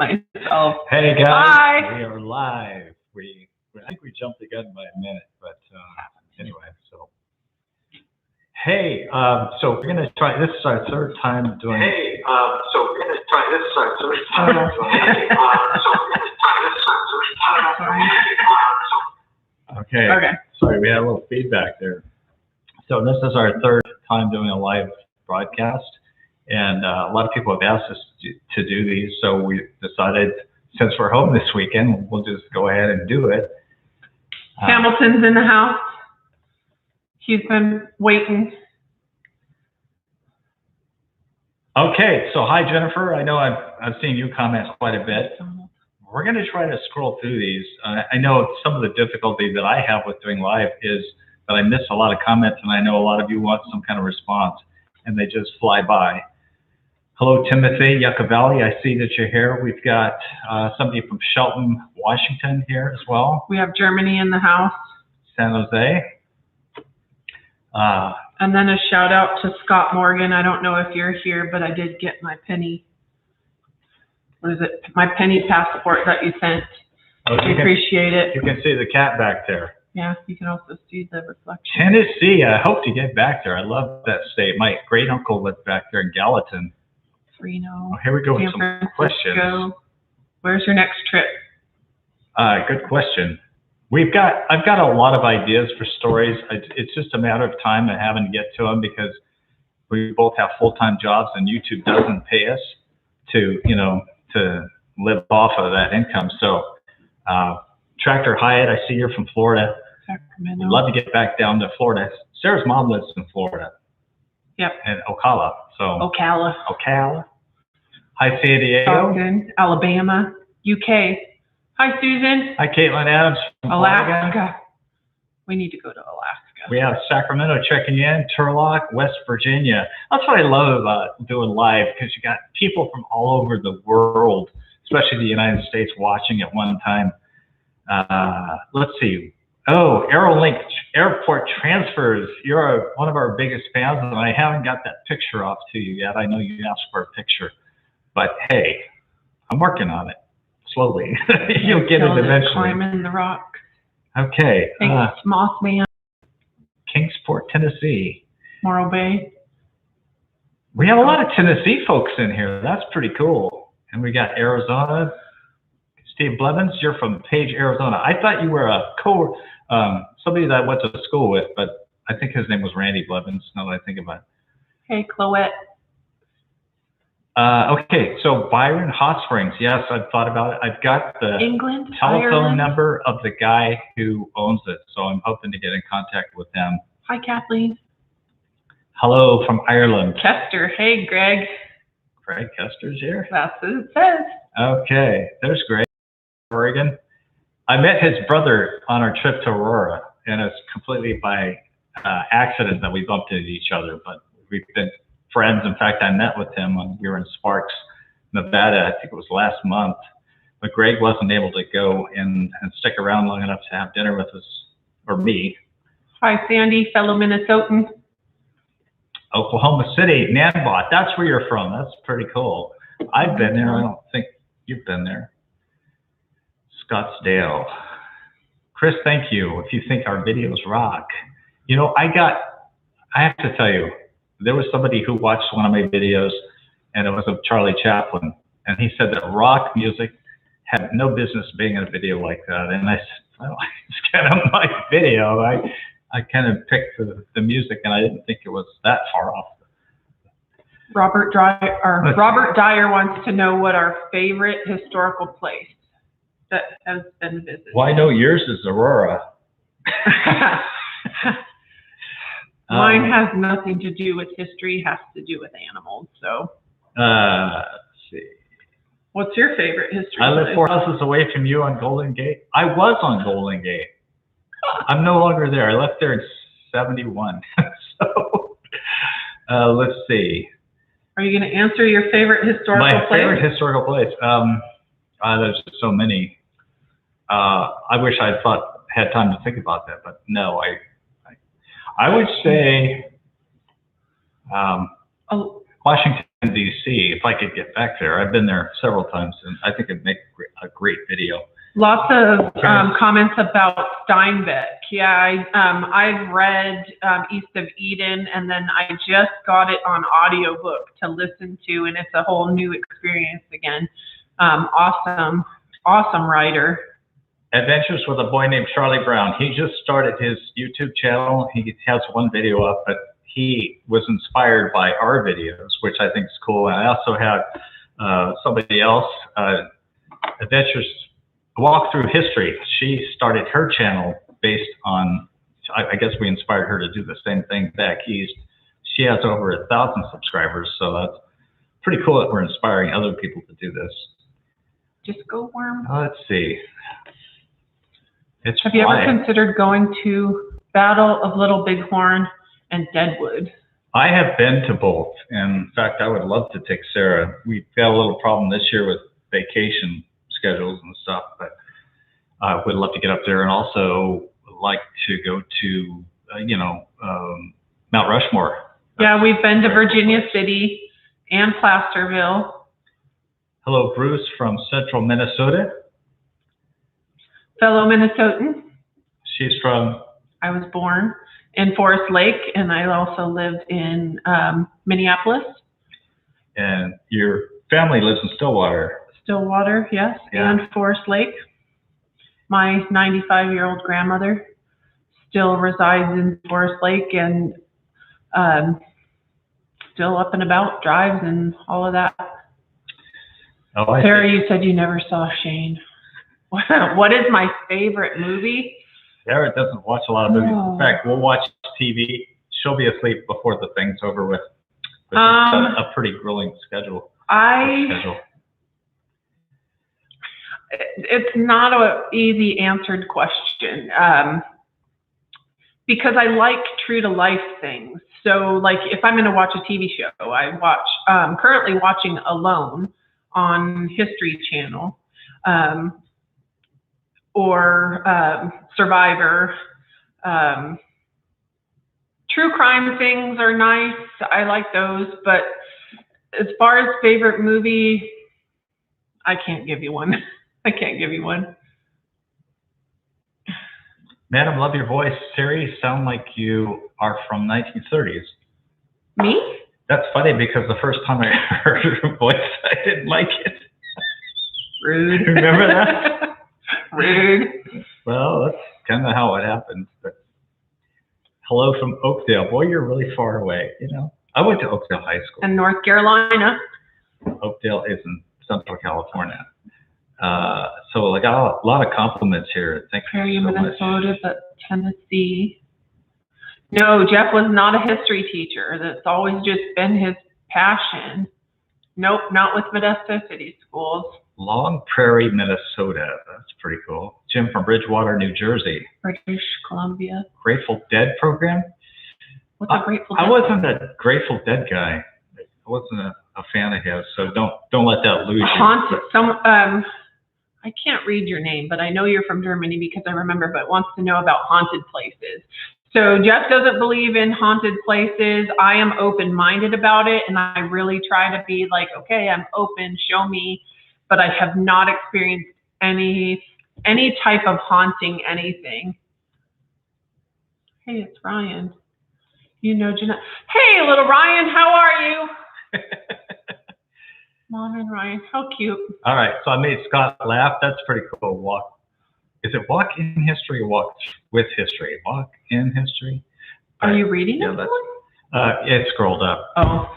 myself. Hey guys, Hi. We are live. I think we jumped the gun by a minute, but anyway, so. Hey, so we're gonna try. This is our third time doing. Hey, so we're gonna try. This is our third time doing. Hey, so we're gonna try. This is our third time. Okay. Okay. Sorry, we had a little feedback there. So this is our third time doing a live broadcast, and a lot of people have asked us to do these. So we decided, since we're home this weekend, we'll just go ahead and do it. Hamilton's in the house. He's been waiting. Okay, so hi Jennifer. I know I've seen you comment quite a bit. We're going to try to scroll through these. I know some of the difficulty that I have with doing live is that I miss a lot of comments, and I know a lot of you want some kind of response, and they just fly by. Hello, Timothy, Yucca Valley. I see that you're here. We've got somebody from Shelton, Washington here as well. We have Germany in the house. San Jose. And then a shout out to Scott Morgan. I don't know if you're here, but I did get my penny. What is it? My penny passport that you sent. Oh, I appreciate it. You can see the cat back there. Yeah, you can also see the reflection. Tennessee. I hope to get back there. I love that state. My great uncle lived back there in Gallatin. Reno. Oh, here we go with San some Francisco. questions. Where's your next trip? Good question. I've got a lot of ideas for stories. It's just a matter of time and having to get to them because we both have full-time jobs and YouTube doesn't pay us to live off of that income. So, Tractor Hyatt, I see you're from Florida. Sacramento. We'd love to get back down to Florida. Sarah's mom lives in Florida. Yep. And Ocala. So Ocala. Hi, San Diego. Stockton, Alabama, UK. Hi, Susan. Hi, Caitlin Adams from Alaska. Florida. We need to go to Alaska. We have Sacramento checking in, Turlock, West Virginia. That's what I love about doing live, because you got people from all over the world, especially the United States, watching at one time. Let's see. Oh, Aerolink Airport Transfers. You're one of our biggest fans, and I haven't got that picture off to you yet. I know you asked for a picture, but hey, I'm working on it slowly. You'll get it eventually. Climbing the rock. Okay. Thanks, Mothman. Kingsport, Tennessee. Morro Bay. We have a lot of Tennessee folks in here. That's pretty cool. And we got Arizona. Steve Blevins, you're from Page, Arizona. I thought you were a somebody that I went to school with, but I think his name was Randy Blevins, now that I think about it. Hey, Chloette. Okay, so Byron Hot Springs. Yes, I've thought about it. I've got the telephone number of the guy who owns it, so I'm hoping to get in contact with them. Hi, Kathleen. Hello from Ireland. Kester. Hey, Greg. Greg Kester's here? That's what it says. Okay, there's Greg. Oregon. I met his brother on our trip to Aurora, and it's completely by accident that we bumped into each other, but we've been friends. In fact, I met with him when we were in Sparks, Nevada. I think it was last month, but Greg wasn't able to go and stick around long enough to have dinner with us, or me. Hi, Sandy, fellow Minnesotan. Oklahoma City, Nanbot. That's where you're from. That's pretty cool. I've been there. I don't think you've been there. Scottsdale. Chris, thank you. If you think our videos rock. You know, I have to tell you, there was somebody who watched one of my videos, and it was of Charlie Chaplin, and he said that rock music had no business being in a video like that. And I said, well, it's kind of my video. I kind of picked the music, and I didn't think it was that far off. Robert Dyer wants to know what our favorite historical place that has been visited. Well, I know yours is Aurora. Mine has nothing to do with history, has to do with animals. So, let's see. What's your favorite history? I live 4 houses away from you on Golden Gate. I was on Golden Gate. I'm no longer there. I left there in '71. So, let's see. Are you going to answer your favorite historical place? My favorite historical place. There's just so many. I wish I had time to think about that, but no, I would say Washington, DC. If I could get back there, I've been there several times, and I think it'd make a great video. Lots of comments about Steinbeck. Yeah, I've read East of Eden, and then I just got it on audiobook to listen to, and it's a whole new experience again. Awesome writer. Adventures with a Boy Named Charlie Brown. He just started his YouTube channel. He has one video up, but he was inspired by our videos, which I think is cool. And I also have somebody else, Adventures Walk Through History. She started her channel based on, I guess we inspired her to do the same thing back east. She has over 1,000 subscribers, so that's pretty cool that we're inspiring other people to do this. Just go worm. Let's see. Have you ever considered going to Battle of Little Bighorn and Deadwood? I have been to both. In fact, I would love to take Sarah. We've got a little problem this year with vacation schedules and stuff, but I would love to get up there, and also like to go to, Mount Rushmore. Yeah, we've been to Virginia City and Placerville. Hello, Bruce from Central Minnesota. Fellow Minnesotan. She's from? I was born in Forest Lake, and I also lived in Minneapolis. And your family lives in Stillwater. Stillwater, yes, yeah. And Forest Lake. My 95-year-old grandmother still resides in Forest Lake, and still up and about, drives and all of that. Oh, Sarah, you said you never saw Shane. What is my favorite movie? Sarah doesn't watch a lot of movies. In fact, we'll watch TV. She'll be asleep before the thing's over with. A pretty grueling schedule. It's not an easy answered question, because I like true to life things. So like if I'm going to watch a TV show, I watch, currently watching Alone on History Channel, or Survivor. True crime things are nice. I like those. But as far as favorite movie, I can't give you one. I can't give you one. Madam, love your voice. Siri, sound like you are from 1930s. Me? That's funny because the first time I heard her voice, I didn't like it. Rude. Remember that? Rude. Well, that's kind of how it happened. But hello from Oakdale. Boy, you're really far away. I went to Oakdale High School. In North Carolina. Oakdale is in Central California. So I got a lot of compliments here. Thank you so Minnesota, much. but Tennessee. No, Jeff was not a history teacher. That's always just been his passion. Nope, not with Modesto City Schools. Long Prairie, Minnesota. That's pretty cool. Jim from Bridgewater, New Jersey. British Columbia. Grateful Dead program? What's a Grateful Dead? I wasn't a Grateful Dead guy. I wasn't a fan of his, so don't let that lose you. Haunted. I can't read your name, but I know you're from Germany because I remember, but wants to know about haunted places. So Jeff doesn't believe in haunted places. I am open-minded about it, and I really try to be like, okay, I'm open, show me. But I have not experienced any type of haunting anything. Hey, it's Ryan. Jeanette. Hey, little Ryan, how are you? Mom and Ryan, how cute. All right, so I made Scott laugh. That's pretty cool. Is it Walk in History or Walk with History? Walk in History? Are you reading it? It scrolled up. Oh.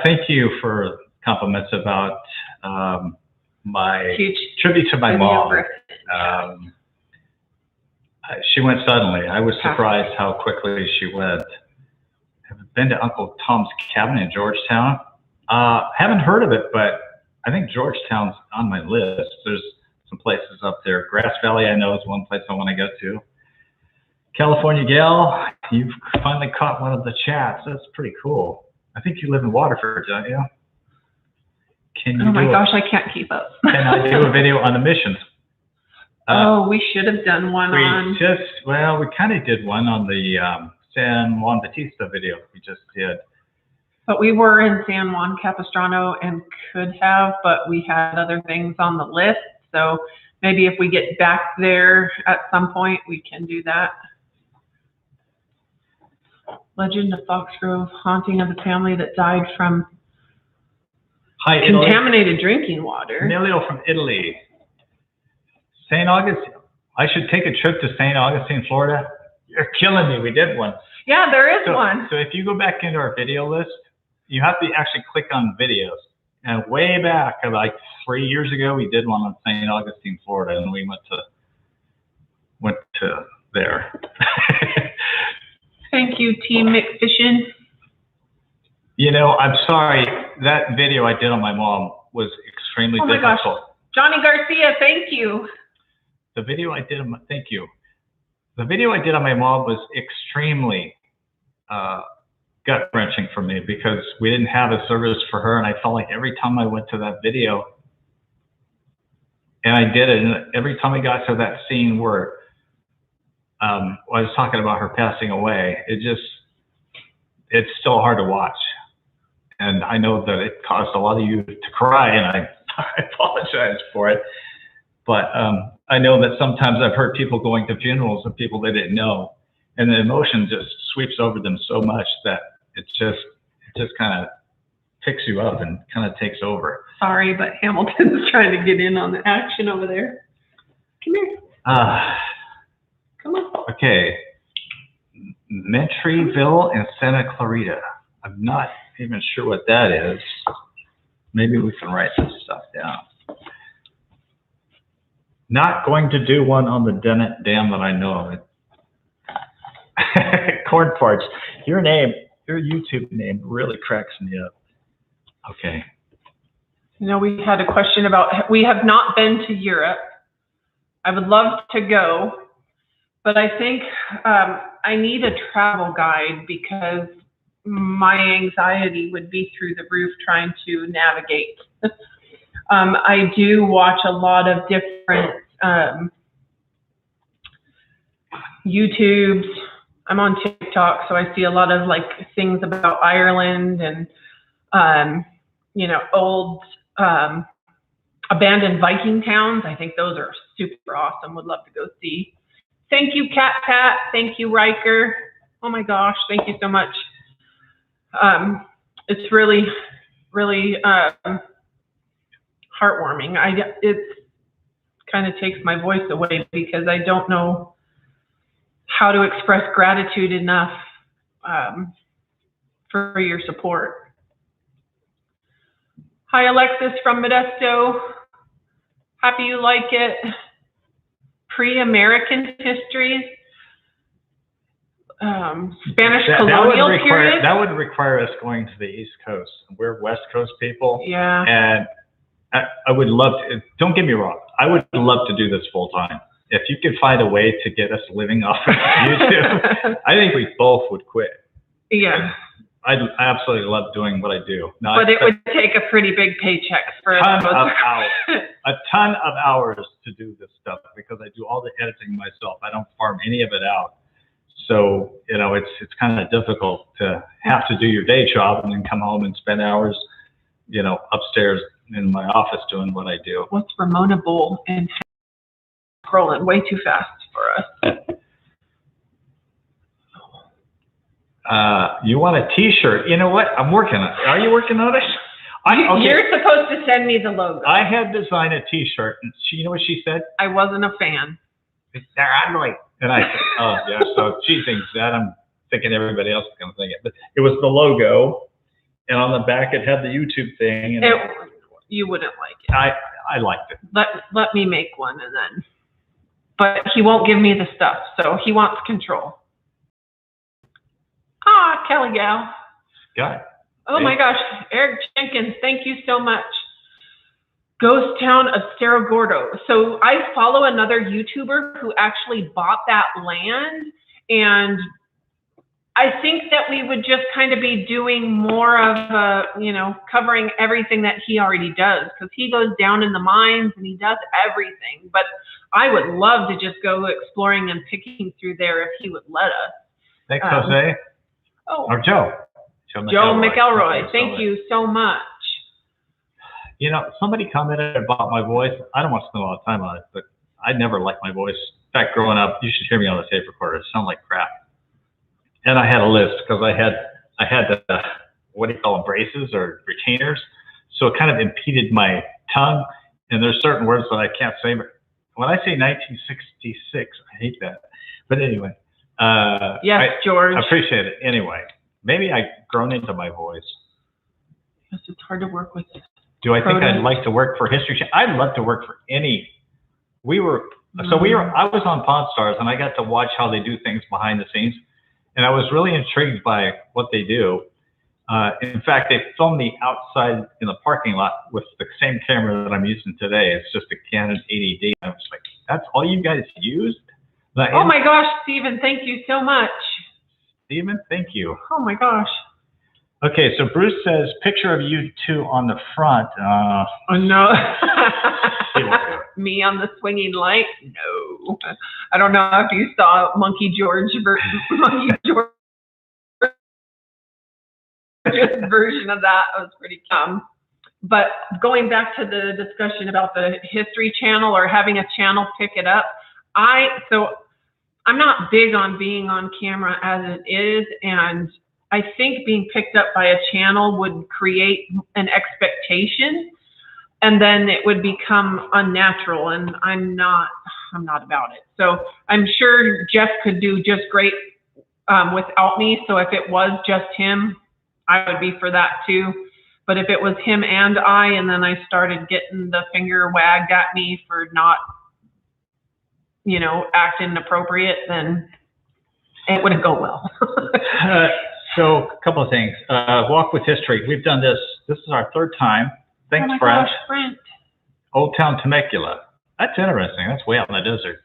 Thank you for compliments about my tribute to my mom. She went suddenly. I was surprised how quickly she went. Have you been to Uncle Tom's cabin in Georgetown? Haven't heard of it, but I think Georgetown's on my list. There's some places up there. Grass Valley, I know, is one place I want to go to. California Gal, you've finally caught one of the chats. That's pretty cool. I think you live in Waterford, don't you? Oh my gosh, I can't keep up. Can I do a video on the missions? We should have done one on... we kind of did one on the San Juan Bautista video we just did. But we were in San Juan Capistrano and could have, but we had other things on the list. So maybe if we get back there at some point, we can do that. Legend of Foxgrove, haunting of the family that died from contaminated drinking water. Emilio from Italy. St. Augustine. I should take a trip to St. Augustine, Florida. You're killing me. We did one. Yeah, there is one. So if you go back into our video list, you have to actually click on videos. And way back, like 3 years ago, we did one on St. Augustine, Florida, and we went to there. Thank you, Team McFishin. You know, I'm sorry. That video I did on my mom was extremely difficult. Gosh. Johnny Garcia, thank you. The video I did on my, thank you. The video I did on my mom was extremely gut-wrenching for me because we didn't have a service for her, and I felt like every time I went to that video, and I did it, and every time I got to that scene where I was talking about her passing away, it's still hard to watch. And I know that it caused a lot of you to cry, and I apologize for it. But I know that sometimes I've heard people going to funerals of people they didn't know, and the emotion just sweeps over them so much that it just kind of picks you up and kind of takes over. Sorry, but Hamilton's trying to get in on the action over there. Come here. Come on. Okay. Mentryville and Santa Clarita. I'm not even sure what that is. Maybe we can write this stuff down. Not going to do one on the Dennett Dam that I know of. Corn Parts. Your YouTube name really cracks me up. Okay. You know, we had a question about, we have not been to Europe. I would love to go, but I think I need a travel guide because my anxiety would be through the roof trying to navigate. I do watch a lot of different YouTubes. I'm on TikTok, so I see a lot of like things about Ireland and you know, old abandoned Viking towns. I think those are super awesome. Would love to go see. Thank you, Cat Pat. Thank you, Riker. Oh my gosh, thank you so much. It's really, really heartwarming. It kind of takes my voice away because I don't know how to express gratitude enough for your support. Hi, Alexis from Modesto. Happy you like it. Pre-American history. Spanish colonial period. That would require us going to the East Coast. We're West Coast people. Yeah. And I would love to, don't get me wrong, I would love to do this full time. If you could find a way to get us living off of YouTube, I think we both would quit. Yeah. I absolutely love doing what I do. Now, but it would take a pretty big paycheck for a ton of hours to do this stuff because I do all the editing myself. I don't farm any of it out. So, you know, it's kind of difficult to have to do your day job and then come home and spend hours, you know, upstairs in my office doing what I do. What's Ramona Bull and scrolling way too fast for us? You want a T-shirt? You know what? I'm working on it. Are you working on it? Okay. You're supposed to send me the logo. I had designed a T-shirt, and you know what she said? I wasn't a fan. They're ugly. And I said, oh, yeah, so she thinks that. I'm thinking everybody else is going to think it. But it was the logo, and on the back it had the YouTube thing. And you wouldn't like it. I liked it. Let me make one, and then. But he won't give me the stuff, so he wants control. Ah, Kelly Gal. Got it. Oh my gosh, Eric Jenkins, thank you so much. Ghost Town of Cerro Gordo. So I follow another YouTuber who actually bought that land, and I think that we would just kind of be doing more of, you know, covering everything that he already does, because he goes down in the mines and he does everything. But I would love to just go exploring and picking through there if he would let us. Thanks, Jose. Oh. Or Joe. Joe McElroy. Thank you so much. You know, somebody commented about my voice. I don't want to spend a lot of time on it, but I never liked my voice. In fact, growing up, you should hear me on the tape recorder. It sounded like crap. And I had a list because I had the, what do you call them, braces or retainers. So it kind of impeded my tongue. And there's certain words that I can't say. But when I say 1966, I hate that. But anyway. Yes, George. I appreciate it. Anyway, maybe I've grown into my voice. Yes, it's hard to work with. Do I think I'd like to work for History Channel? I'd love to work for any. I was on Pawn Stars, and I got to watch how they do things behind the scenes. And I was really intrigued by what they do. In fact, they filmed me outside in the parking lot with the same camera that I'm using today. It's just a Canon 80D. I was like, that's all you guys used? Oh my gosh, Stephen, thank you so much. Stephen, thank you. Oh my gosh. Okay, so Bruce says, picture of you two on the front. Oh no. Me on the swinging light? No. I don't know if you saw Monkey George's version of that. It was pretty cool. But going back to the discussion about the History Channel or having a channel pick it up, I'm not big on being on camera as it is, and I think being picked up by a channel would create an expectation, and then it would become unnatural, and I'm not about it. So I'm sure Jeff could do just great without me. So if it was just him, I would be for that too. But if it was him and I, and then I started getting the finger wagged at me for not, acting appropriate, then it wouldn't go well. So a couple of things. Walk with History. We've done this. This is our third time. Thanks, Brent. Gosh, Brent. Old Town Temecula. That's interesting. That's way out in the desert.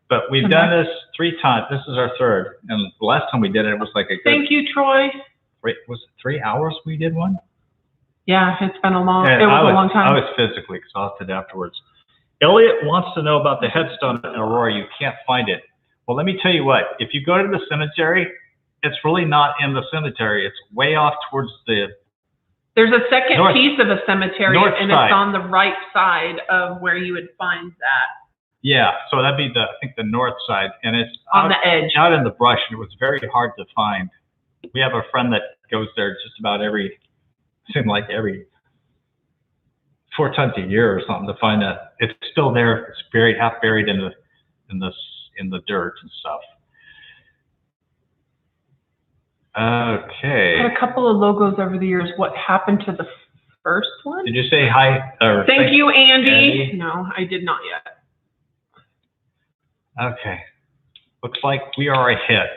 But we've done this 3 times. This is our third. And the last time we did it was like a good... Thank you, Troy. Was it 3 hours we did one? Yeah, it's been a long long time. I was physically exhausted afterwards. Elliot wants to know about the Headstone Aurora. You can't find it. Well, let me tell you what. If you go to the cemetery, it's really not in the cemetery. It's way off towards the... There's a second piece of a cemetery, and side. It's on the right side of where you would find that. Yeah, so that'd be I think the north side, and it's on the edge, out in the brush, and it was very hard to find. We have a friend that goes there just about every 4 times a year or something to find that. It's still there. It's buried, half buried in the dirt and stuff. Okay. I had a couple of logos over the years. What happened to the first one? Did you say hi? Thank you, Andy. No, I did not yet. Okay. Looks like we are a hit.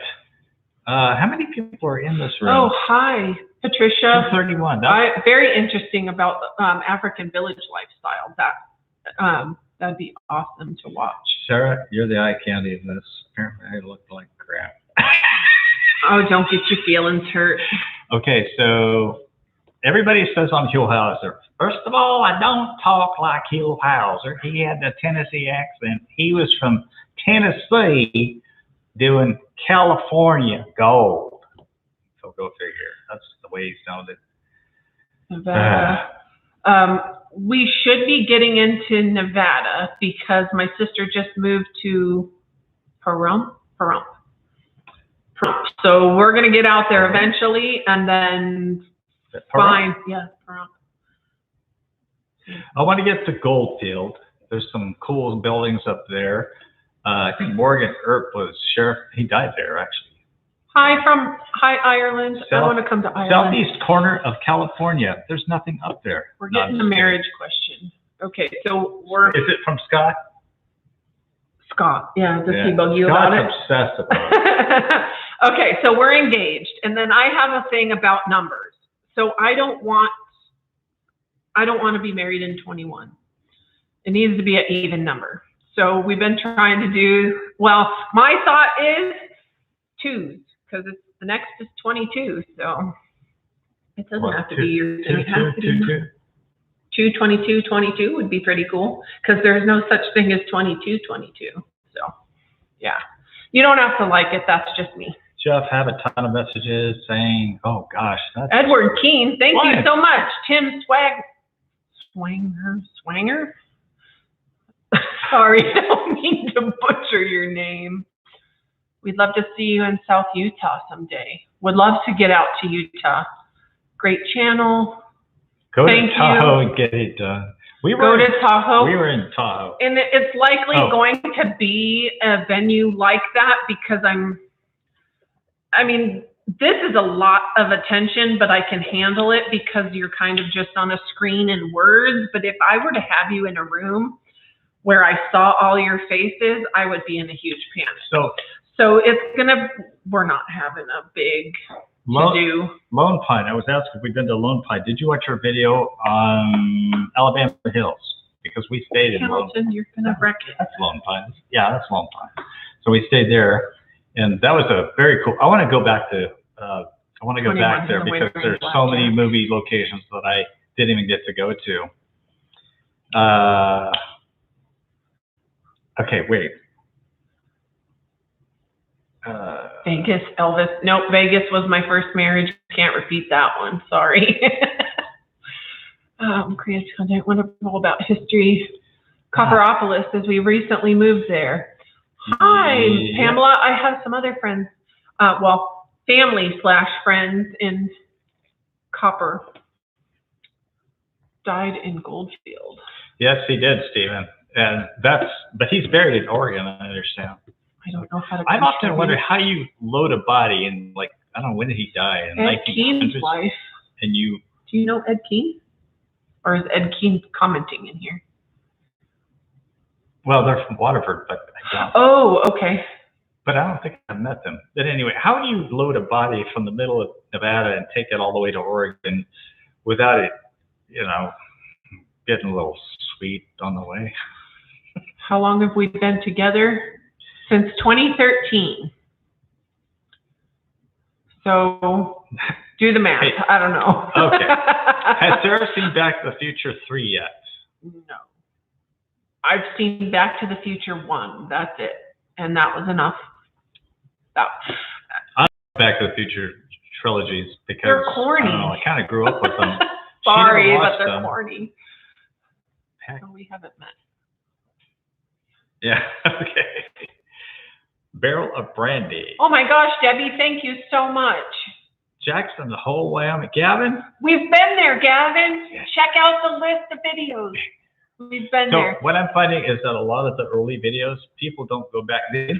How many people are in this room? Oh, hi, Patricia. 231. Very interesting about African village lifestyle. That'd be awesome to watch. Sarah, you're the eye candy of this. Apparently, I look like crap. Oh, don't get your feelings hurt. Okay, so everybody says I'm Hugh Hauser. First of all, I don't talk like Hugh Hauser. He had the Tennessee accent. He was from Tennessee doing California gold. So go figure. That's the way he sounded. Nevada. We should be getting into Nevada because my sister just moved to Pahrump. So we're going to get out there eventually and then find, Pahrump. I want to get to Goldfield. There's some cool buildings up there. I think Morgan Earp was sheriff. He died there, actually. Hi, Ireland. I want to come to Ireland. Southeast corner of California. There's nothing up there. We're getting the marriage question. Okay, so Is it from Scott? Scott, yeah. Does he bug you about it? Scott's obsessed about it. Okay, so we're engaged, and then I have a thing about numbers. So I don't want to be married in 21. It needs to be an even number. So we've been trying to do, well, my thought is 2s, because the next is 22. So it doesn't have to be yours. It has to be 2, 22, 22 would be pretty cool, because there's no such thing as 22, 22. So yeah, you don't have to like it. That's just me. Jeff, have a ton of messages saying, oh gosh, that's Edward Keene, thank you fine. so much. Tim Swanger? Sorry, I don't mean to butcher your name. We'd love to see you in South Utah someday. Would love to get out to Utah. Great channel. Go Thank to Tahoe you. and get it done. Go to Tahoe. We were in Tahoe. And it's likely going to be a venue like that because I mean, this is a lot of attention, but I can handle it because you're kind of just on a screen and words. But if I were to have you in a room where I saw all your faces, I would be in a huge panic. So we're not having a big to-do. Lone Pine. I was asked if we'd been to Lone Pine. Did you watch our video on Alabama Hills? Because we stayed in Hamilton, you're going to wreck it. That's Lone Pine. Yeah, that's Lone Pine. So we stayed there, and that was a very cool. I want to go back to. I want to go back there because there's so many movie locations that I didn't even get to go to. Okay, wait. Vegas, Elvis. Nope, Vegas was my first marriage. Can't repeat that one. Sorry. Creative content, wonderful about history. Copperopolis, as we recently moved there. Hi, Pamela. I have some other friends. Family/friends in Copper. Died in Goldfield. Yes, he did, Stephen. But he's buried in Oregon, I understand. I don't know how to. I've often wondered how you load a body in, like, I don't know, when did he die? In Ed Keene's wife. And you. Do you know Ed Keene? Or is Ed Keene commenting in here? Well, they're from Waterford, but I don't. Oh, okay. But I don't think I've met them. But anyway, how do you load a body from the middle of Nevada and take it all the way to Oregon without it, getting a little sweet on the way? How long have we been together? Since 2013. So do the math. Hey, I don't know. Okay. Has Sarah seen Back to the Future 3 yet? No. I've seen Back to the Future 1. That's it. And that was enough. I like Back to the Future trilogies because they're corny. I don't know, I kind of grew up with them. Sorry, but they're corny. Heck. So we haven't met. Yeah, okay. Barrel of Brandy. Oh my gosh, Debbie, thank you so much. Jackson, the whole Wyoming. Gavin? We've been there, Gavin. Yeah. Check out the list of videos. We've been there. So what I'm finding is that a lot of the early videos, people don't go back. You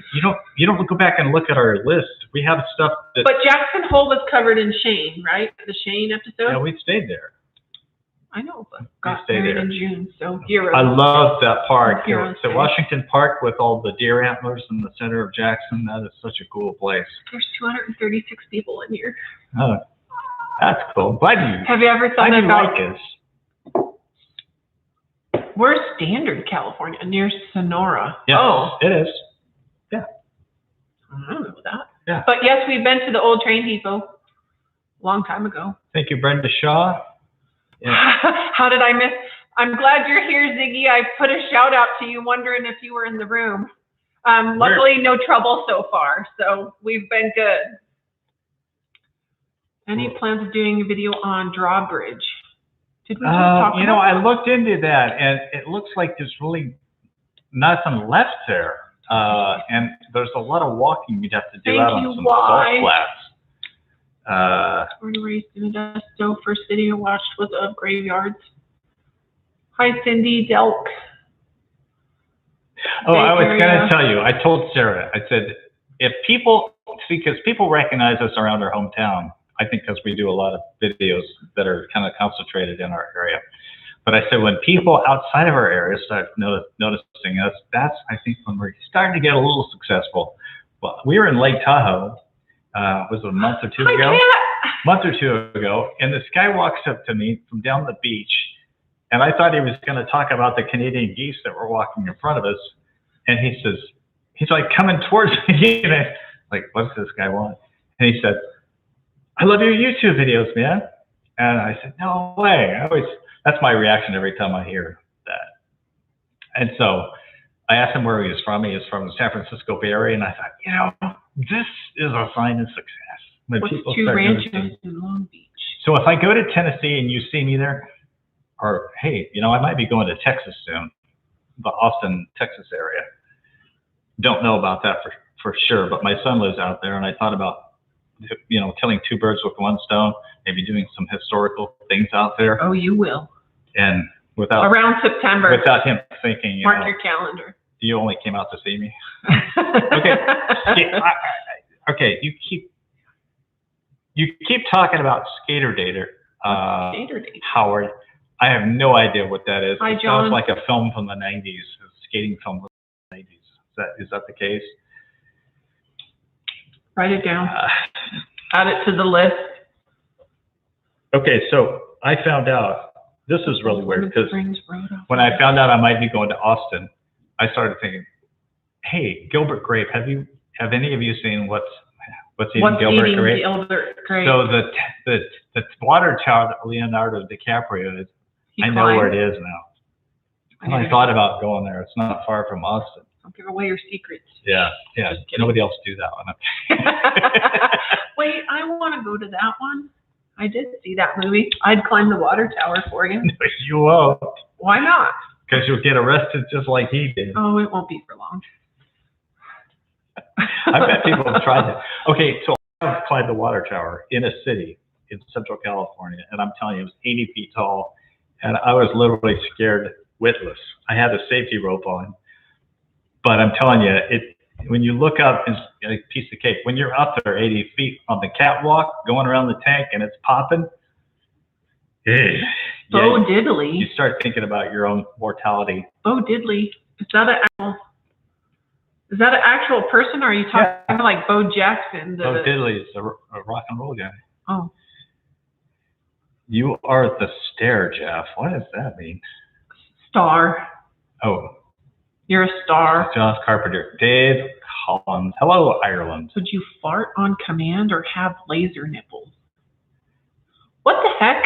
don't go back and look at our list. We have stuff that. But Jackson Hole was covered in Shane, right? The Shane episode. Yeah, we stayed there. I know, but got married in June, so heroes. I love that park. Heroes So Washington Park with all the deer antlers in the center of Jackson. That is such a cool place. There's 236 people in here. Oh, that's cool. Have you ever thought about? Like us? We're Standard, California, near Sonora. Yes, oh, it is. Yeah. I don't know that. Yeah. But yes, we've been to the old train depot a long time ago. Thank you, Brenda Shaw. Yeah. How did I miss? I'm glad you're here, Ziggy. I put a shout out to you, wondering if you were in the room. Luckily, no trouble so far, so we've been good. Any plans of doing a video on Drawbridge? Did we just talk about I looked into that, and it looks like there's really nothing left there. And there's a lot of walking you'd have to do out on some salt flats. Born and raised in Modesto. First video I watched was of graveyards. Hi, Cindy Delk. Oh, I was going to tell you. I told Sarah. I said, because people recognize us around our hometown. I think because we do a lot of videos that are kind of concentrated in our area. But I said when people outside of our area start noticing us, that's I think when we're starting to get a little successful. Well, we were in Lake Tahoe. Was it a month or two ago, and this guy walks up to me from down the beach, and I thought he was going to talk about the Canadian geese that were walking in front of us, and he's like coming towards me, and I, like, what's this guy want? And he said, I love your YouTube videos, man. And I said, no way. That's my reaction every time I hear that. And so I asked him where he was from. He was from the San Francisco Bay Area, and I thought, this is a sign of success. When What's people two start ranches noticing. in Long Beach? So if I go to Tennessee and you see me there, or hey, I might be going to Texas soon, the Austin, Texas area. Don't know about that for sure, but my son lives out there, and I thought about, killing two birds with one stone, maybe doing some historical things out there. Oh, you will. And without around September. Without him thinking, Mark your calendar. You only came out to see me. Okay. Okay. You keep talking about Skater Dater. Skater Dater. Howard. I have no idea what that is. Hi, it John. sounds like a film from the 90s, a skating film from the 90s. Is that the case? Write it down. Add it to the list. Okay, so I found out, this is really weird, because when I found out I might be going to Austin, I started thinking, hey, Gilbert Grape, have any of you seen What's Eating Gilbert Grape? So the water tower that Leonardo DiCaprio is, I know where it is now. And I thought about going there. It's not far from Austin. Don't give away your secrets. Yeah. Nobody else do that one. Wait, I want to go to that one. I did see that movie. I'd climb the water tower for you. You won't. Why not? Because you'll get arrested just like he did. Oh, it won't be for long. I bet people have tried it. Okay, so I've climbed the water tower in a city in Central California, and I'm telling you, it was 80 feet tall, and I was literally scared witless. I had a safety rope on, but I'm telling you, when you look up, it's a piece of cake. When you're up there 80 feet on the catwalk, going around the tank, and it's popping, Bo Diddley. You start thinking about your own mortality. Bo Diddley. Is that an actual person, or are you talking like Bo Jackson? Bo Diddley is a rock and roll guy. Oh. You are the Stair, Jeff. What does that mean? Star. Oh. You're a star. John Carpenter. Dave Collins. Hello, Ireland. Would you fart on command or have laser nipples? What the heck?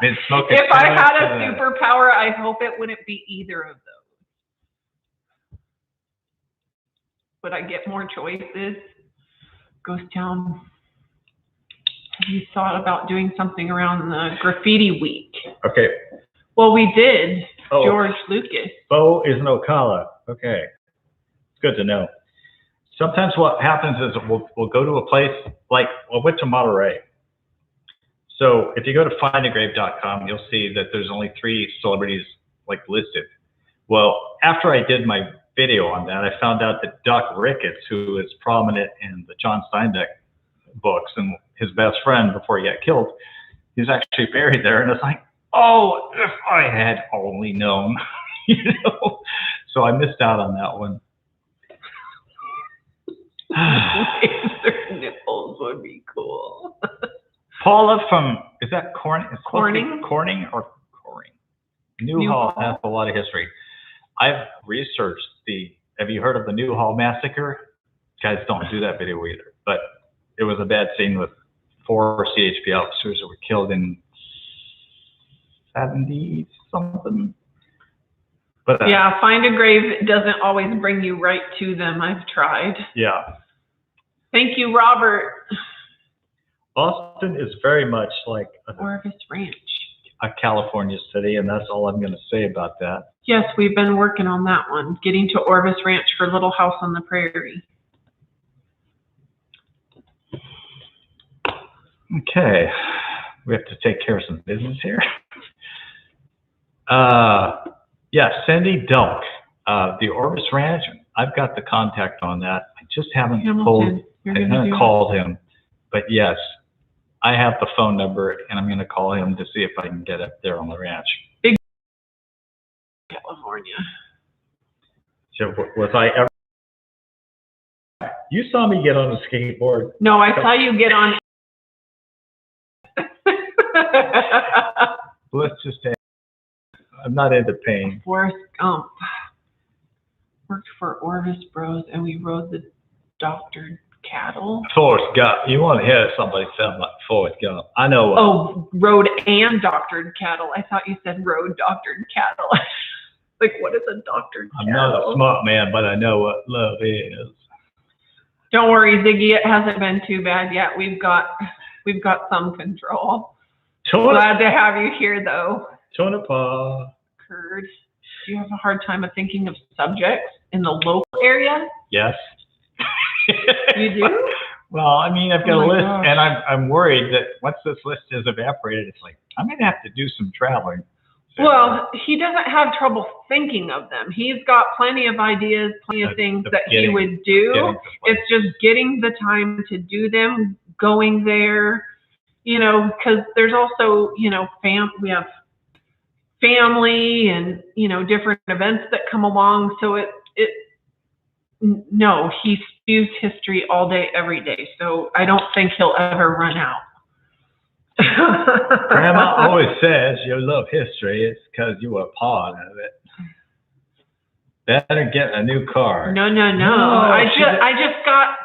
If I had a superpower, I hope it wouldn't be either of those. Would I get more choices? Ghost Town. Have you thought about doing something around the graffiti week? Okay. Well, we did. Oh, George Lucas. Bo is an Ocala. Okay. It's good to know. Sometimes what happens is we'll go to a place, like I went to Monterey. So if you go to findagrave.com, you'll see that there's only 3 celebrities listed. Well, after I did my video on that, I found out that Doc Ricketts, who is prominent in the John Steinbeck books and his best friend before he got killed, he's actually buried there. And it's like, oh, if I had only known, So I missed out on that one. Laser nipples would be cool. Paula from, is that Corning? Corning? Or Coring? Newhall has a lot of history. I've researched have you heard of the New Hall Massacre? Guys don't do that video either, but it was a bad scene with 4 CHP officers that were killed in 70 something. But yeah, Find a Grave doesn't always bring you right to them. I've tried. Yeah. Thank you, Robert. Austin is very much like Orvis Ranch, a California city, and that's all I'm going to say about that. Yes, we've been working on that one, getting to Orvis Ranch for Little House on the Prairie. Okay, we have to take care of some business here. Yeah, Cindy Delk, the Orvis Ranch. I've got the contact on that. I just haven't called him, but yes, I have the phone number, and I'm going to call him to see if I can get up there on the ranch. Big California. So was I ever? You saw me get on a skateboard. No, I saw you get on. Let's just say I'm not into pain. Forrest Gump worked for Orvis Bros, and we rode the doctored cattle. Forrest Gump. You want to hear somebody sound like Forrest Gump? I know. Oh, rode and doctored cattle. I thought you said rode doctored cattle. Like, what is a Dr. I'm not a smart man, but I know what love is. Don't worry, Ziggy. It hasn't been too bad yet. We've got some control. Glad to have you here, though. Tonopah. Curd, do you have a hard time of thinking of subjects in the local area? Yes. You do? Well, I mean, I've got a list, and I'm worried that once this list has evaporated, it's like, I'm going to have to do some traveling. So, well, he doesn't have trouble thinking of them. He's got plenty of ideas, plenty of things that he would do. It's just getting the time to do them, going there, you know, because there's also, you know, we have family and, you know, different events that come along. So no, he spews history all day, every day. So I don't think he'll ever run out. Grandma always says you love history. It's because you were part of it. Better get a new car. No. I just got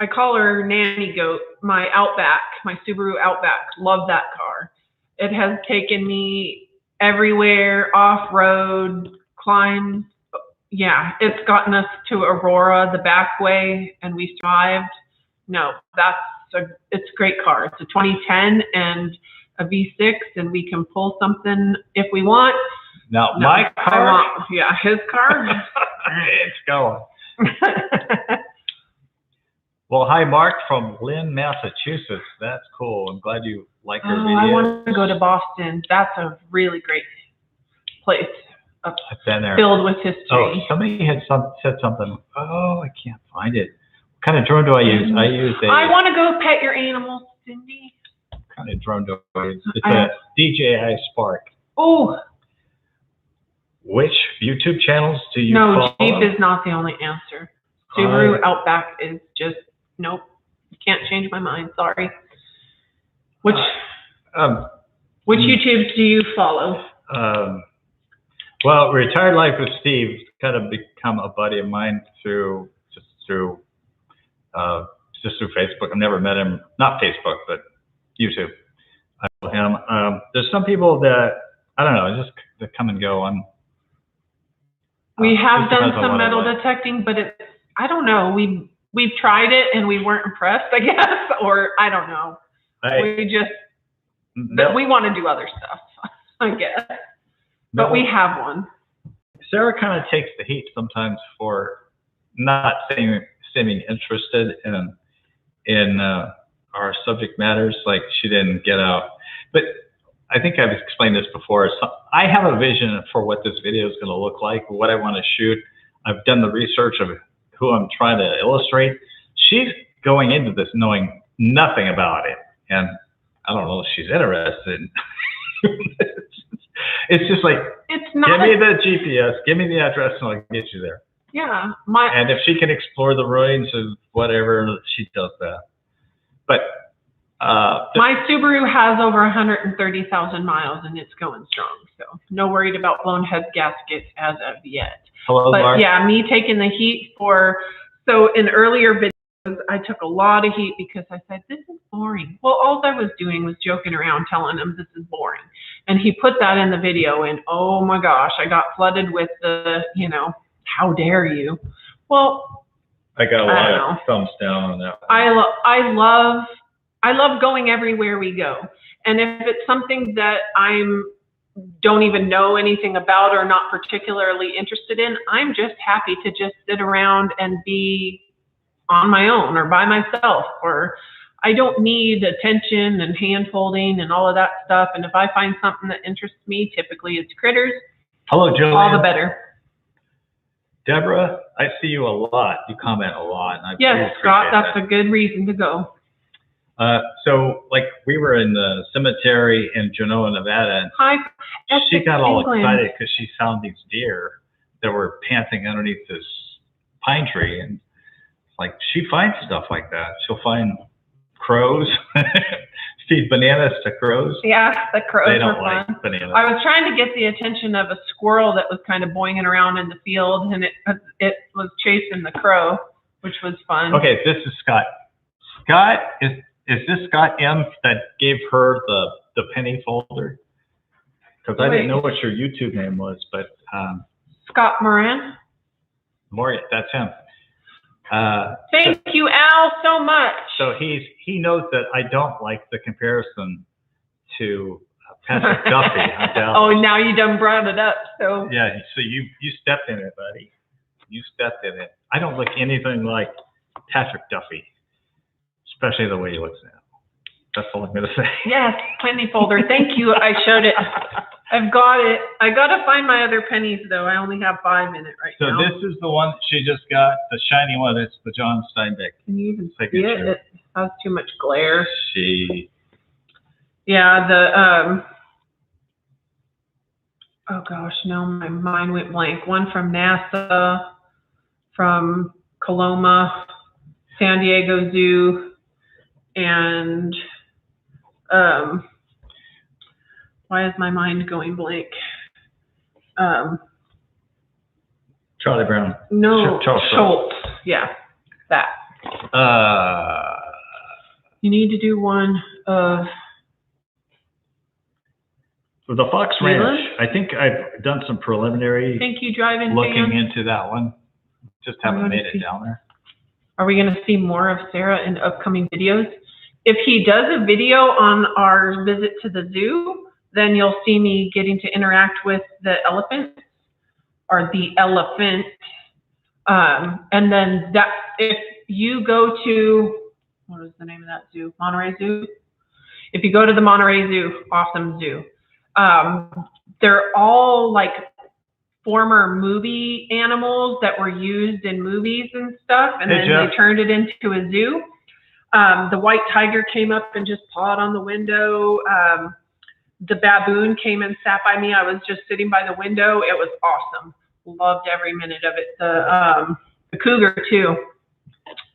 I call her Nanny Goat, my Outback, my Subaru Outback. Love that car. It has taken me everywhere, off-road, climbed. Yeah, it's gotten us to Aurora, the back way, and we survived. No, it's a great car. It's a 2010 and a V6, and we can pull something if we want. No, my car? His car. It's going. Well, hi, Mark from Lynn, Massachusetts. That's cool. I'm glad you like our videos. I want to go to Boston. That's a really great place. I've been there. Filled with history. Oh, somebody had said something. Oh, I can't find it. What kind of drone do I use? I want to go pet your animals, Cindy. What kind of drone do I use? It's a DJI Spark. Oh. Which YouTube channels do you follow? No, Jeep is not the only answer. Subaru Outback is just, nope. Can't change my mind. Sorry. Which YouTubes do you follow? Well, Retired Life with Steve kind of become a buddy of mine through Facebook. I've never met him, not Facebook, but YouTube. I know him. There's some people that I don't know, just that come and go. We have done some metal detecting, but I don't know. We've tried it and we weren't impressed, I guess, or I don't know. We want to do other stuff, I guess. But we have one. Sarah kind of takes the heat sometimes for not seeming interested in our subject matters. Like she didn't get out. But I think I've explained this before. So I have a vision for what this video is going to look like, what I want to shoot. I've done the research of who I'm trying to illustrate. She's going into this knowing nothing about it. And I don't know if she's interested. It's just like, give me the GPS, give me the address, and I'll get you there. Yeah. And if she can explore the ruins of whatever, she does that. But my Subaru has over 130,000 miles, and it's going strong. So no worried about blown head gaskets as of yet. Hello, but Mark. Yeah, me taking the heat so in earlier videos, I took a lot of heat because I said, this is boring. Well, all I was doing was joking around, telling him this is boring. And he put that in the video, and oh my gosh, I got flooded with the, how dare you? Well, I got a lot of thumbs down on that. I love going everywhere we go. And if it's something that don't even know anything about or not particularly interested in, I'm just happy to just sit around and be on my own or by myself, or I don't need attention and hand holding and all of that stuff. And if I find something that interests me, typically it's critters. Hello, Julian. All the better. Deborah, I see you a lot. You comment a lot. And yes, Scott, that's a good reason to go. So, like, we were in the cemetery in Genoa, Nevada, and she got all excited because she found these deer that were panting underneath this pine tree. And like, she finds stuff like that. She'll find crows, feed bananas to crows. Yeah, the crows they don't were like fun. Bananas. I was trying to get the attention of a squirrel that was kind of boinging around in the field, and it was chasing the crow, which was fun. Okay, this is Scott. Scott, is this Scott M that gave her the penny folder? Because I didn't know what your YouTube name was, but Scott Moran. Moran, that's him. Thank you, Al, so much. So he knows that I don't like the comparison to Patrick Duffy. Oh, now you done brought it up. So yeah, so you stepped in it, buddy. You stepped in it. I don't look anything like Patrick Duffy, especially the way he looks now. That's all I'm going to say. Yes, penny folder. Thank you. I showed it. I've got it. I got to find my other pennies, though. I only have 5 in it now. So this is the one that she just got, the shiny one. It's the John Steinbeck. Can you even see it? It has too much glare. Yeah, oh gosh, no, my mind went blank. One from NASA, from Coloma, San Diego Zoo, and why is my mind going blank? Charlie Brown. No, Schultz. Yeah, that. You need to do one of the Fox Ranch. I think I've done some preliminary looking into that one. Just haven't made it down there. Are we going to see more of Sarah in upcoming videos? If he does a video on our visit to the zoo, then you'll see me getting to interact with the elephant, or the elephant. And then that, if you go to, what is the name of that zoo? Monterey Zoo? If you go to the Monterey Zoo, awesome zoo. They're all like former movie animals that were used in movies and stuff, and then they turned it into a zoo. The white tiger came up and just pawed on the window. The baboon came and sat by me. I was just sitting by the window. It was awesome. Loved every minute of it. The cougar too.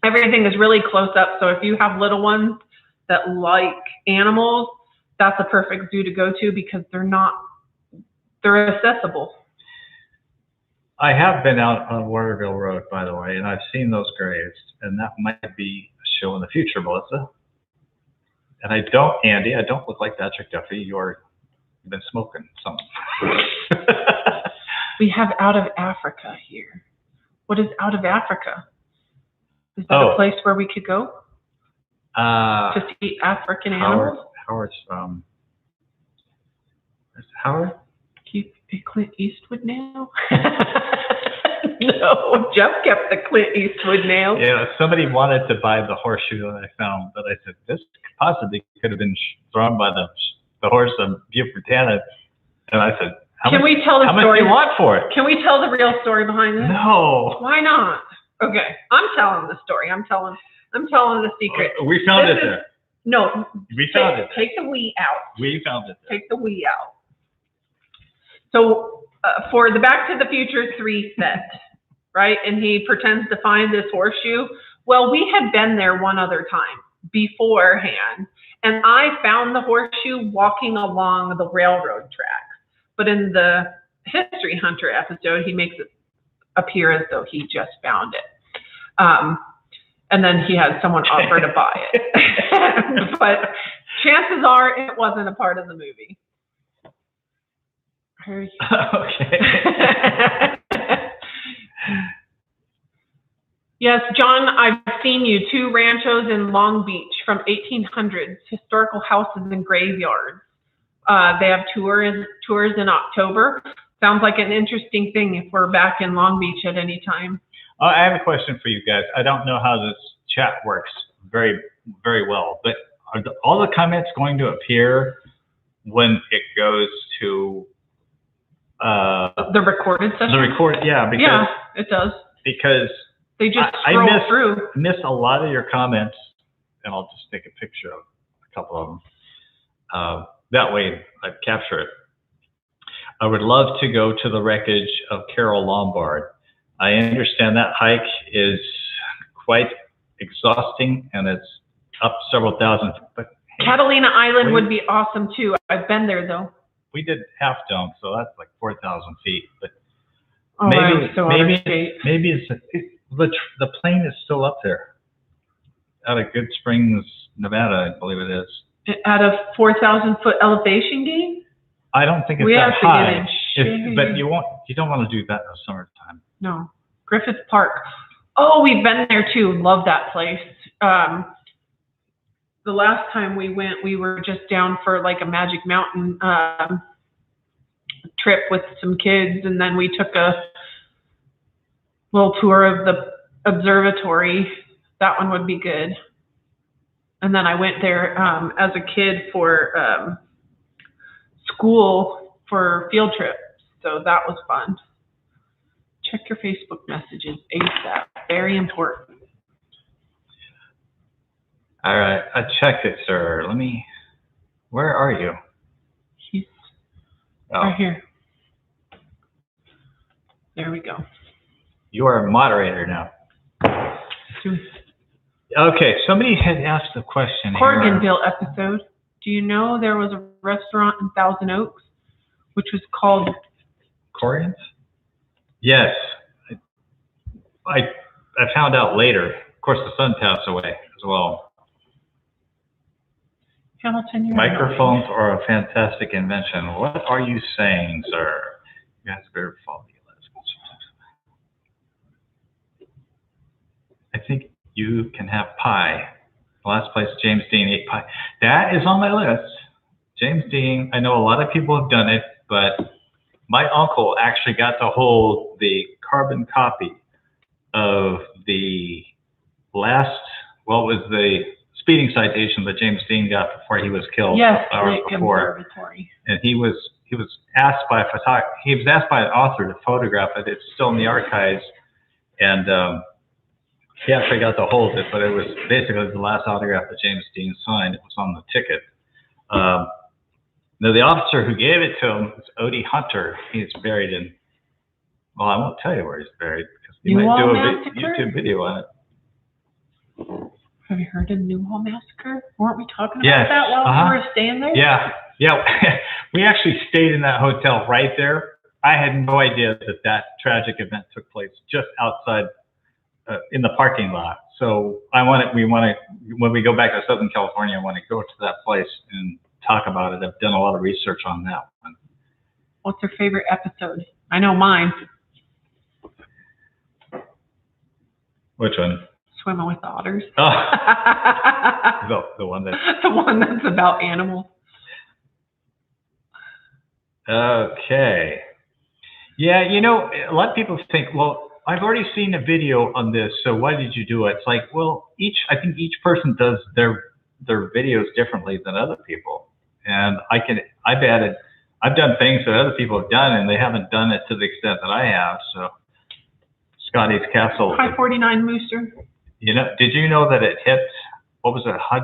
Everything is really close up. So if you have little ones that like animals, that's a perfect zoo to go to because they're accessible. I have been out on Waterville Road, by the way, and I've seen those graves, and that might be a show in the future, Melissa. And I don't look like Patrick Duffy. You've been smoking something. We have Out of Africa here. What is Out of Africa? Is that a place where we could go to see African animals? Howard. Howard? Keep Clint Eastwood nail? No, Jeff kept the Clint Eastwood nail. Yeah, somebody wanted to buy the horseshoe that I found, but I said, this possibly could have been thrown by the horse of Buford Tanner. And I said, how much do you want for it? Can we tell the real story behind this? No. Why not? Okay, I'm telling the story. I'm telling the secret. We found it there. No. We found it. Take the we out. We found it there. Take the we out. So for the Back to the Future 3 set, right? And he pretends to find this horseshoe. Well, we had been there one other time beforehand, and I found the horseshoe walking along the railroad tracks. But in the History Hunter episode, he makes it appear as though he just found it. And then he had someone offer to buy it. But chances are it wasn't a part of the movie. Okay. Yes, John, I've seen you. 2 ranchos in Long Beach from 1800s, historical houses and graveyards. They have tours in October. Sounds like an interesting thing if we're back in Long Beach at any time. I have a question for you guys. I don't know how this chat works very, very well, but are all the comments going to appear when it goes to the recorded session? Yeah, because yeah, it does. Because they just scroll through. I miss a lot of your comments, and I'll just take a picture of a couple of them. That way, I capture it. I would love to go to the wreckage of Carol Lombard. I understand that hike is quite exhausting, and it's up several thousand. But hey, Catalina Island would be awesome too. I've been there though. We did Half Dome, so that's like 4,000 feet. But maybe it's the plane is still up there, out of Good Springs, Nevada, I believe it is. At a 4,000 foot elevation gain? I don't think it's We that have to high. get in shade. But you don't want to do that in the summertime. No. Griffith Park. Oh, we've been there too. Love that place. The last time we went, we were just down for like a Magic Mountain trip with some kids, and then we took a little tour of the observatory. That one would be good. And then I went there as a kid for school for field trips, so that was fun. Check your Facebook messages ASAP. Very important. All right, I checked it, sir. Where are you? He's right here. There we go. You are a moderator now. Okay, somebody had asked a question. Corriganville episode. Do you know there was a restaurant in Thousand Oaks, which was called Corrigan's? Yes. I found out later. Of course, the son passed away as well. Hamilton? Microphones are a fantastic invention. What are you saying, sir? You guys better follow me. I think you can have pie. The last place James Dean ate pie. That is on my list. James Dean, I know a lot of people have done it, but my uncle actually got to hold the carbon copy of the last, what was the speeding citation that James Dean got before he was killed. Yes, hours Lake before. Observatory. And he was asked by a photographer. He was asked by an author to photograph it. It's still in the archives, and he actually got to hold it. But it was basically the last autograph that James Dean signed. It was on the ticket. Now the officer who gave it to him is Odie Hunter. He's buried in. Well, I won't tell you where he's buried because he might do a YouTube video on it. Have you heard of New Hall Massacre? Weren't we talking about that while we were staying there? Yeah. We actually stayed in that hotel right there. I had no idea that tragic event took place just outside in the parking lot. So when we go back to Southern California, I want to go to that place and talk about it. I've done a lot of research on that one. What's your favorite episode? I know mine. Which one? Swimming with Otters. Oh, the one that's about animals. Okay. Yeah, a lot of people think, well, I've already seen a video on this, so why did you do it? It's like, well, I think each person does their videos differently than other people, and I've done things that other people have done, and they haven't done it to the extent that I have. So, Scotty's Castle. Hi, 49 Mooster. Did you know that it hit, what was it, I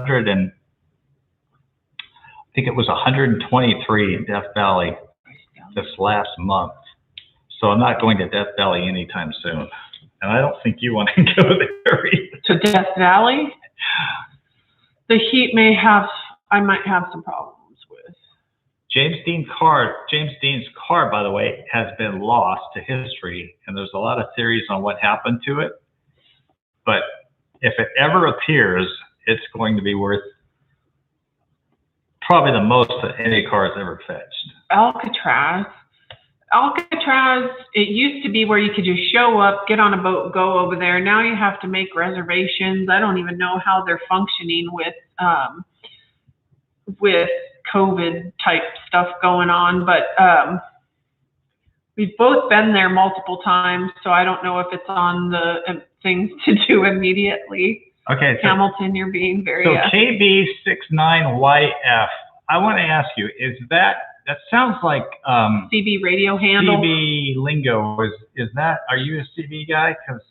think it was 123 in Death Valley this last month. So I'm not going to Death Valley anytime soon. And I don't think you want to go there either. To Death Valley? The heat I might have some problems with. James Dean's car, by the way, has been lost to history. And there's a lot of theories on what happened to it. But if it ever appears, it's going to be worth probably the most that any car has ever fetched. Alcatraz, it used to be where you could just show up, get on a boat, go over there. Now you have to make reservations. I don't even know how they're functioning with COVID type stuff going on, but we've both been there multiple times, so I don't know if it's on the things to do immediately. Okay. Hamilton, you're being very... So KB69YF, I want to ask you, that sounds like... CB radio handle? CB lingo. Are you a CB guy? Because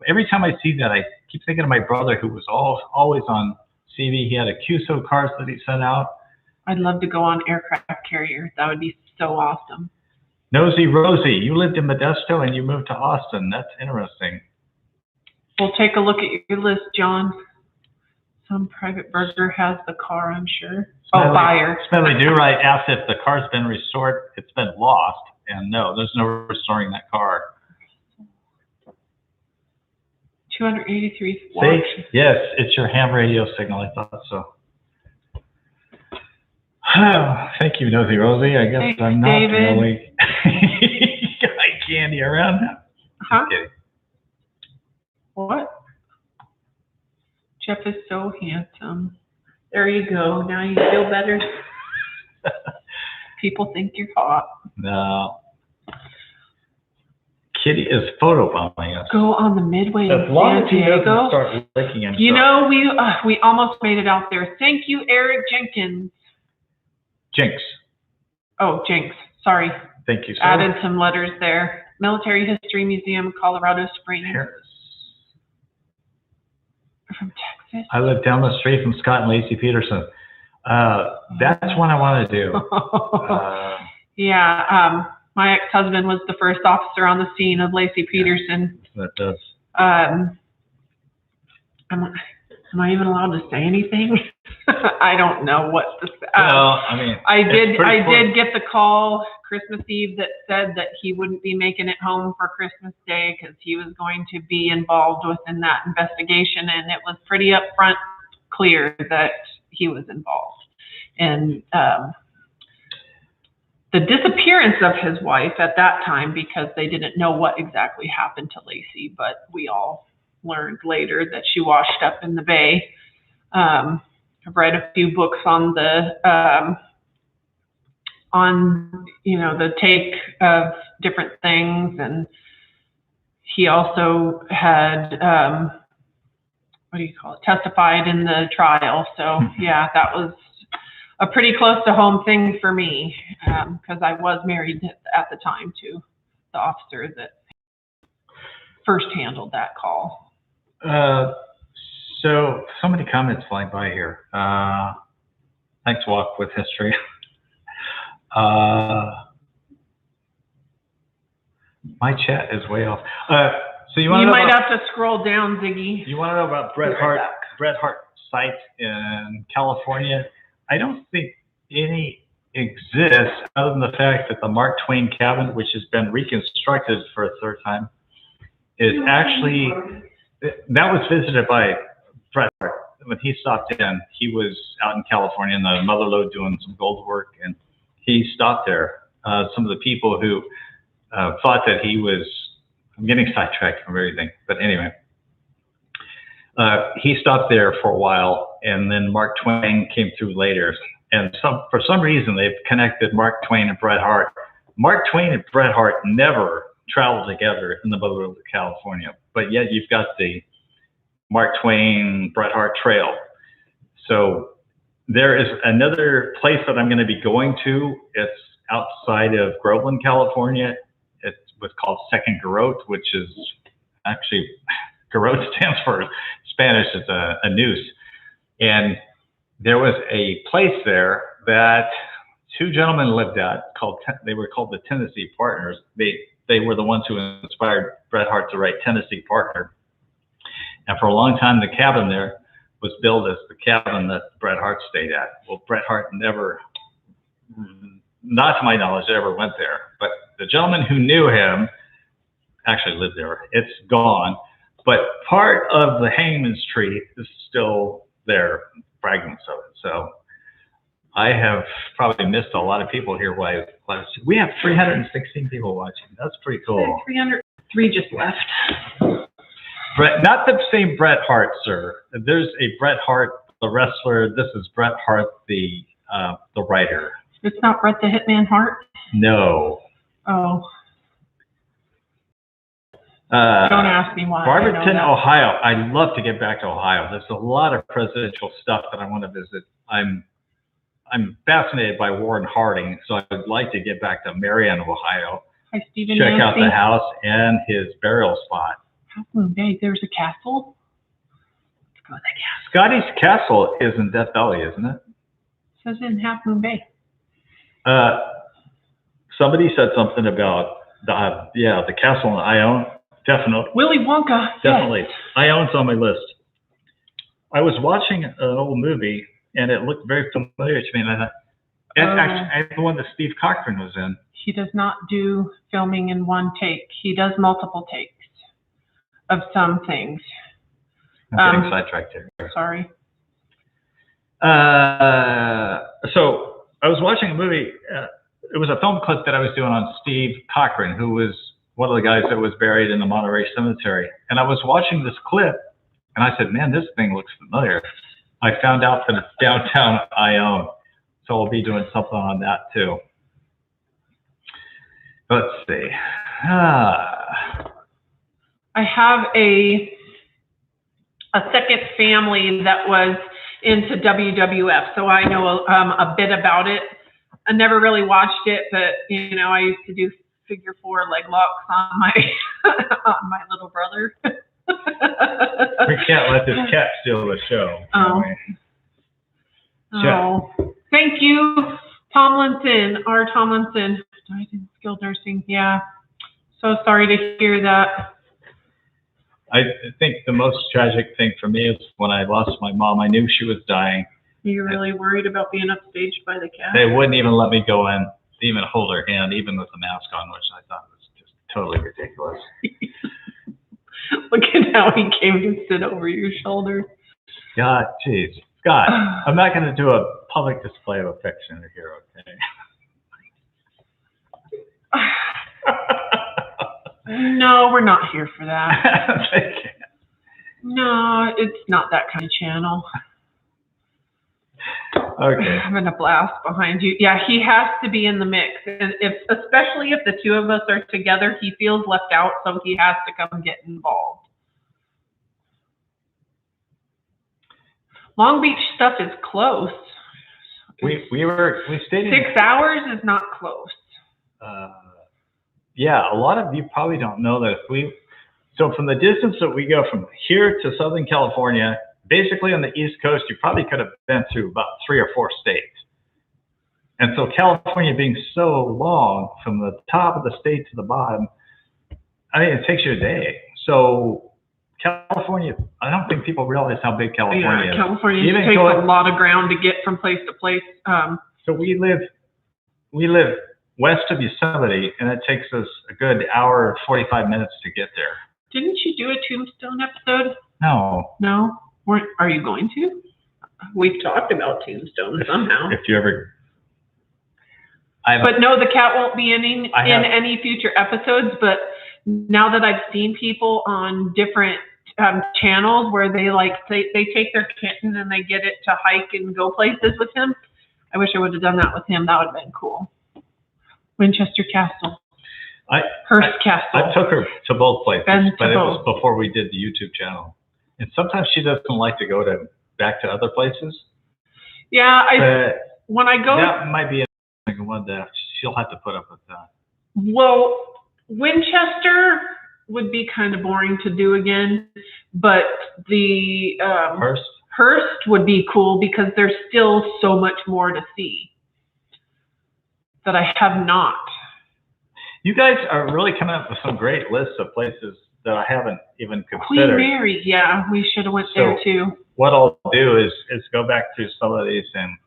every time I see that, I keep thinking of my brother who was always on CB. He had a QSO cars that he sent out. I'd love to go on aircraft carrier. That would be so awesome. Nosy Rosie, you lived in Modesto and you moved to Austin. That's interesting. We'll take a look at your list, John. Some private burger has the car, I'm sure. Buyer. Smedley Do-Right asked if the car's been restored. It's been lost. And no, there's no restoring that car. 283 watts. See? Yes, it's your ham radio signal. I thought so. Oh, thank you, Nosy Rosie. I guess Thanks, I'm not David. really eye candy around. Huh? Just kidding. What? Jeff is so handsome. There you go. Now you feel better. People think you're hot. No. Kitty is photobombing us. Go on the Midway in As long San as he doesn't Diego. start licking himself. You know, we almost made it out there. Thank you, Eric Jenkins. Jinx. Oh, Jinx. Sorry. Thank you, sir. Added some letters there. Military History Museum, Colorado Springs. Paris. From Texas. I live down the street from Scott and Lacey Peterson. That's one I want to do. Yeah. My ex-husband was the first officer on the scene of Lacey Peterson. That does. Am I even allowed to say anything? I don't know what to say. Well, I mean, I did get the call Christmas Eve that said that he wouldn't be making it home for Christmas Day because he was going to be involved within that investigation, and it was pretty upfront clear that he was involved. And the disappearance of his wife at that time, because they didn't know what exactly happened to Lacey, but we all learned later that she washed up in the bay. I've read a few books on the the take of different things, and he also had testified in the trial. So yeah, that was a pretty close to home thing for me, because I was married at the time to the officer that first handled that call. So many comments flying by here. Thanks, Walk with History. My chat is way off. So you might have to scroll down, Ziggy. You want to know about Bret Hart site in California? I don't think any exists other than the fact that the Mark Twain cabin, which has been reconstructed for a third time, is actually, that was visited by Bret Hart. When he stopped in, he was out in California in the Motherlode doing some gold work, and he stopped there. Some of the people who thought that he was, I'm getting sidetracked from everything, but anyway, he stopped there for a while, and then Mark Twain came through later. And for some reason, they've connected Mark Twain and Bret Hart. Mark Twain and Bret Hart never traveled together in the Motherlode of California, but yet you've got the Mark Twain, Bret Hart Trail. So there is another place that I'm going to be going to. It's outside of Groveland, California. It's what's called Second Garrote, which is actually, Garrote stands for Spanish, it's a noose. And there was a place there that two gentlemen lived at they were called the Tennessee Partners. They were the ones who inspired Bret Hart to write Tennessee Partner. And for a long time, the cabin there was billed as the cabin that Bret Hart stayed at. Well, Bret Hart never, not to my knowledge, ever went there. But the gentleman who knew him actually lived there. It's gone. But part of the Hangman's Tree is still there, fragments of it. So I have probably missed a lot of people here. We have 316 people watching. That's pretty cool. 303 just left. Not the same Bret Hart, sir. There's a Bret Hart, the wrestler. This is Bret Hart, the writer. It's not Bret the Hitman Hart? No. Oh. Don't ask me why. Barberton, Ohio. I'd love to get back to Ohio. There's a lot of presidential stuff that I want to visit. I'm fascinated by Warren Harding, so I'd like to get back to Marion, Ohio. Hi, Stephen. Check out the house and his burial spot. Half Moon Bay. There's a castle. Let's go to that castle. Scotty's Castle is in Death Valley, isn't it? It says in Half Moon Bay. Somebody said something about the castle in Ione. Definitely. Willy Wonka. Definitely. Yes. Ione's on my list. I was watching an old movie, and it looked very familiar to me. And I thought, that's actually the one that Steve Cochran was in. He does not do filming in one take. He does multiple takes of some things. I'm getting sidetracked here. Sorry. I was watching a movie. It was a film clip that I was doing on Steve Cochran, who was one of the guys that was buried in the Monterey Cemetery. And I was watching this clip, and I said, man, this thing looks familiar. I found out that it's downtown Ione. So I'll be doing something on that too. Let's see. I have a second family that was into WWF, so I know a bit about it. I never really watched it, but you know, I used to do figure 4 leg locks on my on my little brother. We can't let this cat steal the show. Oh, thank you, Tomlinson. R. Tomlinson died in skilled nursing. Yeah, so sorry to hear that. I think the most tragic thing for me is when I lost my mom. I knew she was dying. You're really worried about being upstaged by the cat? They wouldn't even let me go in, even hold her hand, even with the mask on, which I thought was just totally ridiculous. Look at how he came to sit over your shoulder. God, jeez. Scott, I'm not going to do a public display of affection here, okay? No, we're not here for that. No, it's not that kind of channel. Okay. Having a blast behind you. Yeah, he has to be in the mix. And especially if the two of us are together, he feels left out, so he has to come get involved. Long Beach stuff is close. We stayed in 6 hours is not close. Yeah, a lot of you probably don't know that so from the distance that we go from here to Southern California, basically on the East Coast, you probably could have been through about 3 or 4 states. And so California being so long from the top of the state to the bottom, I mean, it takes you a day. So California, I don't think people realize how big California is. California takes a lot of ground to get from place to place. So we live west of Yosemite, and it takes us a good hour and 45 minutes to get there. Didn't you do a Tombstone episode? No. No? Are you going to? We've talked about Tombstone somehow. If you ever... But no, the cat won't be in any future episodes, but now that I've seen people on different channels where they take their kitten and they get it to hike and go places with him, I wish I would have done that with him. That would have been cool. Winchester Castle. Hearst Castle. I took her to both places, but it was both. before we did the YouTube channel. And sometimes she doesn't like to go back to other places. Yeah, when I go... That might be one that she'll have to put up with that. Well, Winchester would be kind of boring to do again, but the Hearst would be cool because there's still so much more to see that I have not. You guys are really coming up with some great lists of places that I haven't even considered. Queen Mary, yeah, we should have went there too. What I'll do is go back through some of these and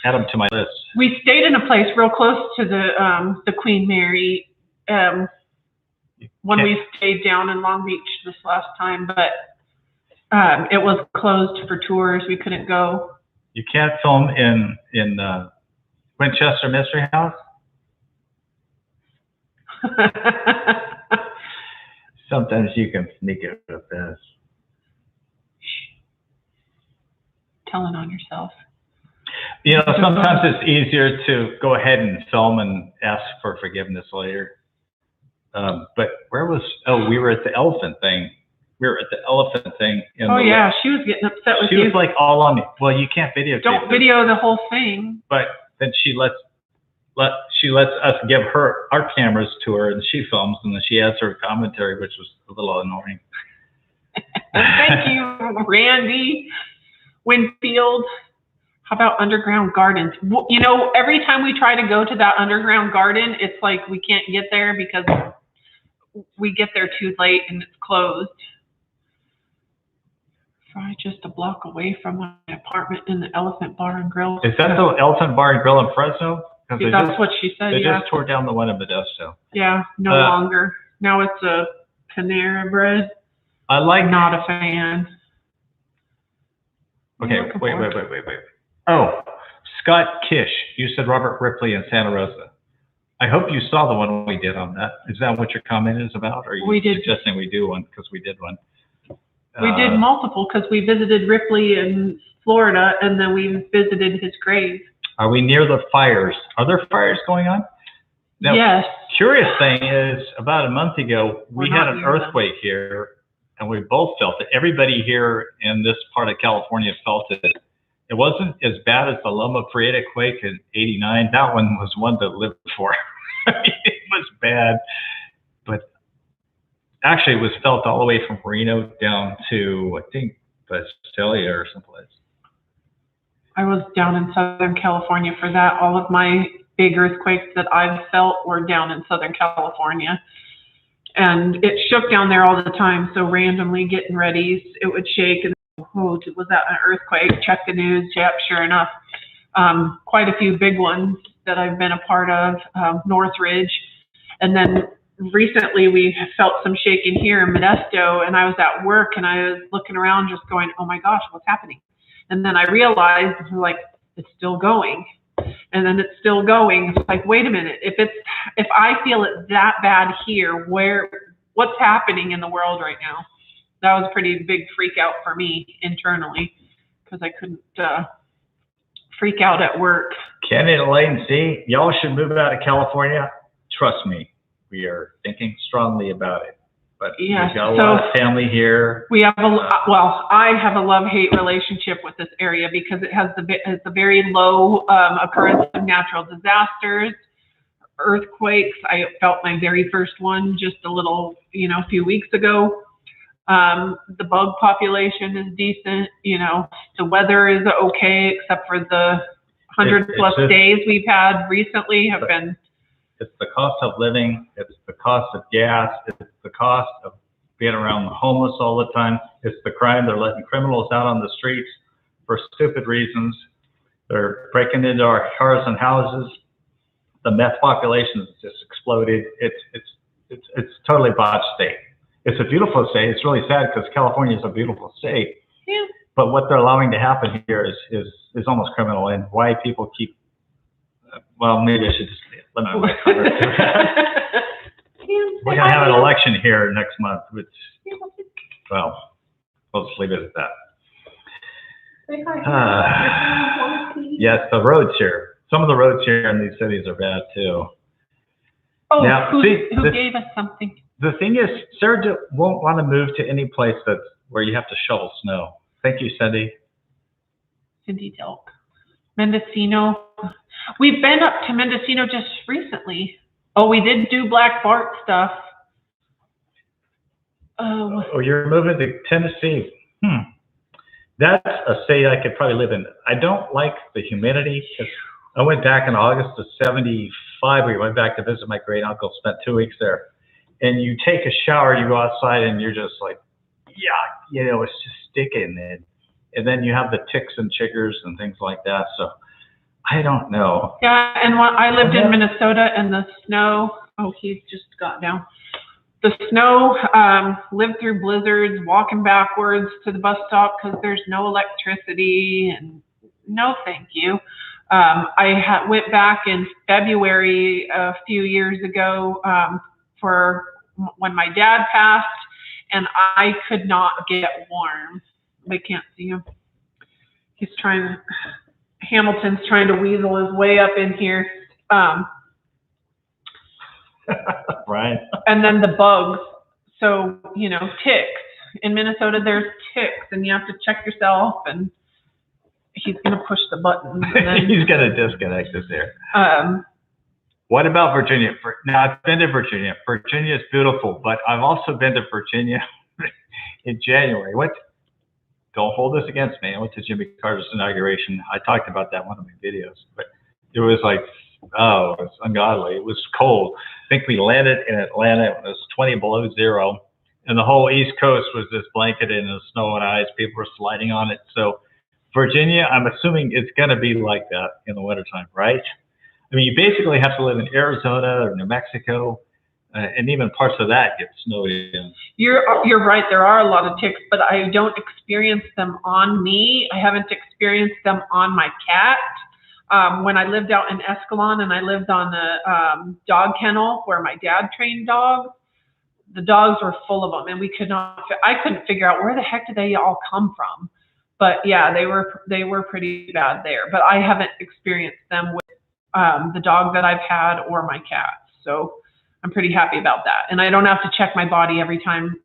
add them to my list. We stayed in a place real close to the Queen Mary when we stayed down in Long Beach this last time, but it was closed for tours. We couldn't go. You can't film in Winchester Mystery House? Sometimes you can sneak it with this. Telling on yourself. You know, sometimes it's easier to go ahead and film and ask for forgiveness later. But we were at the elephant thing. We were at the elephant thing. Yeah, she was getting upset with you. She was like all on me. Well, you can't videotape. Don't video the whole thing. But then she lets us give her our cameras to her, and she films, and then she adds her commentary, which was a little annoying. Thank you, Randy Winfield. How about underground gardens? You know, every time we try to go to that underground garden, it's like we can't get there because we get there too late and it's closed. Probably just a block away from my apartment in the Elephant Bar and Grill. Is that the Elephant Bar and Grill in Fresno? That's what she said. They just tore down the one in Modesto. Yeah, no longer. Now it's a Panera Bread. Not a fan. Okay, wait. Oh, Scott Kish, you said Robert Ripley in Santa Rosa. I hope you saw the one we did on that. Is that what your comment is about? Or are you suggesting we do one because we did one? We did multiple because we visited Ripley in Florida, and then we visited his grave. Are we near the fires? Are there fires going on? Now, yes. Curious thing is, about a month ago, we had an earthquake here, and we both felt it. Everybody here in this part of California felt it. It wasn't as bad as the Loma Prieta quake in '89. That one was one to live for. I mean, it was bad, but actually it was felt all the way from Reno down to, I think, Dahlia or someplace. I was down in Southern California for that. All of my big earthquakes that I've felt were down in Southern California. And it shook down there all the time. So randomly getting ready, it would shake. And oh, was that an earthquake? Check the news. Yep, sure enough. Quite a few big ones that I've been a part of, Northridge. And then recently we felt some shaking here in Modesto, and I was at work and I was looking around just going, oh my gosh, what's happening? And then I realized, like, it's still going. And then it's still going. It's like, wait a minute, if I feel it that bad here, what's happening in the world right now? That was a pretty big freak out for me internally, because I couldn't freak out at work. Ken and Elaine, see, y'all should move out of California. Trust me, we are thinking strongly about it. But yeah, we've got a lot of family here. We have I have a love-hate relationship with this area because it's a very low occurrence of natural disasters, earthquakes. I felt my very first one just a few weeks ago. The bug population is decent. The weather is okay, except for the 100+ days we've had recently have been. It's the cost of living, it's the cost of gas, it's the cost of being around the homeless all the time, it's the crime. They're letting criminals out on the streets for stupid reasons. They're breaking into our cars and houses. The meth population has just exploded. It's totally botched state. It's a beautiful state. It's really sad because California is a beautiful state. Yeah. But what they're allowing to happen here is almost criminal, and why people keep, well, maybe I should just limit my comments to that. We're going to have an election here next month, which, well, we'll just leave it at that. Yes, the roads here. Some of the roads here in these cities are bad, too. Oh, now, who gave us something? The thing is, Sarah won't want to move to any place where you have to shovel snow. Thank you, Cindy. Cindy Delk. Mendocino. We've been up to Mendocino just recently. Oh, we did do Black Bart stuff. Oh, you're moving to Tennessee. That's a state I could probably live in. I don't like the humidity. I went back in August of '75. We went back to visit my great uncle, spent 2 weeks there. And you take a shower, you go outside, and you're just like, yeah, it's just sticking. And then you have the ticks and chiggers and things like that. So I don't know. Yeah, and I lived in Minnesota, and the snow, he just got down. The snow, lived through blizzards, walking backwards to the bus stop because there's no electricity, and no thank you. I went back in February a few years ago for when my dad passed, and I could not get warm. They can't see him. Hamilton's trying to weasel his way up in here. Right. And then the bugs. So, ticks. In Minnesota, there's ticks, and you have to check yourself, and he's going to push the button. And then, he's going to disconnect us there. What about Virginia? Now, I've been to Virginia. Virginia is beautiful, but I've also been to Virginia in January. Don't hold this against me. I went to Jimmy Carter's inauguration. I talked about that in one of my videos, but it was like, it was ungodly. It was cold. I think we landed in Atlanta. It was 20 below zero, and the whole East Coast was just blanketed in the snow and ice. People were sliding on it. So Virginia, I'm assuming it's going to be like that in the wintertime, right? I mean, you basically have to live in Arizona or New Mexico, and even parts of that get snowy in. You're right. There are a lot of ticks, but I don't experience them on me. I haven't experienced them on my cat. When I lived out in Escalon and I lived on the dog kennel where my dad trained dogs, the dogs were full of them, and I couldn't figure out where the heck did they all come from. But yeah, they were pretty bad there. But I haven't experienced them with the dog that I've had or my cats. So I'm pretty happy about that. And I don't have to check my body every time,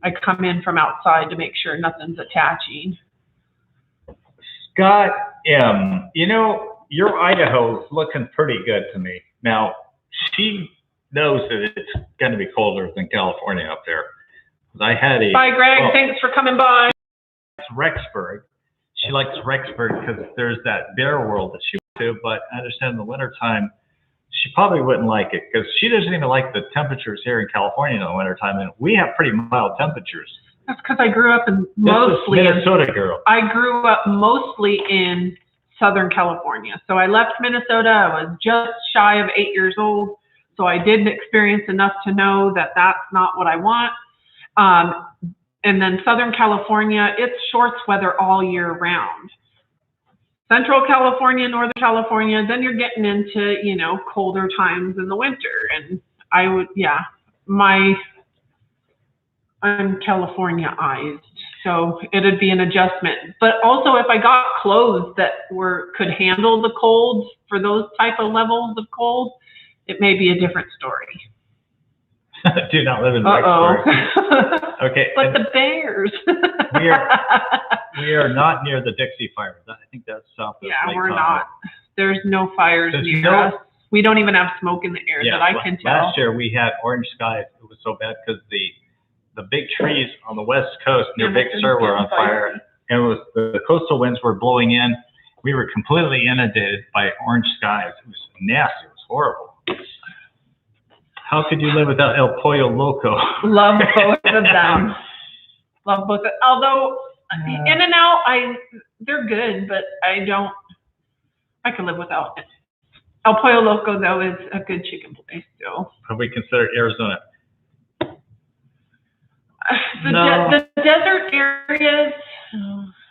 I come in from outside to make sure nothing's attaching. Scott M., your Idaho's looking pretty good to me. Now, she knows that it's going to be colder than California up there. Bye, Greg. Thanks for coming by. Rexburg. She likes Rexburg because there's that bear world that she went to, but I understand in the wintertime, she probably wouldn't like it because she doesn't even like the temperatures here in California in the wintertime, and we have pretty mild temperatures. That's because I grew up mostly Minnesota girl. I grew up mostly in Southern California. So I left Minnesota. I was just shy of 8 years old. So I did experience enough to know that that's not what I want. And then Southern California, it's shorts weather all year round. Central California, Northern California, then you're getting into, colder times in the winter. And I'm California-ized, so it'd be an adjustment. But also if I got clothes that could handle the cold for those type of levels of cold, it may be a different story. Do not live in Rexburg. Okay. But the bears. we are not near the Dixie fires. I think that's south of Lake we're Tahoe. Not. There's no fires near us. We don't even have smoke in the air that I can tell. Last year we had orange skies. It was so bad because the big trees on the west coast near Big Sur were on fire. And the coastal winds were blowing in. We were completely inundated by orange skies. It was nasty. It was horrible. How could you live without El Pollo Loco? Love both of them. Love both. Although In-N-Out, they're good, but I can live without it. El Pollo Loco, though, is a good chicken place, so. Have we considered Arizona? The desert areas.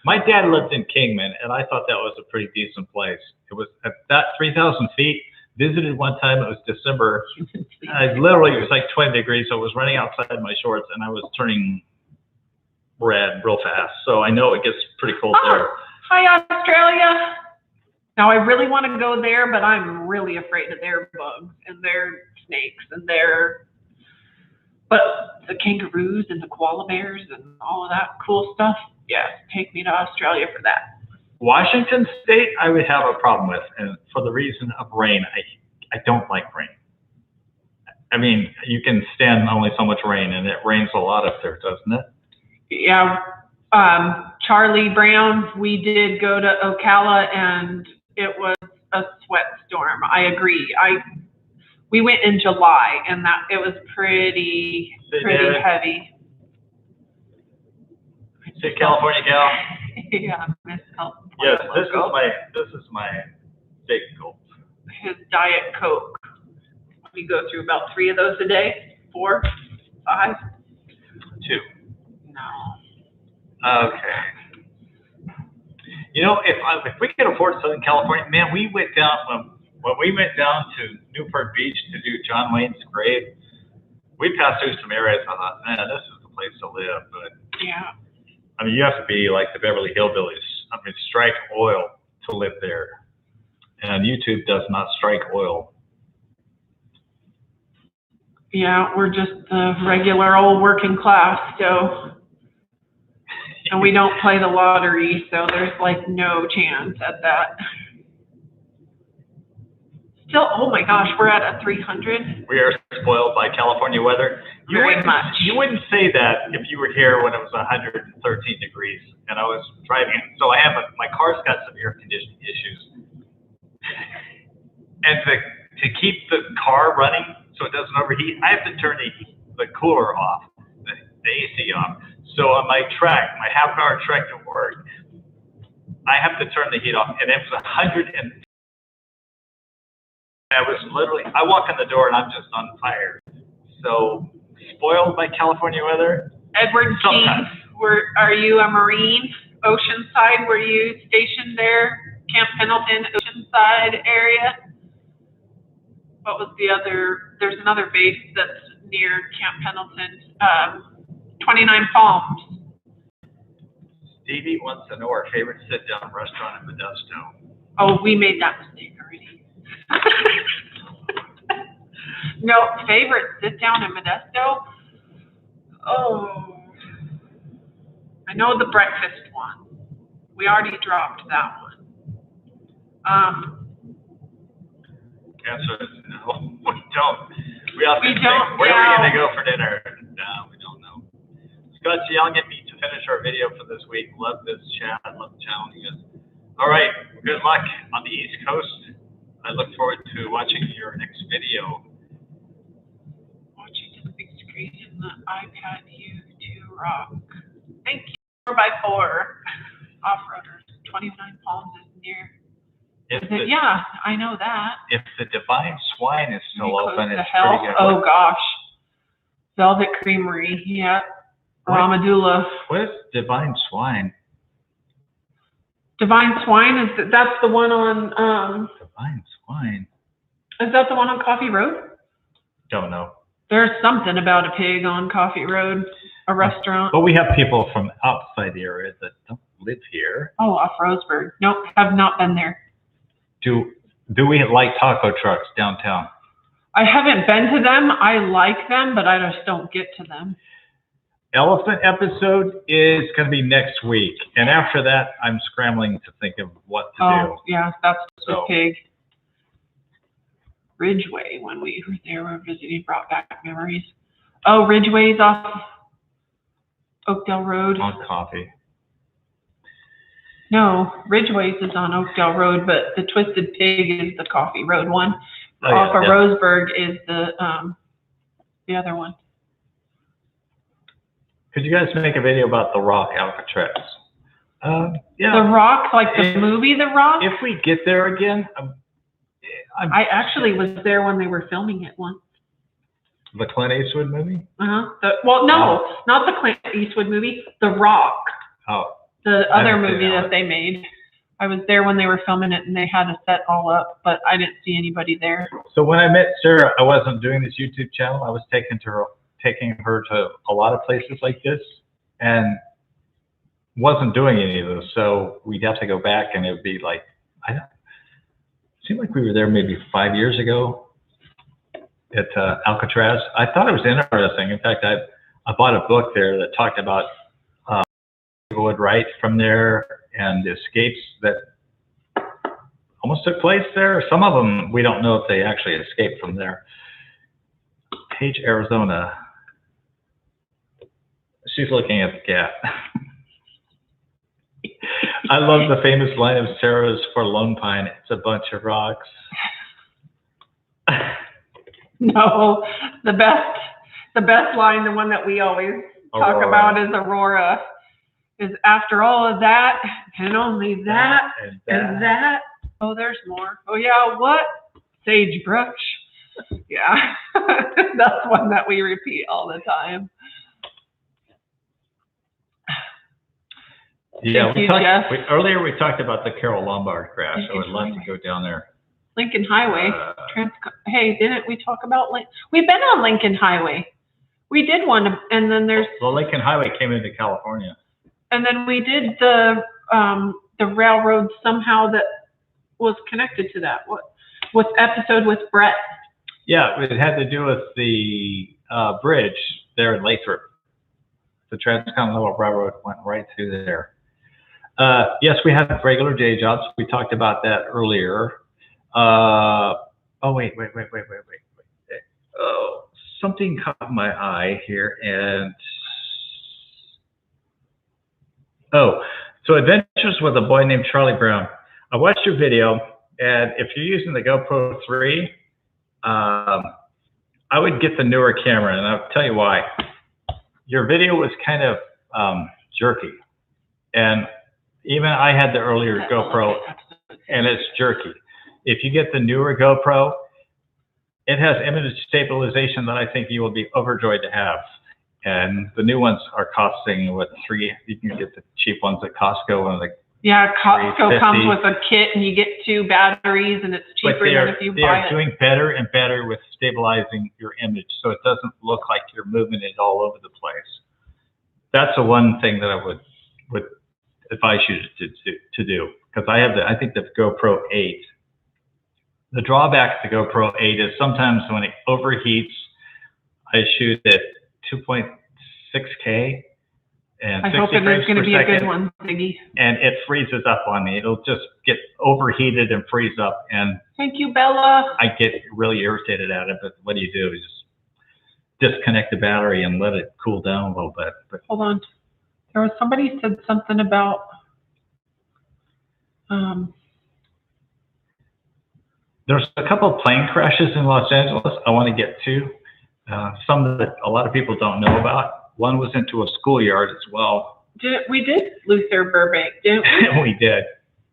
My dad lived in Kingman, and I thought that was a pretty decent place. It was at that 3,000 feet. Visited one time. It was December. It was like 20 degrees, so I was running outside in my shorts, and I was turning red real fast. So I know it gets pretty cold there. Hi, Australia. Now, I really want to go there, but I'm really afraid of their bugs and their snakes and but the kangaroos and the koala bears and all of that cool stuff. Yeah, take me to Australia for that. Washington State, I would have a problem with, and for the reason of rain. I don't like rain. I mean, you can stand only so much rain, and it rains a lot up there, doesn't it? Yeah. Charlie Brown, we did go to Ocala, and it was a sweat storm. I agree. We went in July, and it was pretty heavy. Say California gal. Yeah, Miss California. Yes, this is my big goal. His Diet Coke. We go through about 3 of those a day. 4, 5. 2. No. Okay. If we could afford Southern California, man, we went down when we went down to Newport Beach to do John Wayne's grave. We passed through some areas. I thought, man, this is the place to live. But yeah. I mean, you have to be like the Beverly Hillbillies. I mean, strike oil to live there. And YouTube does not strike oil. Yeah, we're just the regular old working class, so. And we don't play the lottery, so there's like no chance at that. Still, oh my gosh, we're at a 300. We are spoiled by California weather. Very much. You wouldn't say that if you were here when it was 113 degrees and I was driving. So my car's got some air conditioning issues. And to keep the car running so it doesn't overheat, I have to turn the cooler off, the AC off. So on my half-hour trek to work, I have to turn the heat off. And it was 100 and I walk in the door and I'm just on fire. So spoiled by California weather. Edward Keith, are you a Marine? Oceanside, were you stationed there? Camp Pendleton, Oceanside area. What was the other? There's another base that's near Camp Pendleton. 29 Palms. Stevie wants to know our favorite sit-down restaurant in Modesto. Oh, we made that mistake already. No, favorite sit-down in Modesto? Oh, I know the breakfast one. We already dropped that one. Answer is no, we don't. We also We don't, where yeah. are we going to go for dinner? No, we don't know. Scott's yelling at me to finish our video for this week. Love this chat. Love the channel. He goes, all right, good luck on the East Coast. I look forward to watching your next video. Watching the big screen in the iPad U2 rock. Thank you. 4x4 off-roaders. 29 Palms is near. Yeah, I know that. If the Divine Swine is still open, it's Hell? pretty good. Oh gosh. Velvet Creamery. Yeah. Ramadula. What is Divine Swine? Divine Swine that's the one on Divine Swine. Is that the one on Coffee Road? Don't know. There's something about a pig on Coffee Road, a restaurant. But we have people from outside the area that don't live here. Oh, off Roseburg. Nope, have not been there. Do we like taco trucks downtown? I haven't been to them. I like them, but I just don't get to them. Elephant episode is going to be next week. And after that, I'm scrambling to think of what to do. Oh, yeah, that's the pig. Ridgeway, when we were there, we were visiting, brought back memories. Oh, Ridgeway's off Oakdale Road. On Coffee. No, Ridgeway's is on Oakdale Road, but the Twisted Pig is the Coffee Road one. Off of Roseburg is the other one. Could you guys make a video about The Rock, Alcatraz? Yeah. The Rock, like the movie The Rock? If we get there again, I actually was there when they were filming it once. The Clint Eastwood movie? Well, no, not the Clint Eastwood movie. The Rock. Oh. The other movie that they made. I was there when they were filming it, and they had to set all up, but I didn't see anybody there. So when I met Sarah, I wasn't doing this YouTube channel. I was taking her to a lot of places like this, and wasn't doing any of those. So we'd have to go back, and it would be like, it seemed like we were there maybe 5 years ago at Alcatraz. I thought it was interesting. In fact, I bought a book there that talked about people would write from there and the escapes that almost took place there. Some of them, we don't know if they actually escaped from there. Page, Arizona. She's looking at the cat. I love the famous line of Sarah's for Lone Pine. It's a bunch of rocks. No, the best line, the one that we always talk about is Aurora. Is after all of that, and only that, and that. Oh, there's more. Oh, yeah, what? Sagebrush. Yeah, that's one that we repeat all the time. Yeah, earlier we talked about the Carol Lombard crash. I would love to go down there. Lincoln Highway. Hey, didn't we talk about we've been on Lincoln Highway. We did one, and then there's... Well, Lincoln Highway came into California. And then we did the railroad somehow that was connected to that. What episode with Bret? Yeah, it had to do with the bridge there in Lathrop. The Transcontinental Railroad went right through there. Yes, we have regular day jobs. We talked about that earlier. Oh, wait. Oh, something caught my eye here, and... Oh, so Adventures with a Boy Named Charlie Brown. I watched your video, and if you're using the GoPro 3, I would get the newer camera, and I'll tell you why. Your video was kind of jerky, and even I had the earlier GoPro, and it's jerky. If you get the newer GoPro, it has image stabilization that I think you will be overjoyed to have. And the new ones are costing, you can get the cheap ones at Costco, and Yeah, Costco comes with a kit, and you get 2 batteries, and it's cheaper than if you buy it. They are doing better and better with stabilizing your image, so it doesn't look like you're moving it all over the place. That's the one thing that I would advise you to do, because I think the GoPro 8. The drawback to GoPro 8 is sometimes when it overheats, I shoot at 2.6K and 60 frames per second. I hope it is going to be a good one, Ziggy. And it freezes up on me. It'll just get overheated and freeze up. And thank you, Bella. I get really irritated at it, but what do? You just disconnect the battery and let it cool down a little bit. But hold on. There was somebody said something about there's a couple of plane crashes in Los Angeles I want to get to. Some that a lot of people don't know about. One was into a schoolyard as well. We did Luther Burbank, didn't we? We did.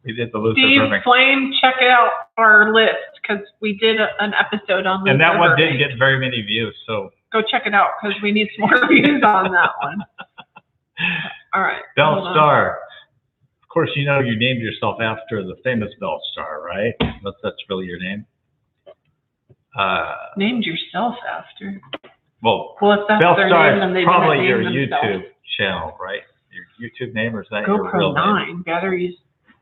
We did the Luther Burbank. Steve Flame, check out our list, because we did an episode on Luther and that one Burbank. didn't get very many views, so go check it out, because we need some more views on that one. All right. Belle Starr. Of course, you know you named yourself after the famous Belle Starr, right? That's really your name. Named yourself after? Well, if that's Belle their Starr name, then they is probably didn't your name themselves. YouTube channel, right? Your YouTube name, or is that GoPro your real 9 name? Batteries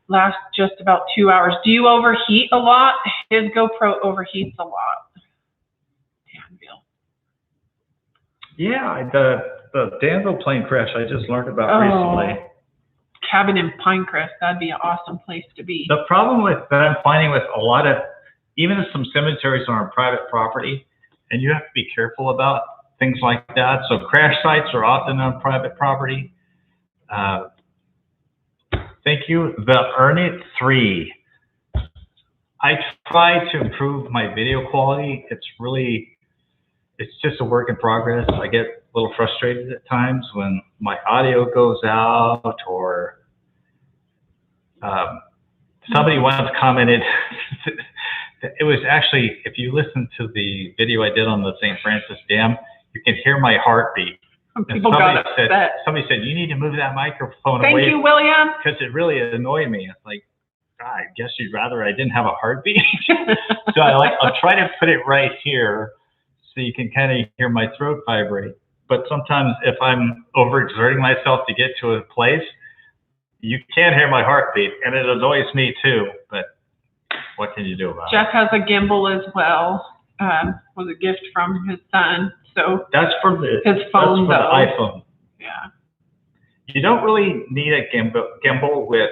last just about 2 hours. Do you overheat a lot? His GoPro overheats a lot. Danville. Yeah, the Danville plane crash I just learned about recently. Cabin in Pinecrest. That'd be an awesome place to be. The problem that I'm finding with a lot of, even some cemeteries are on private property, and you have to be careful about things like that. So crash sites are often on private property. Thank you, the Earn It 3. I try to improve my video quality. It's just a work in progress. I get a little frustrated at times when my audio goes out, or somebody once commented, it was actually, if you listen to the video I did on the St. Francis Dam, you can hear my heartbeat. People got upset. Somebody said, you need to move that microphone away. Thank you, William. Because it really annoyed me. It's like, God, I guess you'd rather I didn't have a heartbeat. So I'll try to put it right here so you can kind of hear my throat vibrate. But sometimes if I'm overexerting myself to get to a place, you can't hear my heartbeat, and it annoys me too. But what can you do about it? Jeff has a gimbal as well. Was a gift from his son. So that's for his phone, that's for the iPhone. Yeah. You don't really need a gimbal with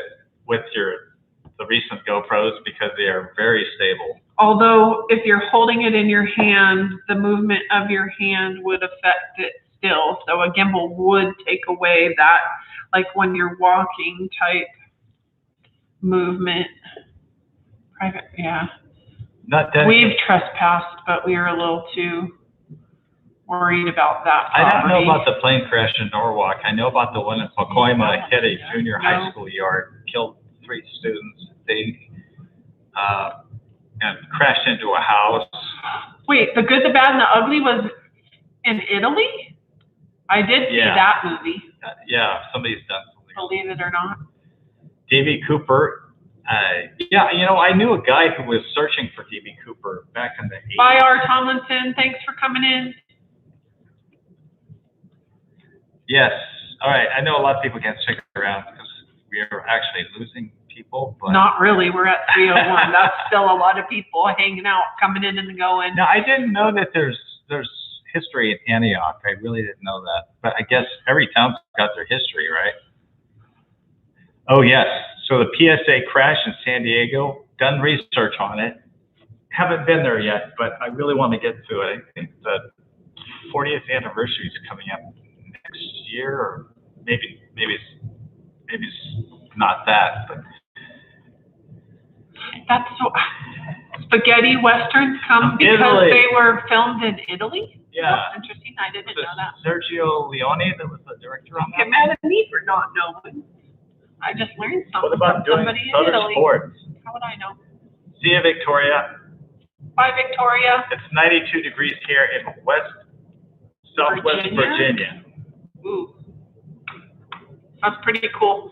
the recent GoPros, because they are very stable. Although if you're holding it in your hand, the movement of your hand would affect it still. So a gimbal would take away that, like when you're walking type movement. Private, yeah. We've trespassed, but we were a little too worried about that property. I don't know about the plane crash in Norwalk. I know about the one in Pacoima, hit a junior high school yard, killed 3 students. They and crashed into a house. Wait, The Good, the Bad, and the Ugly was in Italy? I did see that movie. Yeah, somebody's done something. Believe it or not. D.B. Cooper. Yeah, you know, I knew a guy who was searching for D.B. Cooper back in the 80s. Bye, R. Tomlinson. Thanks for coming in. Yes. All right. I know a lot of people can't stick around because we are actually losing people. But not really. We're at 3:01. That's still a lot of people hanging out, coming in and going. No, I didn't know that there's history in Antioch. I really didn't know that. But I guess every town's got their history, right? Oh, yes. So the PSA crash in San Diego, done research on it. Haven't been there yet, but I really want to get to it. I think the 40th anniversary is coming up next year, or maybe it's not that, but that's so. Spaghetti westerns come because Italy. They were filmed in Italy. Yeah, that's interesting. I didn't know that. Sergio Leone, that was the director on that. Get mad at me for not knowing. I just learned something. What about from doing somebody in other Italy. sports? How would I know? See you, Victoria. Bye, Victoria. It's 92 degrees here in southwest Virginia. Ooh, that's pretty cool.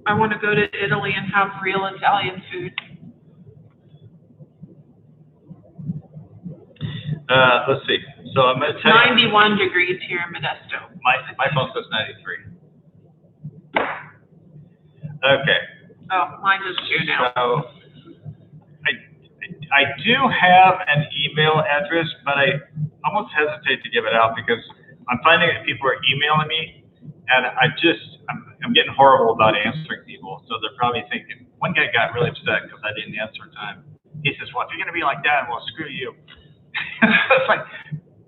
I want to go to Italy and have real Italian food. Let's see. So I'm going to tell you. 91 degrees here in Modesto. My phone says 93. Okay. Oh, mine does too now. So I do have an email address, but I almost hesitate to give it out because I'm finding that people are emailing me, and I'm getting horrible about answering people. So they're probably thinking, one guy got really upset because I didn't answer in time. He says, well, if you're going to be like that, well, screw you. It's like,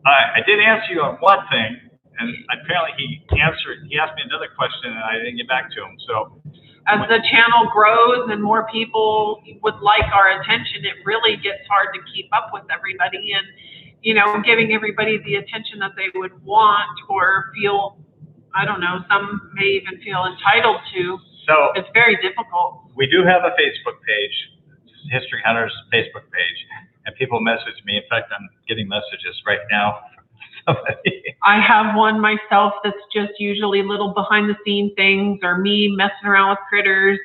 I did answer you on one thing, and apparently he asked me another question, and I didn't get back to him. So as the channel grows and more people would like our attention, it really gets hard to keep up with everybody and, you know, giving everybody the attention that they would want or feel, I don't know, some may even feel entitled to. So it's very difficult. We do have a Facebook page, History Hunters Facebook page, and people message me. In fact, I'm getting messages right now from somebody. I have one myself that's just usually little behind the scene things or me messing around with critters.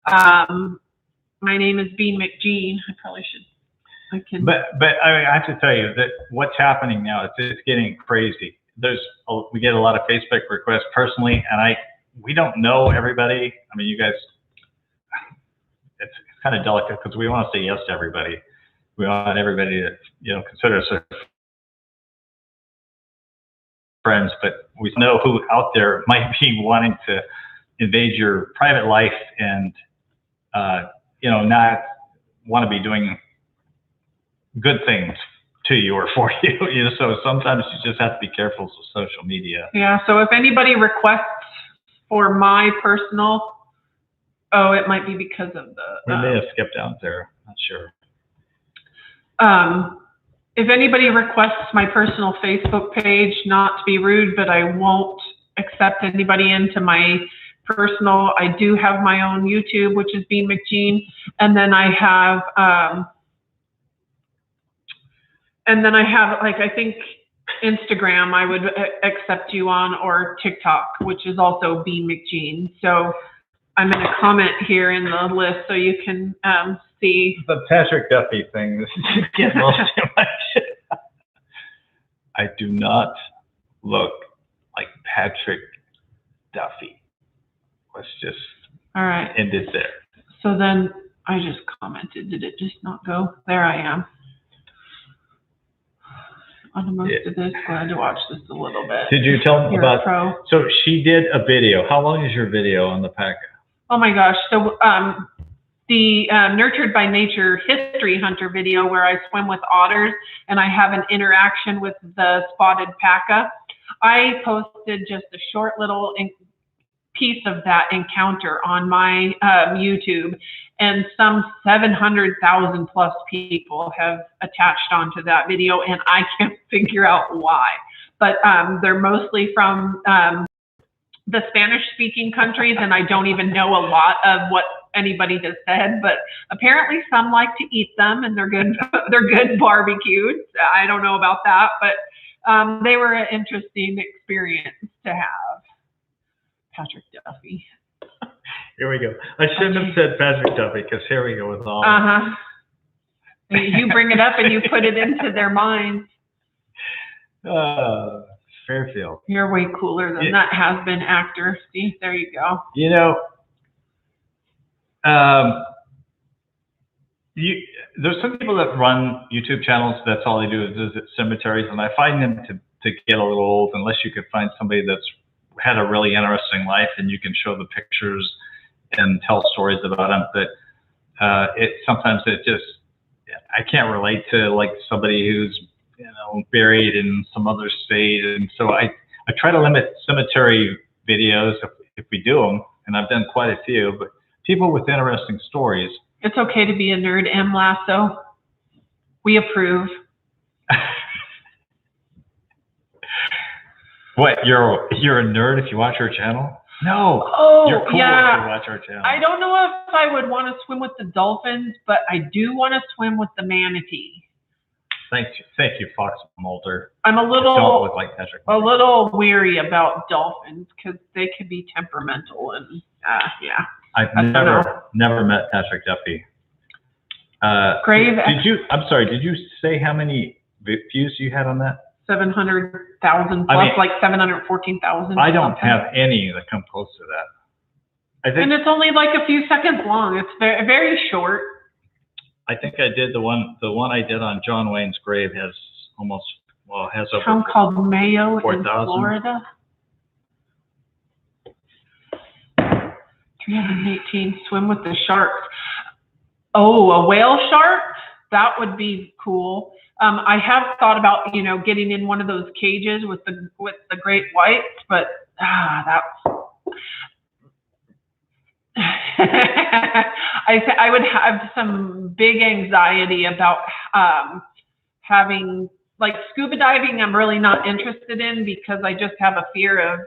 My name is B. McGean. I probably should. But I have to tell you that what's happening now, it's getting crazy. We get a lot of Facebook requests personally, and we don't know everybody. I mean, you guys, it's kind of delicate because we want to say yes to everybody. We want everybody to, you know, consider us friends, but we know who out there might be wanting to invade your private life and, you know, not want to be doing good things to you or for you. You know, so sometimes you just have to be careful with social media. Yeah. So if anybody requests for my personal, it might be because of the. We may have skipped out there. Not sure. If anybody requests my personal Facebook page, not to be rude, but I won't accept anybody into my personal. I do have my own YouTube, which is B. McGean, and then I have, like, I think Instagram I would accept you on, or TikTok, which is also B. McGean. So I'm going to comment here in the list so you can see. The Patrick Duffy thing, this is getting a little too much. I do not look like Patrick Duffy. Let's just end it there. So then I just commented. Did it just not go? There I am. On most of this, glad to watch this a little bit. Did you tell them about? So she did a video. How long is your video on the Paca? Oh my gosh! So the Nurtured by Nature History Hunter video where I swim with otters and I have an interaction with the spotted Paca. I posted just a short little piece of that encounter on my YouTube, and some 700,000 plus people have attached onto that video, and I can't figure out why. But they're mostly from the Spanish-speaking countries, and I don't even know a lot of what anybody has said, but apparently some like to eat them, and they're good. They're good barbecued. I don't know about that, but they were an interesting experience to have. Patrick Duffy. Here we go. I shouldn't have said Patrick Duffy because here we go with all. You bring it up and you put it into their minds. Fairfield. You're way cooler than that has-been actor. See, there you go. You know, there's some people that run YouTube channels. That's all they do is visit cemeteries, and I find them to get a little old unless you could find somebody that's had a really interesting life and you can show the pictures and tell stories about them. But sometimes it just, I can't relate to like somebody who's, you know, buried in some other state. And so I try to limit cemetery videos if we do them, and I've done quite a few, but people with interesting stories. It's okay to be a nerd, M. Lasso. We approve. What, you're a nerd if you watch our channel? No. Oh, you're cool yeah. if you watch our channel. I don't know if I would want to swim with the dolphins, but I do want to swim with the manatee. Thank you, Fox Mulder. I'm a Don't little look like Patrick. a little weary about dolphins because they can be temperamental and yeah. I've never met Patrick Duffy. I'm sorry. Did you say how many views you had on that? 700,000 plus, like 714,000. I don't have any that come close to that. And it's only like a few seconds long. It's very, very short. I think I did the one I did on John Wayne's grave has has over. Town called Mayo 4, in Florida. 318 swim with the sharks. Oh, a whale shark? That would be cool. I have thought about, getting in one of those cages with the great whites, but that's. I would have some big anxiety about having, like, scuba diving. I'm really not interested in because I just have a fear of,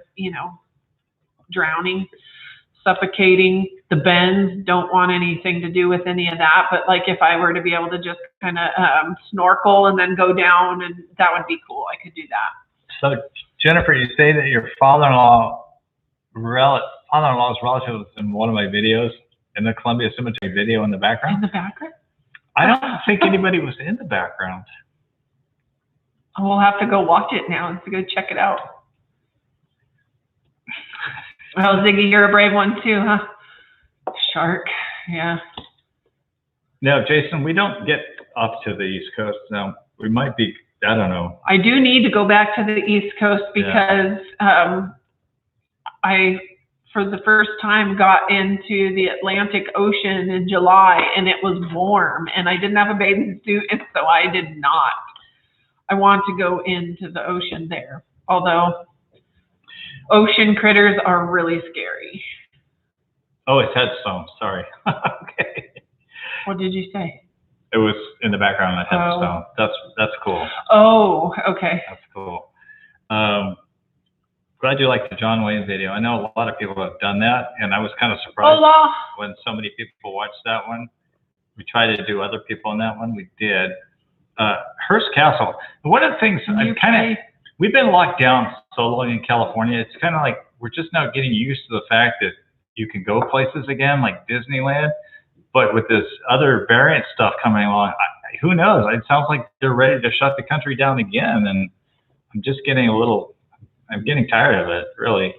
drowning, suffocating. The bends, don't want anything to do with any of that. But like, if I were to be able to just kind of snorkel and then go down, and that would be cool. I could do that. So Jennifer, you say that your father-in-law's relative was in one of my videos, in the Columbia Cemetery video in the background. In the background? I don't think anybody was in the background. We'll have to go watch it now and go check it out. Oh, Ziggy, you're a brave one too, huh? Shark, yeah. No, Jason, we don't get up to the East Coast now. We might be, I don't know. I do need to go back to the East Coast because I, for the first time, got into the Atlantic Ocean in July, and it was warm, and I didn't have a bathing suit, and so I did not. I want to go into the ocean there, although ocean critters are really scary. Oh, it's Headstone. Sorry. Okay. What did you say? It was in the background of Headstone. That's cool. Oh, okay. That's cool. Glad you like the John Wayne video. I know a lot of people have done that, and I was kind of surprised when so many people watched that one. We tried to do other people on that one. We did. Hearst Castle. One of the things we've been locked down so long in California. It's kind of like we're just now getting used to the fact that you can go places again, like Disneyland. But with this other variant stuff coming along, who knows? It sounds like they're ready to shut the country down again, and I'm just getting I'm getting tired of it, really.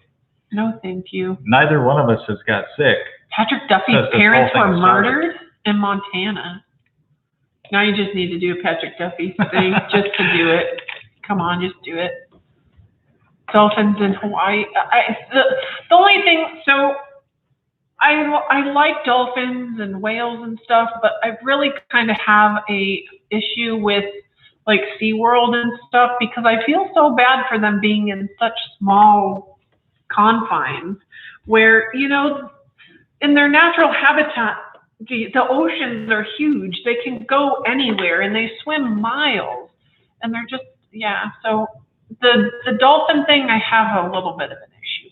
No, thank you. Neither one of us has got sick. Patrick Duffy's parents were murdered in Montana. Now you just need to do a Patrick Duffy thing just to do it. Come on, just do it. Dolphins in Hawaii. The only thing, so I like dolphins and whales and stuff, but I really kind of have a issue with like SeaWorld and stuff because I feel so bad for them being in such small confines where, in their natural habitat, the oceans are huge. They can go anywhere and they swim miles, and they're just, so the dolphin thing I have a little bit of an issue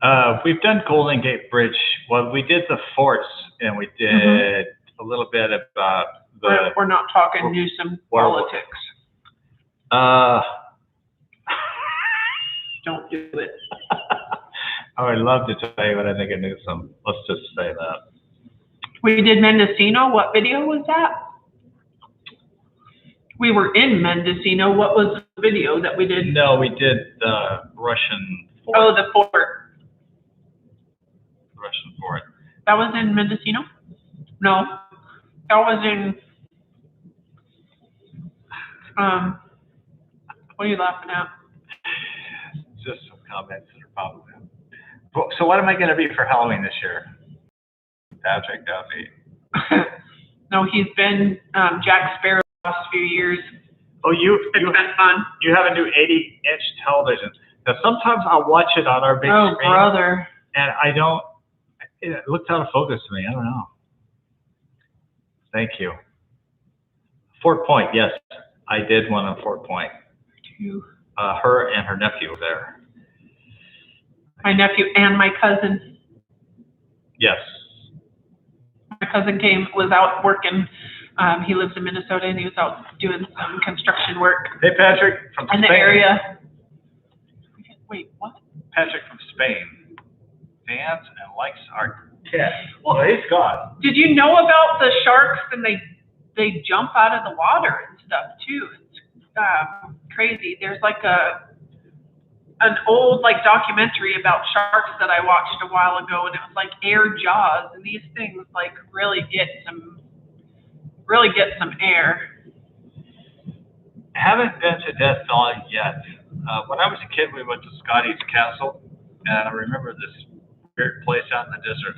with. We've done Golden Gate Bridge. Well, we did the forts, and we did a little bit about we're not talking Newsom politics. Don't do it. I would love to tell you what I think of Newsom. Let's just say that. We did Mendocino. What video was that? We were in Mendocino. What was the video that we did? No, we did the Russian fort. Oh, the fort. The Russian fort. That was in Mendocino? No. That was in... what are you laughing at? Just some comments that are probably... So what am I going to be for Halloween this year? Patrick Duffy. No, he's been Jack Sparrow the last few years. Oh, it's been fun. You have a new 80-inch television. Now, sometimes I'll watch it on our big screen. Oh, brother. And it looks out of focus to me. I don't know. Thank you. Fort Point, yes. I did one on Fort Point. Her and her nephew were there. My nephew and my cousin. Yes. My cousin was out working He lives in Minnesota, and he was out doing some construction work Hey, Patrick from in Spain. the area. Wait, what? Patrick from Spain. Fans and likes our cat. Well, he's gone. Did you know about the sharks and they jump out of the water and stuff too? It's crazy. There's like an old like documentary about sharks that I watched a while ago, and it was like air jaws, and these things like really get some air. Haven't been to Death Valley yet. When I was a kid, we went to Scotty's Castle, and I remember this weird place out in the desert.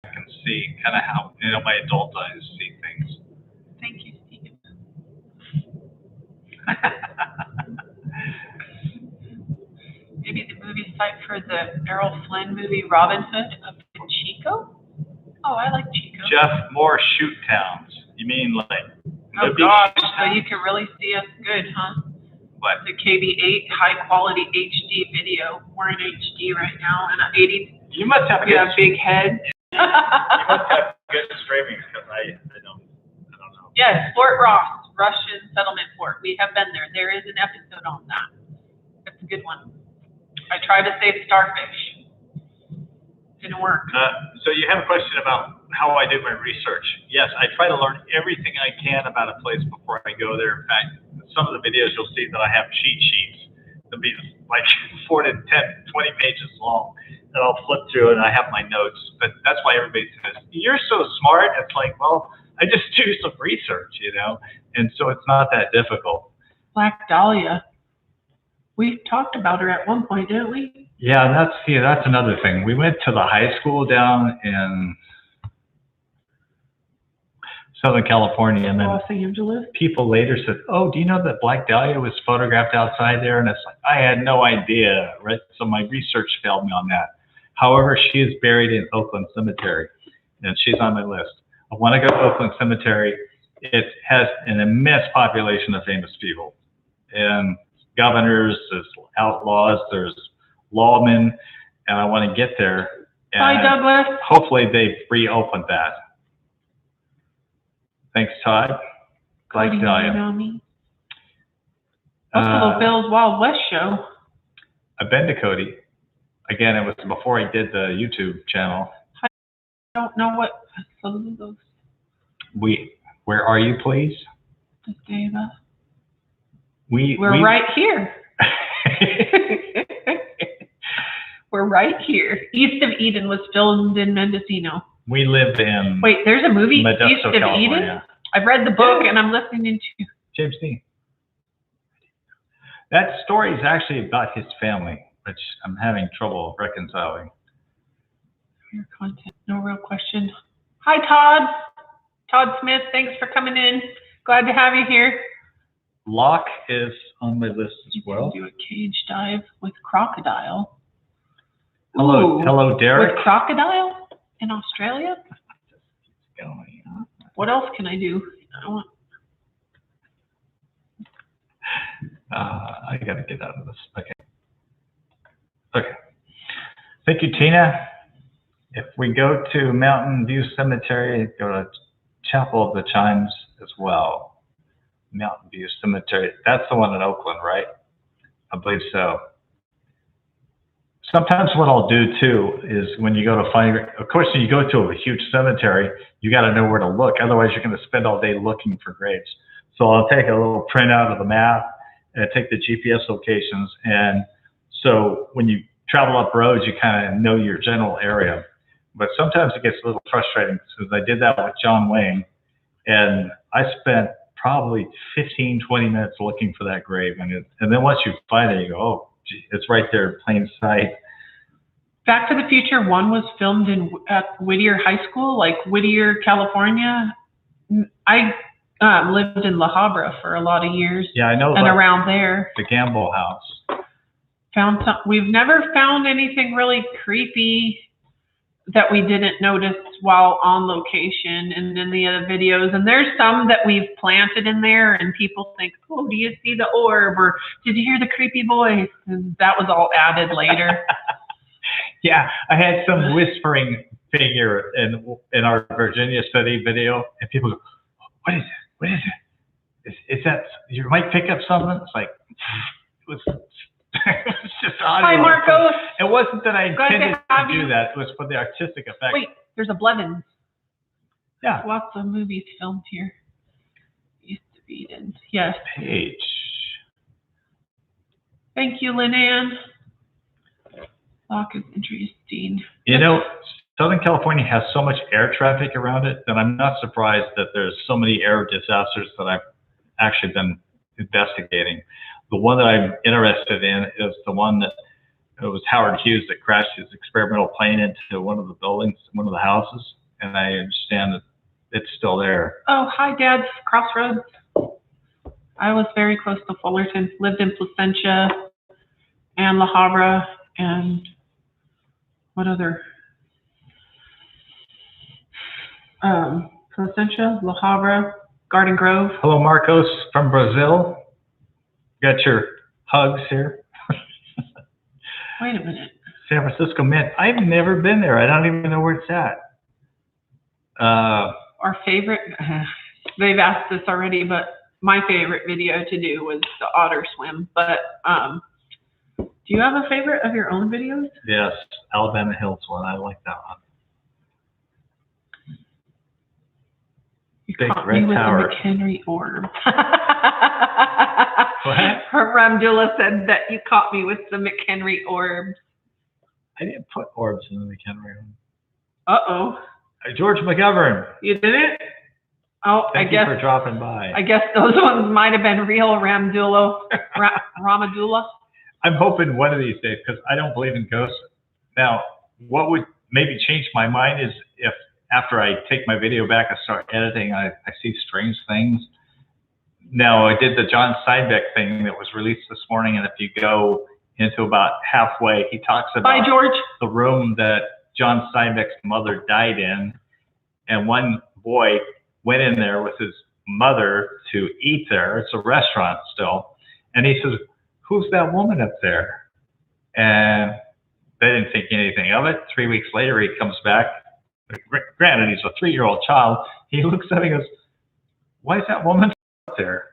I can see kind of how, my adult eyes see things. Thank you, Steve. Maybe the movie site for the Errol Flynn movie Robin Hood up in Chico? Oh, I like Chico. Jeff, more shoot towns. You mean like? Oh gosh, so you can really see us good, huh? What? The KB8 high quality HD video. We're in HD right now, and 80. You must have a big head. You must have good streaming because I don't know. Yes, Fort Ross, Russian settlement fort. We have been there. There is an episode on that. That's a good one. I tried to save starfish. Didn't work. So you have a question about how I do my research. Yes, I try to learn everything I can about a place before I go there. In fact, some of the videos you'll see that I have cheat sheets. They'll be like 4 to 10, 20 pages long. And I'll flip through and I have my notes. But that's why everybody says, you're so smart. It's like, well, I just do some research, and so it's not that difficult. Black Dahlia. We talked about her at one point, didn't we? Yeah, that's another thing. We went to the high school down in Southern California, and then Los Angeles. People later said, "Oh, do you know that Black Dahlia was photographed outside there?" And it's like, I had no idea, right? So my research failed me on that. However, she is buried in Oakland Cemetery, and she's on my list. I want to go to Oakland Cemetery. It has an immense population of famous people, and governors, there's outlaws, there's lawmen, and I want to get there. And Bye, Douglas. Hopefully they reopened that. Thanks, Todd. Black Dahlia. Buffalo Bill's Wild West show. I've been to Cody. Again, it was before I did the YouTube channel. I don't know what some of those. Where are you, please? Dava. We're right here. We're right here. East of Eden was filmed in Mendocino. We live in. Wait, there's a movie, Modesto, East of California. Eden? I've read the book and I'm listening to James Dean. That story is actually about his family, which I'm having trouble reconciling. Your content, no real question. Hi, Todd. Todd Smith, thanks for coming in. Glad to have you here. Locke is on my list as well. Do a cage dive with crocodile. Hello, Derek. With crocodile in Australia? Going. What else can I do? I gotta get out of this. Okay. Thank you, Tina. If we go to Mountain View Cemetery, go to Chapel of the Chimes as well. Mountain View Cemetery. That's the one in Oakland, right? I believe so. Sometimes what I'll do too is when you go to find, of course, when you go to a huge cemetery, you got to know where to look. Otherwise, you're going to spend all day looking for graves. So I'll take a little printout of the map and take the GPS locations. And so when you travel up roads, you kind of know your general area. But sometimes it gets a little frustrating because I did that with John Wayne, and I spent probably 15, 20 minutes looking for that grave. And then once you find it, you go, oh, gee, it's right there in plain sight. Back to the Future 1 was filmed at Whittier High School, like Whittier, California. I lived in La Habra for a lot of years. Yeah, I know. And around there. The Gamble House. We've never found anything really creepy that we didn't notice while on location and in the other videos. And there's some that we've planted in there and people think, oh, do you see the orb? Or did you hear the creepy voice? And that was all added later. Yeah, I had some whispering figure in our Virginia study video, and people go, what is it? What is it? Is that, you might pick up something? It's like, it was just audio. Hi, Marcos. It wasn't that I intended to do you. that. It was for the artistic effect. Wait, there's a Blevins. Yeah. There's lots of movies filmed here. Used to be in. Yes. Page. Thank you, Lynn Ann. Lock is interesting. You know, Southern California has so much air traffic around it that I'm not surprised that there's so many air disasters that I've actually been investigating. The one that I'm interested in is the one that it was Howard Hughes that crashed his experimental plane into one of the buildings, one of the houses, and I understand that it's still there. Oh, hi, Dad's Crossroads. I was very close to Fullerton. Lived in Placentia and La Habra and what other? Placentia, La Habra, Garden Grove. Hello, Marcos from Brazil. Got your hugs here. Wait a minute. San Francisco Mint. I've never been there. I don't even know where it's at. Our favorite, they've asked this already, but my favorite video to do was the otter swim. But do you have a favorite of your own videos? Yes, Alabama Hills one. I like that one. You Big caught red me with tower. the McHenry orb. What? Ramdula said that you caught me with the McHenry orb. I didn't put orbs in the McHenry one. Uh-oh. George McGovern. You didn't? Oh, Thank you for dropping by. I guess those ones might have been real Ramadula. I'm hoping one of these days, because I don't believe in ghosts. Now, what would maybe change my mind is if after I take my video back and start editing, I see strange things. Now, I did the John Steinbeck thing that was released this morning, and if you go into about halfway, he talks about Bye, George. the room that John Steinbeck's mother died in, and one boy went in there with his mother to eat there. It's a restaurant still. And he says, "Who's that woman up there?" And they didn't think anything of it. 3 weeks later, he comes back. Granted, he's a 3-year-old child. He looks at it and goes, "Why is that woman up there?"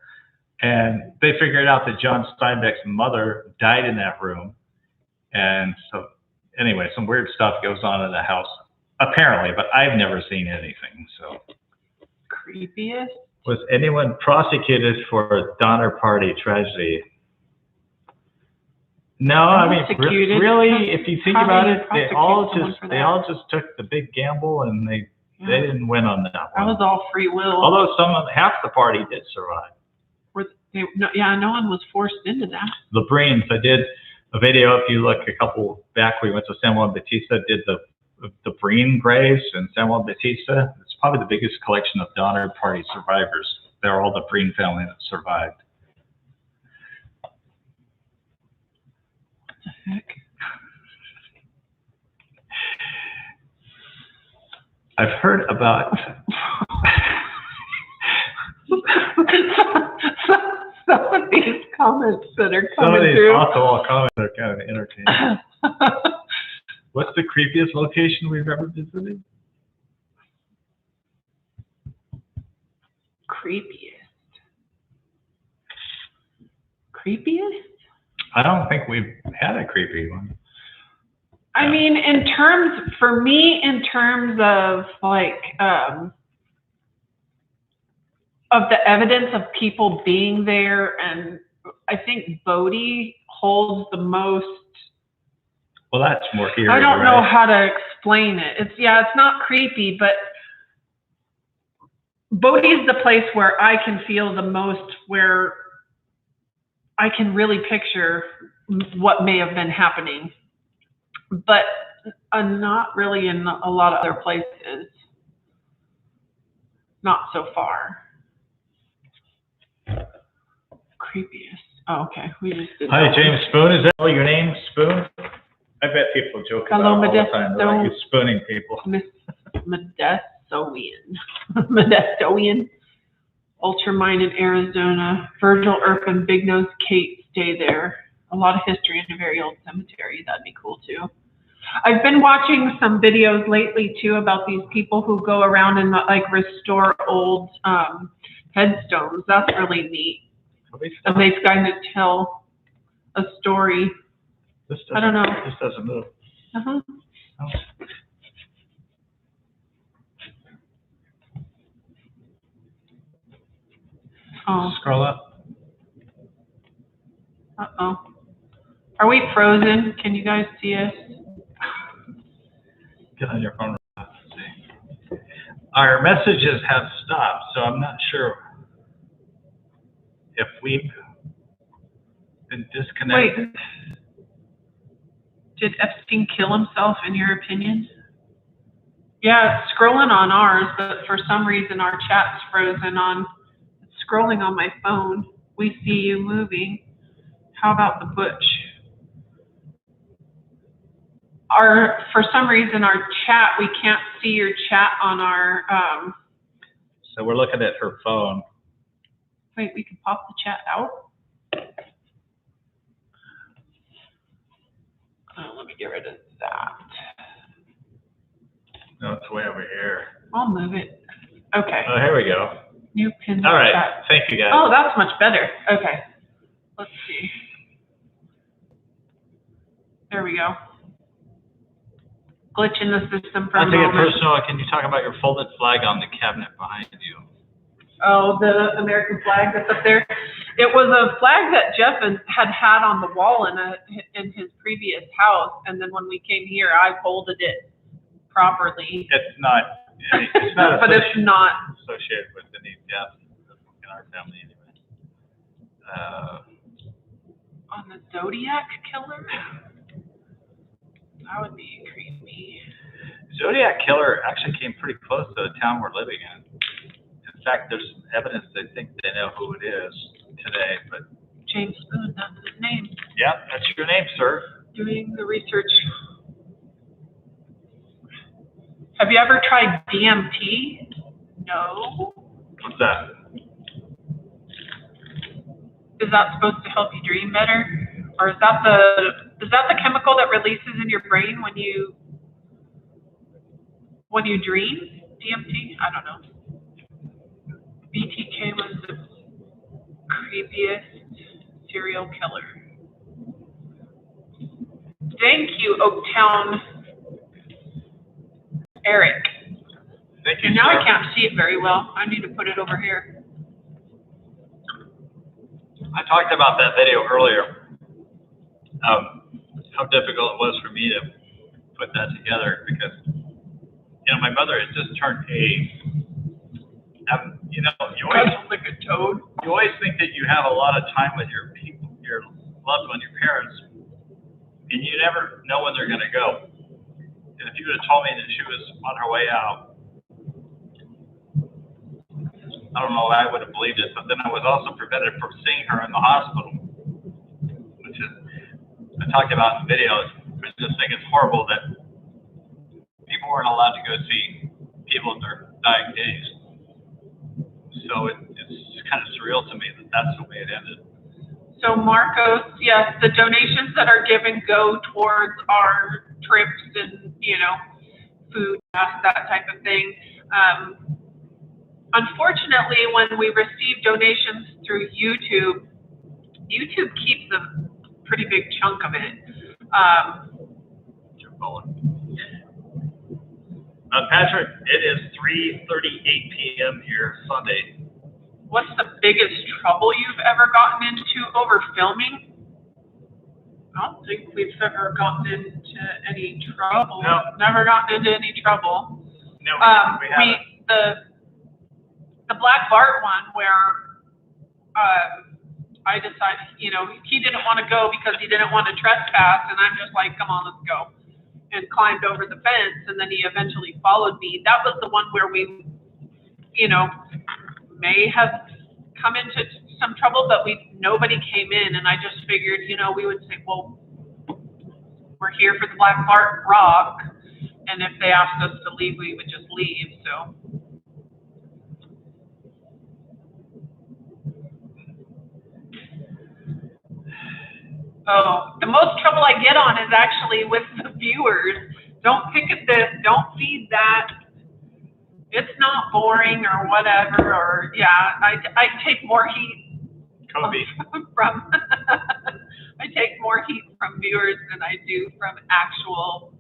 And they figured out that John Steinbeck's mother died in that room. And so anyway, some weird stuff goes on in the house, apparently, but I've never seen anything. So, Creepiest? was anyone prosecuted for Donner Party tragedy? No, I mean, really, if you think about it, they all just took the big gamble and they didn't win on that one. That was all free will. Although half the party did survive. No one was forced into that. The Brains, I did a video, if you look a couple back, we went to San Juan Bautista, did the Breen graves in San Juan Bautista. It's probably the biggest collection of Donner Party survivors. They're all the Breen family that survived. What the heck? I've heard about some of these comments that are some of coming these through. off-the-wall comments are kind of entertaining. What's the creepiest location we've ever visited? Creepiest? I don't think we've had a creepy one. I mean, in terms of like, of the evidence of people being there, and I think Bodie holds the most. Well, that's more eerie. I don't know how to explain it. It's not creepy, but Bodie's the place where I can feel the most, where I can really picture what may have been happening, but not really in a lot of other places. Not so far. Creepiest. Oh, okay. We just did. Hi, James Spoon. Is that all your name, Spoon? I bet people joke about it all the time. They're like, you're spooning people. Miss Modestoian. Ultramine in Arizona. Virgil Irvin, Big Nose Kate stay there. A lot of history in a very old cemetery. That'd be cool too. I've been watching some videos lately too about these people who go around and like restore old headstones. That's really neat. And they've kind of tell a story. I don't know. This doesn't move. Uh-huh. Oh. Oh. Scroll up. Uh-oh. Are we frozen? Can you guys see us? Get on your phone. Our messages have stopped, so I'm not sure if we've been disconnected. Wait. Did Epstein kill himself, in your opinion? Yeah, it's scrolling on ours, but for some reason our chat's frozen on. It's scrolling on my phone. We see you moving. How about the butch? For some reason our chat, we can't see your chat on our. So we're looking at her phone. Wait, we can pop the chat out? Oh, let me get rid of that. No, it's way over here. I'll move it. Okay. Oh, here we go. New pin. All right. Chat. Thank you, guys. Oh, that's much better. Okay. Let's see. There we go. Glitch in the system for a I'll take it moment. personal. Can you talk about your folded flag on the cabinet behind you? Oh, the American flag that's up there. It was a flag that Jeff had on the wall in his previous house, and then when we came here, I folded it properly. It's not. It's not. But it's not associated with any death in our family, anyway. on the Zodiac killer. That would be creepy. Zodiac killer actually came pretty close to the town we're living in. In fact, there's evidence they think they know who it is today, but James Spoon, that's his name. yeah, that's your name, sir. Doing the research. Have you ever tried DMT? No. What's that? Is that supposed to help you dream better? Or is that the chemical that releases in your brain when you dream? DMT? I don't know. BTK was the creepiest serial killer. Thank you, Oaktown Eric. Thank you, And now sir. I can't see it very well. I need to put it over here. I talked about that video earlier. How difficult it was for me to put that together because, my mother had just turned 8. You always Like a toad. You always think that you have a lot of time with your people, your loved one, your parents, and you never know when they're going to go. And if you would have told me that she was on her way out, I don't know, I would have believed it. But then I was also prevented from seeing her in the hospital, which is, I talked about in the video. I just think it's horrible that people weren't allowed to go see people in their dying days. So it's kind of surreal to me that that's the way it ended. So Marcos, yes, the donations that are given go towards our trips and, food, that type of thing. Unfortunately, when we receive donations through YouTube keeps a pretty big chunk of it. Patrick, it is 3:38 p.m. here Sunday. What's the biggest trouble you've ever gotten into over filming? I don't think we've ever gotten into any trouble. No. Never gotten into any trouble. No, we haven't. The Black Bart one where I decided, he didn't want to go because he didn't want to trespass, and I'm just like, come on, let's go. And climbed over the fence, and then he eventually followed me. That was the one where we, may have come into some trouble, but nobody came in, and I just figured, we would say, well, we're here for the Black Bart Rock, and if they asked us to leave, we would just leave. So. Oh, the most trouble I get on is actually with the viewers, don't pick at this, don't feed that. It's not boring or whatever. Or yeah, I take more heat Kobe. from I take more heat from viewers than I do from actual,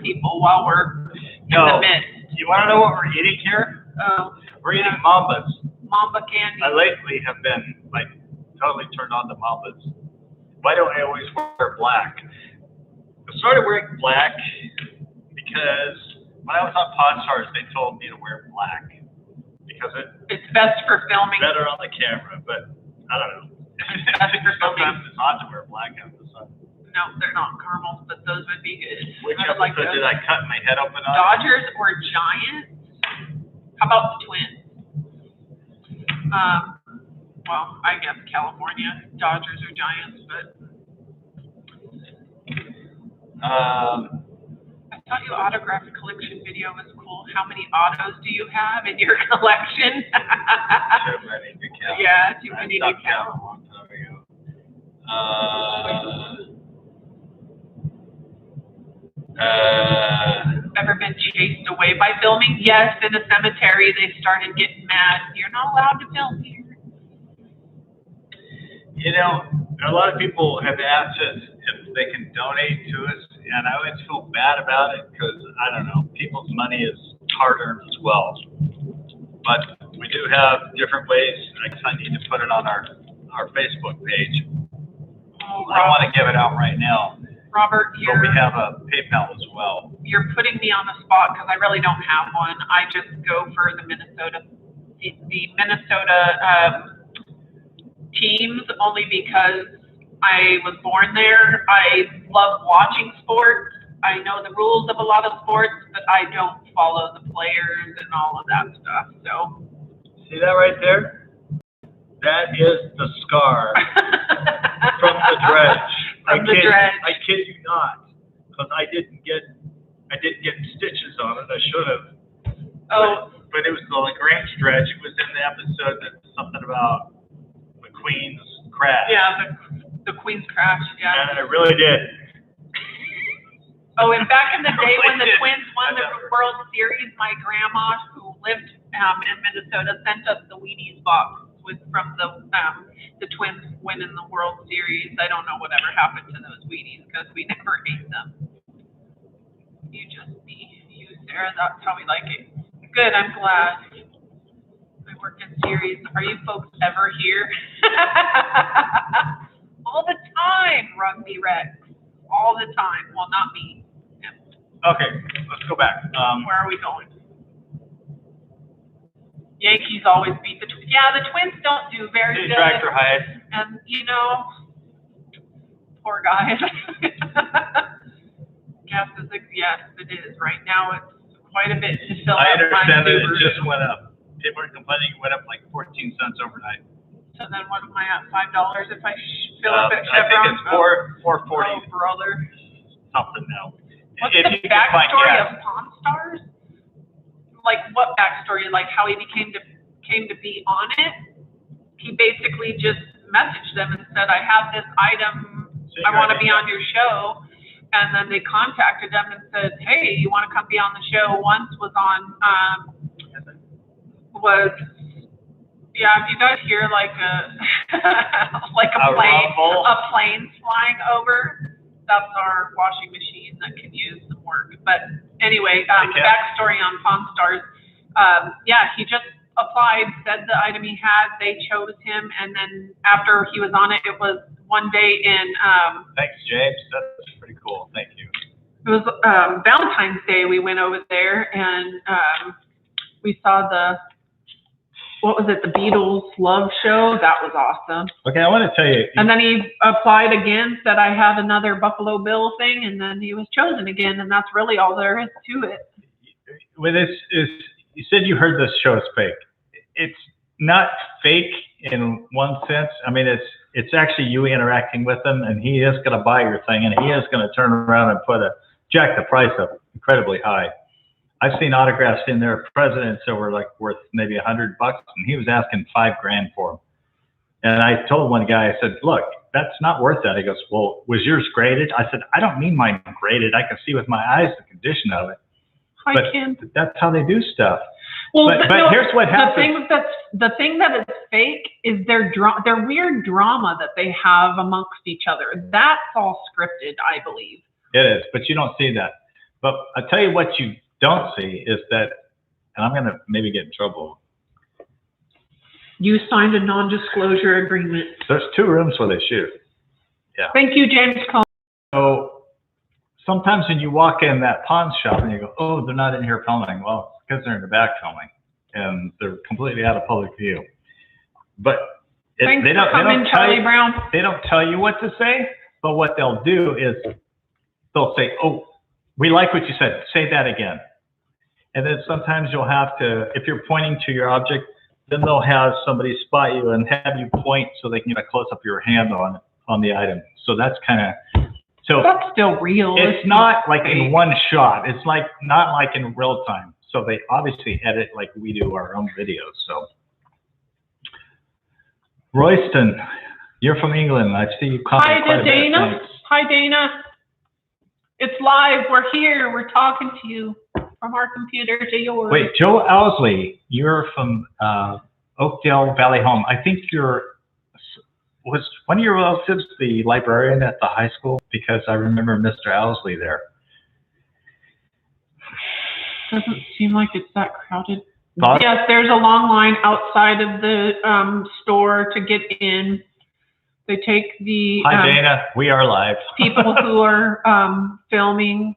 people while we're in the midst. You want to know what we're eating here? Oh, We're eating mambas. Mamba candy. I lately have been totally turned on to mambas. Why don't I always wear black? I started wearing black because when I was on Pawn Stars, they told me to wear black because it's best for filming. Better on the camera, but I don't know. That's for Sometimes it's hot to wear black out in the sun. No, they're not caramels, but those would be good. Which episode did I cut my head open on? Dodgers or Giants? How about the Twins? Well, I guess California, Dodgers or Giants, but I thought your autograph collection video was cool. How many autos do you have in your collection? Too many to count. Yeah, too many to count. A long time ago. Ever been chased away by filming? Yes, in a cemetery they started getting mad. You're not allowed to film here. A lot of people have asked us if they can donate to us, and I always feel bad about it because, I don't know, people's money is hard-earned as well. But we do have different ways. I guess I need to put it on our Facebook page. Oh, I don't want to give it out right now. Robert, but we have a PayPal as well. You're putting me on the spot because I really don't have one. I just go for the Minnesota teams only because I was born there. I love watching sports. I know the rules of a lot of sports, but I don't follow the players and all of that stuff. So see that right there? That is the scar from the dredge. I kid you not, because I didn't get stitches on it. I should have. Oh. But it was the LaGrange dredge. It was in the episode that's something about the Queen's crash. Yeah, the Queen's crash. Yeah. And I really did. Oh, and back in the day when the Twins won the World Series, my grandma, who lived in Minnesota, sent us the Wheaties box from the Twins winning the World Series. I don't know whatever happened to those Wheaties because we never ate them. You just be you, Sarah. That's how we like it. Good. I'm glad. I work in series. Are you folks ever here? All the time, Rugby Rex. All the time. Well, not me. Okay, let's go back. Where are we going? Yankees always beat the Twins. Yeah, the Twins don't do very good. Tractor hide. And, poor guys. Yes, it is. Right now, it's quite a bit to fill I up. understand that it just went up. People are complaining it went up like 14 cents overnight. So then what am I at, $5 if I fill up at Chevron? I think it's $4.40. Oh, brother. Something now. What's the backstory of Pawn Stars? Like, what backstory? Like, how he came to be on it? He basically just messaged them and said, I have this item, I want to be on your show. And then they contacted them and said, hey, you want to come be on the show? Once was on, if you guys hear like a plane flying over, that's our washing machine that can use some work. But anyway, the backstory on Pawn Stars, he just applied, said the item he had, they chose him, and then after he was on it, it was one day in... Thanks, James. That's pretty cool. Thank you. It was Valentine's Day. We went over there, and we saw the Beatles Love Show. That was awesome. Okay, I want to tell you. And then he applied again, said I had another Buffalo Bill thing, and then he was chosen again, and that's really all there is to it. Well, you said you heard this show is fake. It's not fake in one sense. I mean, it's actually you interacting with him, and he is going to buy your thing, and he is going to turn around and jack the price up incredibly high. I've seen autographs in there, presidents that were like worth maybe $100, and he was asking $5,000 for them. And I told one guy, I said, look, that's not worth that. He goes, well, was yours graded? I said, I don't need mine graded. I can see with my eyes the condition of it. But that's how they do stuff. Well, but here's what happens. The thing that is fake is their weird drama that they have amongst each other. That's all scripted, I believe. It is, but you don't see that. But I'll tell you what you don't see is that, and I'm going to maybe get in trouble. You signed a non-disclosure agreement. There's 2 rooms where they shoot. Yeah. Thank you, James Cohn. So sometimes when you walk in that pawn shop and you go, oh, they're not in here filming. Well, it's because they're in the back filming and they're completely out of public view. But they don't tell you what to say, but what they'll do is they'll say, oh, we like what you said. Say that again. And then sometimes you'll have to, if you're pointing to your object, then they'll have somebody spot you and have you point so they can get a close up of your hand on the item. So that's kind of, so that's still real. It's not like in one shot. It's like not like in real time. So they obviously edit like we do our own videos. So Royston, you're from England. I see you commenting. Hi, Dana. Hi, Dana. It's live. We're here. We're talking to you from our computer to yours. Wait, Joe Owsley, you're from Oakdale Valley Home. I think was one of your relatives the librarian at the high school? Because I remember Mr. Owsley there. Doesn't seem like it's that crowded. Yes, there's a long line outside of the store to get in. They take the Hi, Dana. We are live. people who are filming,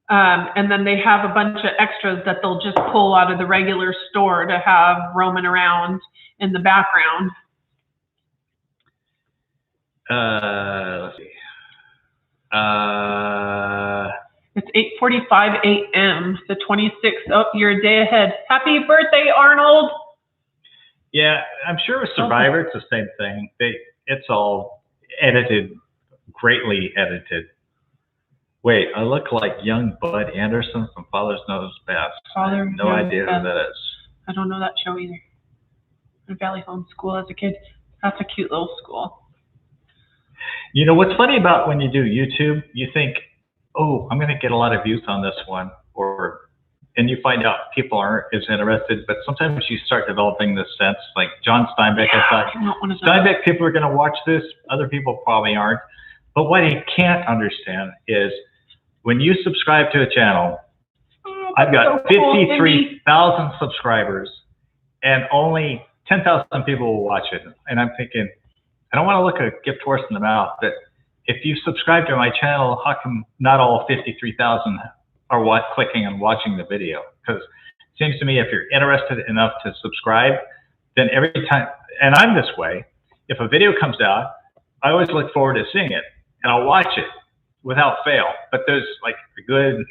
and then they have a bunch of extras that they'll just pull out of the regular store to have roaming around in the background. Let's see. It's 8:45 a.m. the 26th. Oh, you're a day ahead. Happy birthday, Arnold. Yeah, I'm sure with Survivor, it's the same thing. It's all edited, greatly edited. Wait, I look like young Bud Anderson from Father Knows Best. I have no idea who that is. I don't know that show either. In Valley Home School as a kid. That's a cute little school. You know, what's funny about when you do YouTube, you think, oh, I'm going to get a lot of views on this one, and you find out people aren't as interested, but sometimes you start developing this sense, like John Steinbeck, I thought, Steinbeck, people are going to watch this, other people probably aren't. But what he can't understand is when you subscribe to a channel, I've got 53,000 subscribers and only 10,000 people will watch it. And I'm thinking, I don't want to look a gift horse in the mouth, but if you subscribe to my channel, how come not all 53,000 are clicking and watching the video? Because it seems to me if you're interested enough to subscribe, then every time, and I'm this way, if a video comes out, I always look forward to seeing it and I'll watch it without fail. But there's like a good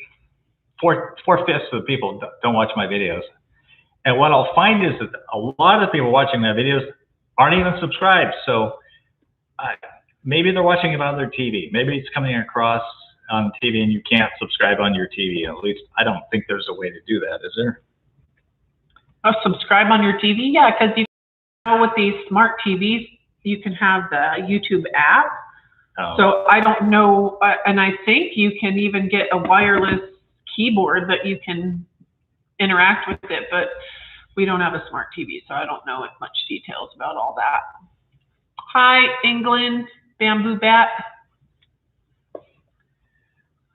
four-fifths of the people don't watch my videos. And what I'll find is that a lot of people watching my videos aren't even subscribed. So maybe they're watching it on their TV. Maybe it's coming across on TV and you can't subscribe on your TV. At least I don't think there's a way to do that, is there? Oh, subscribe on your TV? Yeah, because you know with these smart TVs, you can have the YouTube app. Oh. So I don't know, and I think you can even get a wireless keyboard that you can interact with it, but we don't have a smart TV, so I don't know much details about all that. Hi, England, Bamboo Bat.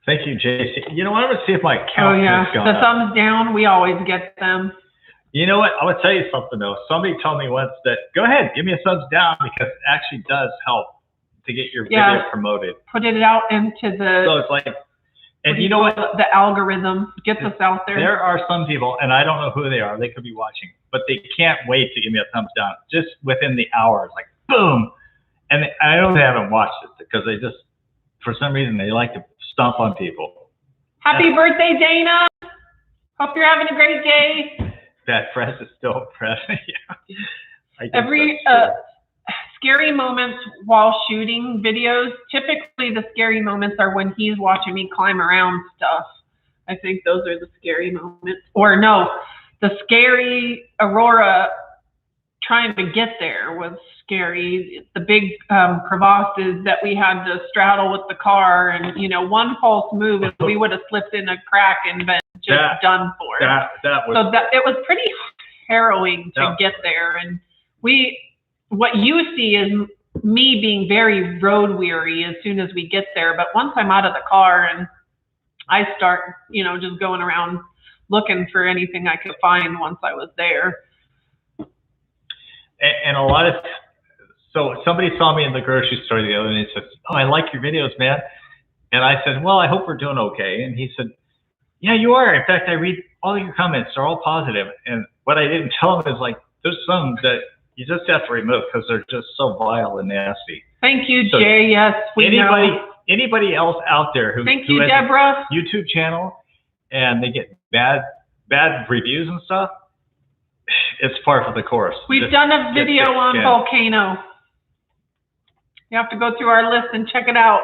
Thank you, JC. You know what? I'm going to see if my count has gone up. The thumbs down, we always get them. You know what? I'm going to tell you something, though. Somebody told me once that, go ahead, give me a thumbs down, because it actually does help to get your video promoted. Put it out into the... So it's like, and you know what? The algorithm gets us out there. There are some people, and I don't know who they are, they could be watching, but they can't wait to give me a thumbs down. Just within the hour, it's like, boom. And I know they haven't watched it, because they just, for some reason, they like to stomp on people. Happy birthday, Dana. Hope you're having a great day. That press is still pressing. Yeah. Every scary moments while shooting videos, typically the scary moments are when he's watching me climb around stuff. I think those are the scary moments. Or no, the scary Aurora trying to get there was scary. The big crevasses that we had to straddle with the car, and you know, one false move and we would have slipped in a crack and been just done for. It was pretty harrowing to get there. And what you see is me being very road weary as soon as we get there. But once I'm out of the car and I start, you know, just going around looking for anything I could find once I was there. And so somebody saw me in the grocery store the other day and said, "Oh, I like your videos, man." And I said, "Well, I hope we're doing okay." And he said, "Yeah, you are. In fact, I read all your comments. They're all positive." And what I didn't tell him is, like, there's some that you just have to remove because they're just so vile and nasty. Thank you, Jay. Yes, anybody else out there who Thank you, has Deborah. a YouTube channel and they get bad reviews and stuff, it's par for the course. We've done a video on Volcano. You have to go through our list and check it out.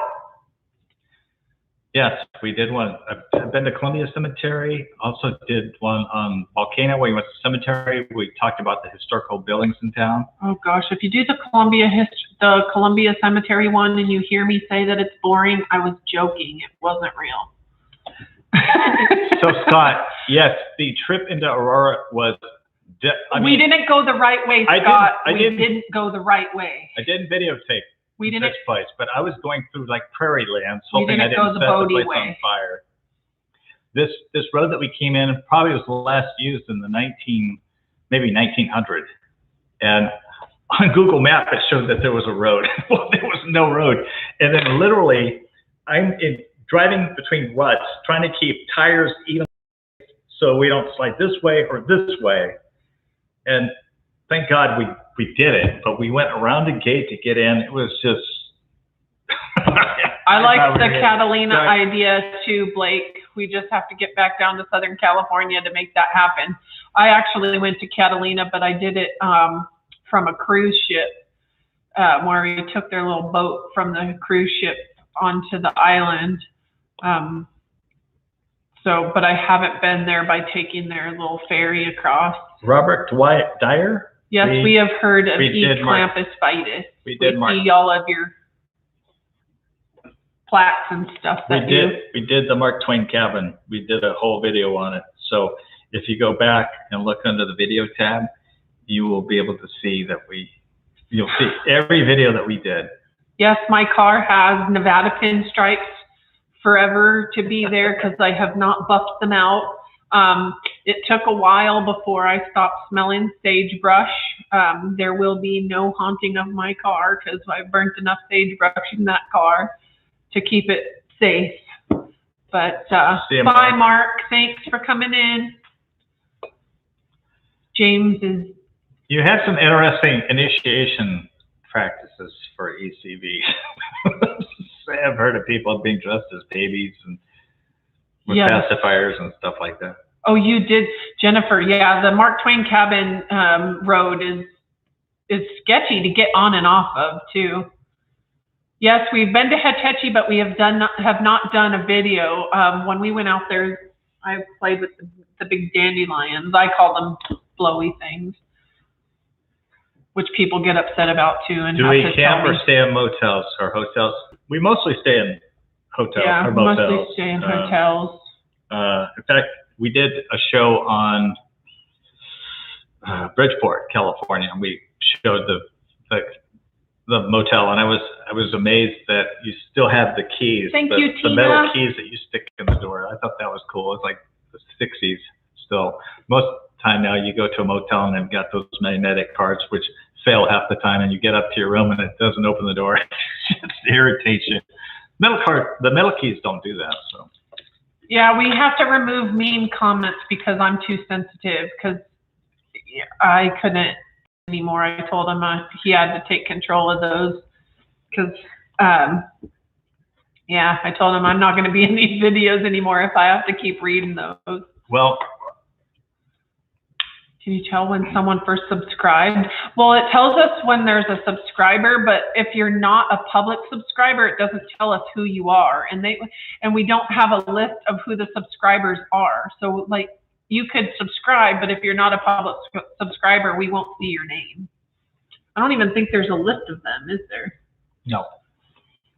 Yes, we did one. I've been to Columbia Cemetery. Also did one on Volcano where we went to the cemetery. We talked about the historical buildings in town. Oh gosh, if you do the Columbia Cemetery one and you hear me say that it's boring, I was joking. It wasn't real. So Scott, yes, the trip into Aurora was. We didn't go the right way, Scott. We didn't go the right way. I didn't videotape. We didn't. This place, but I was going through like prairie lands, hoping I didn't set the place on fire. This road that we came in probably was last used in the 1900. And on Google Maps, it showed that there was a road. Well, there was no road. And then literally, I'm driving between ruts, trying to keep tires even so we don't slide this way or this way. And thank God we did it, but we went around the gate to get in. It was just. I like the Catalina idea too, Blake. We just have to get back down to Southern California to make that happen. I actually went to Catalina, but I did it from a cruise ship where we took their little boat from the cruise ship onto the island. But I haven't been there by taking their little ferry across. Robert Dyer? Yes, we have heard of Eclampus vitis. We see all of your plaques and stuff we did the Mark Twain cabin. We did a whole video on it. So if you go back and look under the video tab, you will be able to see that you'll see every video that we did. Yes, my car has Nevada pinstripes forever to be there because I have not buffed them out. It took a while before I stopped smelling sagebrush. There will be no haunting of my car because I burnt enough sagebrush in that car to keep it safe. But bye, Mark. Thanks for coming in. James is. You had some interesting initiation practices for ECV. I've heard of people being dressed as babies and with pacifiers and stuff like that. Oh, you did, Jennifer. Yeah, the Mark Twain cabin road is sketchy to get on and off of too. Yes, we've been to Hetch Hetchy, but we have not done a video. When we went out there, I played with the big dandelions. I call them blowy things, which people get upset about too. And do we camp or stay in motels or hotels? We mostly stay in hotels or motels. Yeah, mostly stay in hotels. In fact, we did a show on Bridgeport, California, and we showed the motel, and I was amazed that you still have the keys. Thank you, Tina. The metal keys that you stick in the door. I thought that was cool. It's like the 60s still. Most of the time now you go to a motel and they've got those magnetic cards which fail half the time, and you get up to your room and it doesn't open the door. It just irritates you. The metal keys don't do that. So. Yeah, we have to remove mean comments because I'm too sensitive because I couldn't anymore. I told him he had to take control of those because, I told him I'm not going to be in these videos anymore if I have to keep reading those. Well, can you tell when someone first subscribed? Well, it tells us when there's a subscriber, but if you're not a public subscriber, it doesn't tell us who you are. And we don't have a list of who the subscribers are. So like you could subscribe, but if you're not a public subscriber, we won't see your name. I don't even think there's a list of them, is there? No.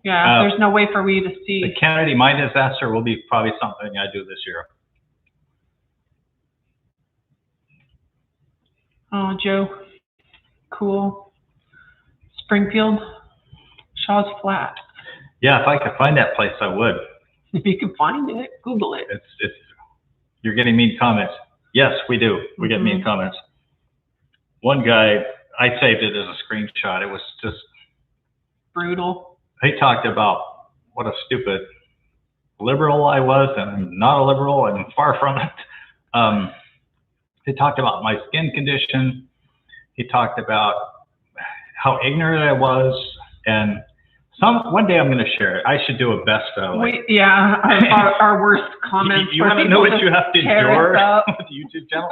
Yeah, there's no way for you to see. The Kennedy mine disaster will be probably something I do this year. Oh, Joe. Cool. Springfield. Shaw's Flat. Yeah, if I could find that place, I would. If you can find it, Google it. It's. You're getting mean comments. Yes, we do. We get mean comments. One guy, I saved it as a screenshot. It was just brutal. He talked about what a stupid liberal I was, and I'm not a liberal, and far from it. He talked about my skin condition. He talked about how ignorant I was, and one day I'm going to share it. I should do a best of. Our worst comments. You want to know what you have to endure with the YouTube channel?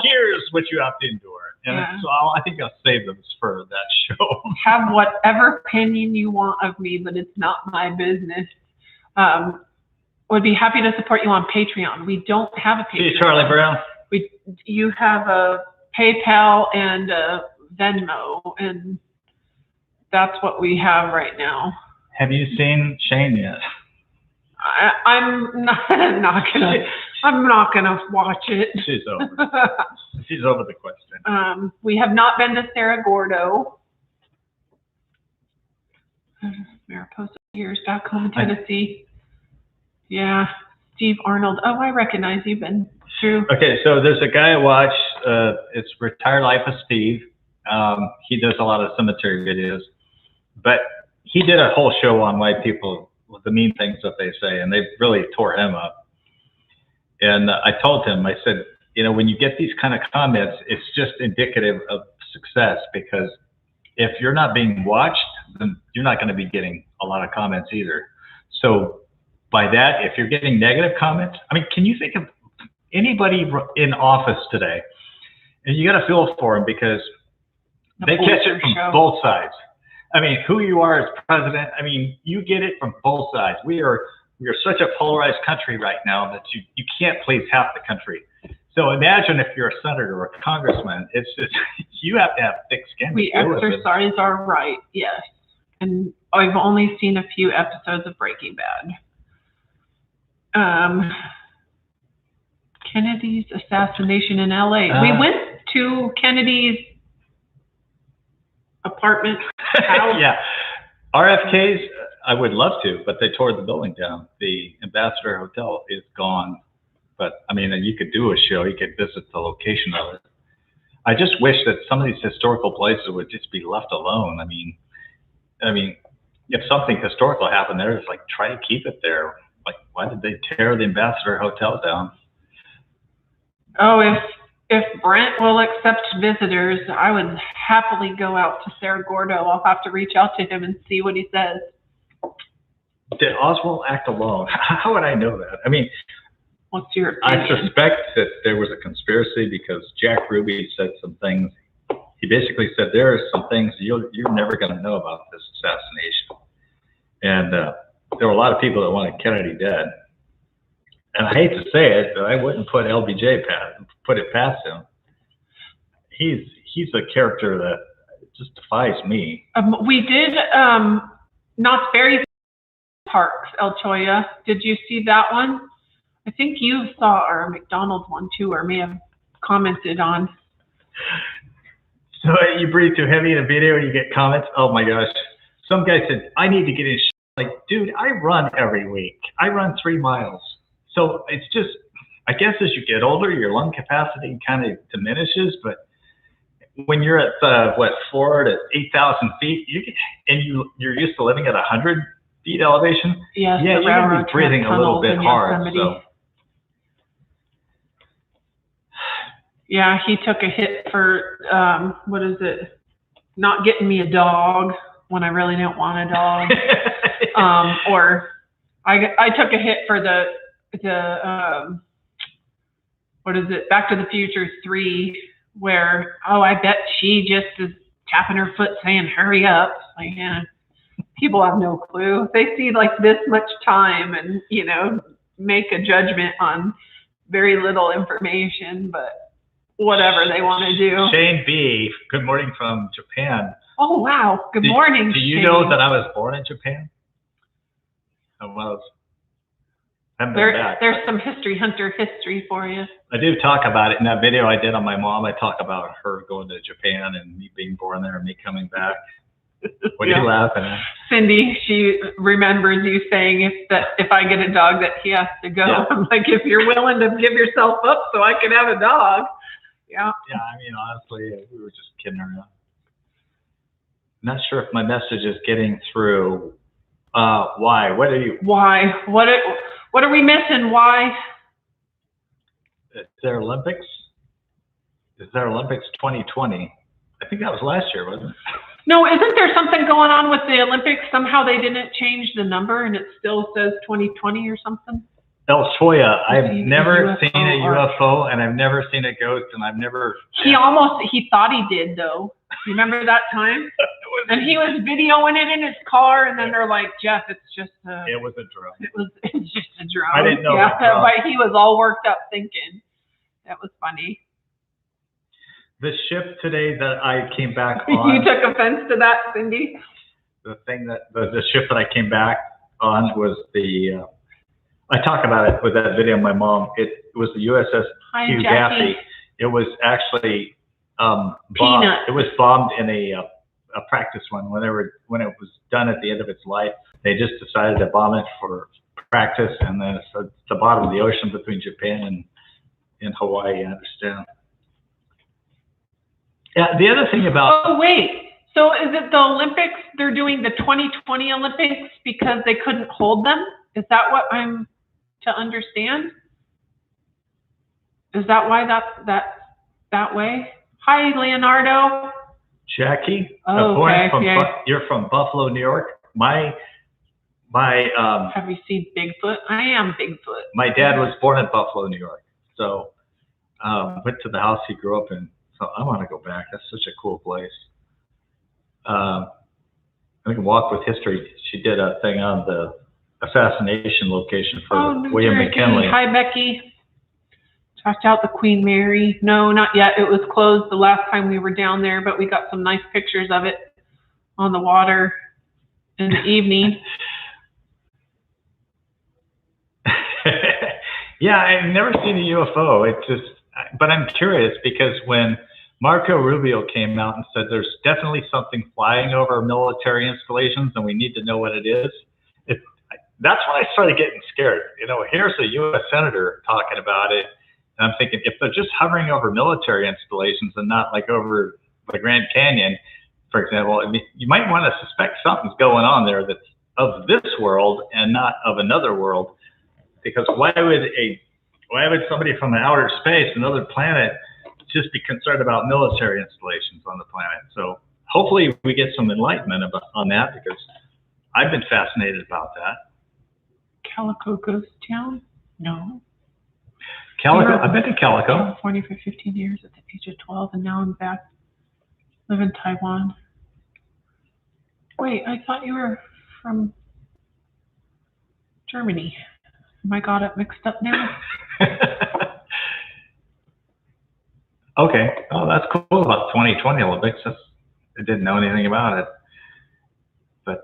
Here's what you have to endure. And so I think I'll save those for that show. Have whatever opinion you want of me, but it's not my business. Would be happy to support you on Patreon. We don't have a Patreon. See you, Charlie Brown. You have a PayPal and a Venmo, and that's what we have right now. Have you seen Shane yet? I'm not gonna watch it. She's over. She's over the question. We have not been to Cerro Gordo. Mariposa Piers, back home in Tennessee. Yeah, Steve Arnold. Oh, I recognize you. Been through. Okay, so there's a guy I watch. It's Retired Life of Steve. He does a lot of cemetery videos, but he did a whole show on white people, the mean things that they say, and they really tore him up. And I told him, I said, when you get these kind of comments, it's just indicative of success, because if you're not being watched, then you're not going to be getting a lot of comments either. So by that, if you're getting negative comments, I mean, can you think of anybody in office today? And you got to feel for them, because they catch it from both sides. I mean, who you are as president, I mean, you get it from both sides. We are such a polarized country right now that you can't please half the country. So imagine if you're a senator or a congressman, it's just, you have to have thick skin. We exercise our right, yes. And I've only seen a few episodes of Breaking Bad. Kennedy's assassination in LA. We went to Kennedy's apartment house. Yeah. RFK's, I would love to, but they tore the building down. The Ambassador Hotel is gone. But I mean, you could do a show, you could visit the location of it. I just wish that some of these historical places would just be left alone. I mean, if something historical happened there, it's like, try to keep it there. Like, why did they tear the Ambassador Hotel down? Oh, if Brent will accept visitors, I would happily go out to Cerro Gordo. I'll have to reach out to him and see what he says. Did Oswald act alone? How would I know that? I mean, what's your opinion? I suspect that there was a conspiracy, because Jack Ruby said some things. He basically said, there are some things you're never going to know about this assassination. And there were a lot of people that wanted Kennedy dead. And I hate to say it, but I wouldn't put LBJ put it past him. He's a character that just defies me. We did Knott's Berry Park, El Choya. Did you see that one? I think you saw our McDonald's one too, or may have commented on. So you breathe too heavy in a video and you get comments. Oh my gosh. Some guy said, I need to get in. Like, dude, I run every week. I run 3 miles. So it's just, I guess as you get older, your lung capacity kind of diminishes. But when you're at 4 to 8,000 feet, you're used to living at 100 feet elevation. Yes, yeah, you're gonna be breathing a little bit hard. So. Yeah, he took a hit for not getting me a dog when I really didn't want a dog. Or I took a hit for the Back to the Future 3, where, I bet she just is tapping her foot saying, hurry up. Like, yeah, people have no clue. They see like this much time and, make a judgment on very little information, but whatever they want to do. Shane B, good morning from Japan. Oh, wow. Good morning, Do you Shane. know that I was born in Japan? I was. There's some history for you. I do talk about it in that video I did on my mom. I talk about her going to Japan and me being born there and me coming back. What are you laughing at? Cindy, she remembers you saying if I get a dog that he has to go. Yeah. I'm like, if you're willing to give yourself up so I can have a dog. Yeah. Yeah, I mean, honestly, we were just kidding around. Not sure if my message is getting through. Why? Why? What are we missing? Why? Is there Olympics? Is there Olympics 2020? I think that was last year, wasn't it? No, isn't there something going on with the Olympics? Somehow they didn't change the number and it still says 2020 or something? El Toya, I've never seen a UFO and I've never seen a ghost and I've never... He thought he did though. You remember that time? And he was videoing it in his car and then they're like, Jeff, it's just a... It was a drone. It's just a drone. I didn't know. Yeah, but he was all worked up thinking. That was funny. The ship today that I came back on... You took offense to that, Cindy? The ship that I came back on was the... I talk about it with that video of my mom. It was the USS Hugh Gaffey. It was actually bombed. It was bombed in a practice one. When it was done at the end of its life, they just decided to bomb it for practice, and then it's at the bottom of the ocean between Japan and Hawaii. I understand. Yeah. The other thing about... Oh wait. So is it the Olympics? They're doing the 2020 Olympics because they couldn't hold them? Is that what I'm to understand? Is that why that's that way? Hi, Leonardo. Jackie. Oh, okay. You're from Buffalo, New York. My. Have you seen Bigfoot? I am Bigfoot. My dad was born in Buffalo, New York. So went to the house he grew up in. So I want to go back. That's such a cool place. I think Walk with History. She did a thing on the assassination location for William McKinley. Hi, Becky. Checked out the Queen Mary. No, not yet. It was closed the last time we were down there, but we got some nice pictures of it on the water in the evening. Yeah, I've never seen a UFO. But I'm curious because when Marco Rubio came out and said there's definitely something flying over military installations and we need to know what it is, that's when I started getting scared. You know, here's a U.S. senator talking about it, and I'm thinking if they're just hovering over military installations and not like over the Grand Canyon, for example, I mean, you might want to suspect something's going on there that's of this world and not of another world. Because why would somebody from outer space, another planet, just be concerned about military installations on the planet? So hopefully we get some enlightenment on that because I've been fascinated about that. Calico Ghost Town? No. Calico? I've been to Calico. California for 15 years at the age of 12, and now I'm back. Live in Taiwan. Wait, I thought you were from Germany. Am I got it mixed up now? Okay. Oh, that's cool about 2020 Olympics. I didn't know anything about it. But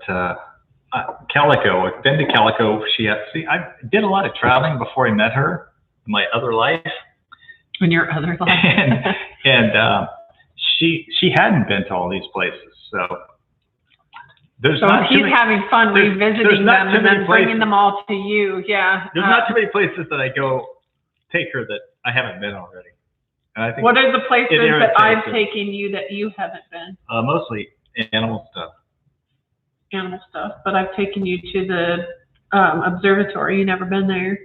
Calico, I've been to Calico. I did a lot of traveling before I met her in my other life. In your other life? and she hadn't been to all these places. So he's having fun revisiting them and then bringing them all to you. Yeah. There's not too many places that I go take her that I haven't been already. And I think what are the places that I've taken you that you haven't been? Mostly animal stuff. Animal stuff, but I've taken you to the observatory. You never been there.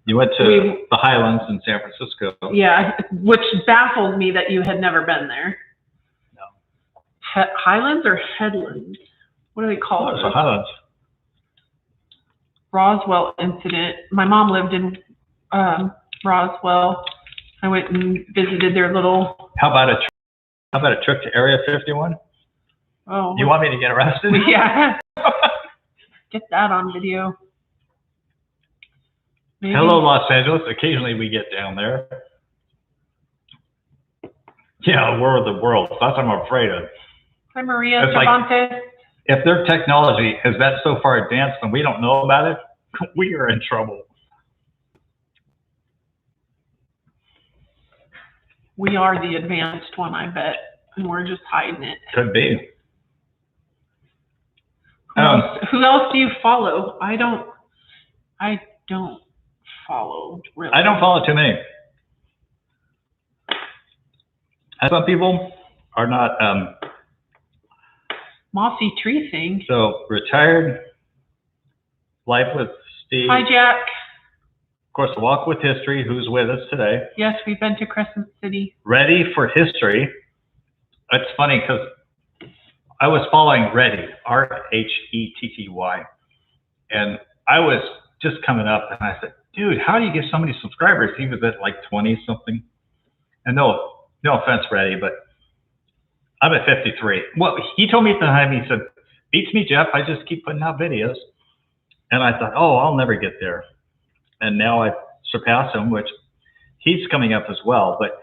You went to the Highlands in San Francisco. Yeah, which baffles me that you had never been there. No. Highlands or Headlands? What do they call it? The Highlands. Roswell incident. My mom lived in Roswell. I went and visited their little. How about a trip to Area 51? Oh. You want me to get arrested? Yeah. Get that on video. Maybe. Hello, Los Angeles. Occasionally we get down there. Yeah, we're the world. That's what I'm afraid of. Hi, Maria It's Cervantes. like, if their technology is that so far advanced and we don't know about it, we are in trouble. We are the advanced one, I bet, and we're just hiding it. Could be. Who else do you follow? I don't follow, really. I don't follow too many. Some people are not Mossy Tree thing. so retired. Life with Steve. Hi, Jack. Of course, Walk with History, who's with us today. Yes, we've been to Crescent City. Ready for History. It's funny because I was following Reddy, R-H-E-T-T-Y, and I was just coming up, and I said, dude, how do you get so many subscribers? He was at like 20 something. And no offense, Reddy, but I'm at 53. Well, he told me at the time, he said, beats me, Jeff. I just keep putting out videos. And I thought, oh, I'll never get there. And now I've surpassed him, which he's coming up as well. But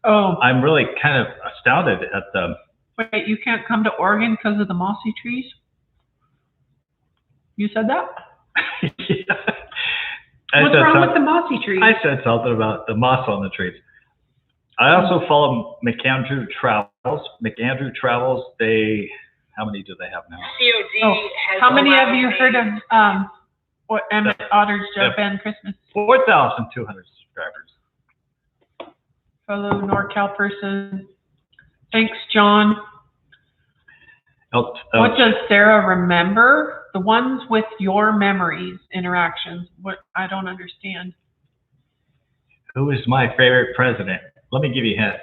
I'm really kind of astounded at the... Wait, you can't come to Oregon because of the mossy trees? You said that? Yeah. What's wrong with the mossy trees? I said something about the moss on the trees. I also follow McAndrew Travels. McAndrew Travels, how many do they have now? COD has how many have you heard of what Emmett Otter's Joe Band Christmas? 4,200 subscribers. Fellow NorCal person. Thanks, John. What does Sarah remember? The ones with your memories, interactions. What I don't understand. Who is my favorite president? Let me give you a hint.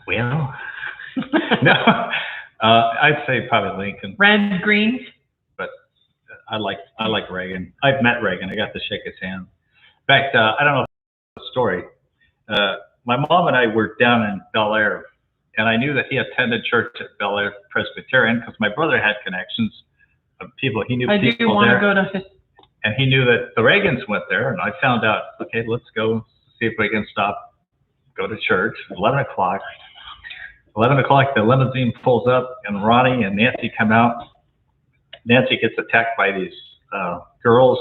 Well, no, I'd say probably Lincoln. Red, green. But I like Reagan. I've met Reagan. I got to shake his hand. In fact, I don't know the story. My mom and I were down in Bel Air, and I knew that he attended church at Bel Air Presbyterian because my brother had connections of people. He knew people there. I do want to go to his. And he knew that the Reagans went there, and I found out, okay, let's go see if we can go to church. 11 o'clock. 11 o'clock, the limousine pulls up, and Ronnie and Nancy come out. Nancy gets attacked by these girls.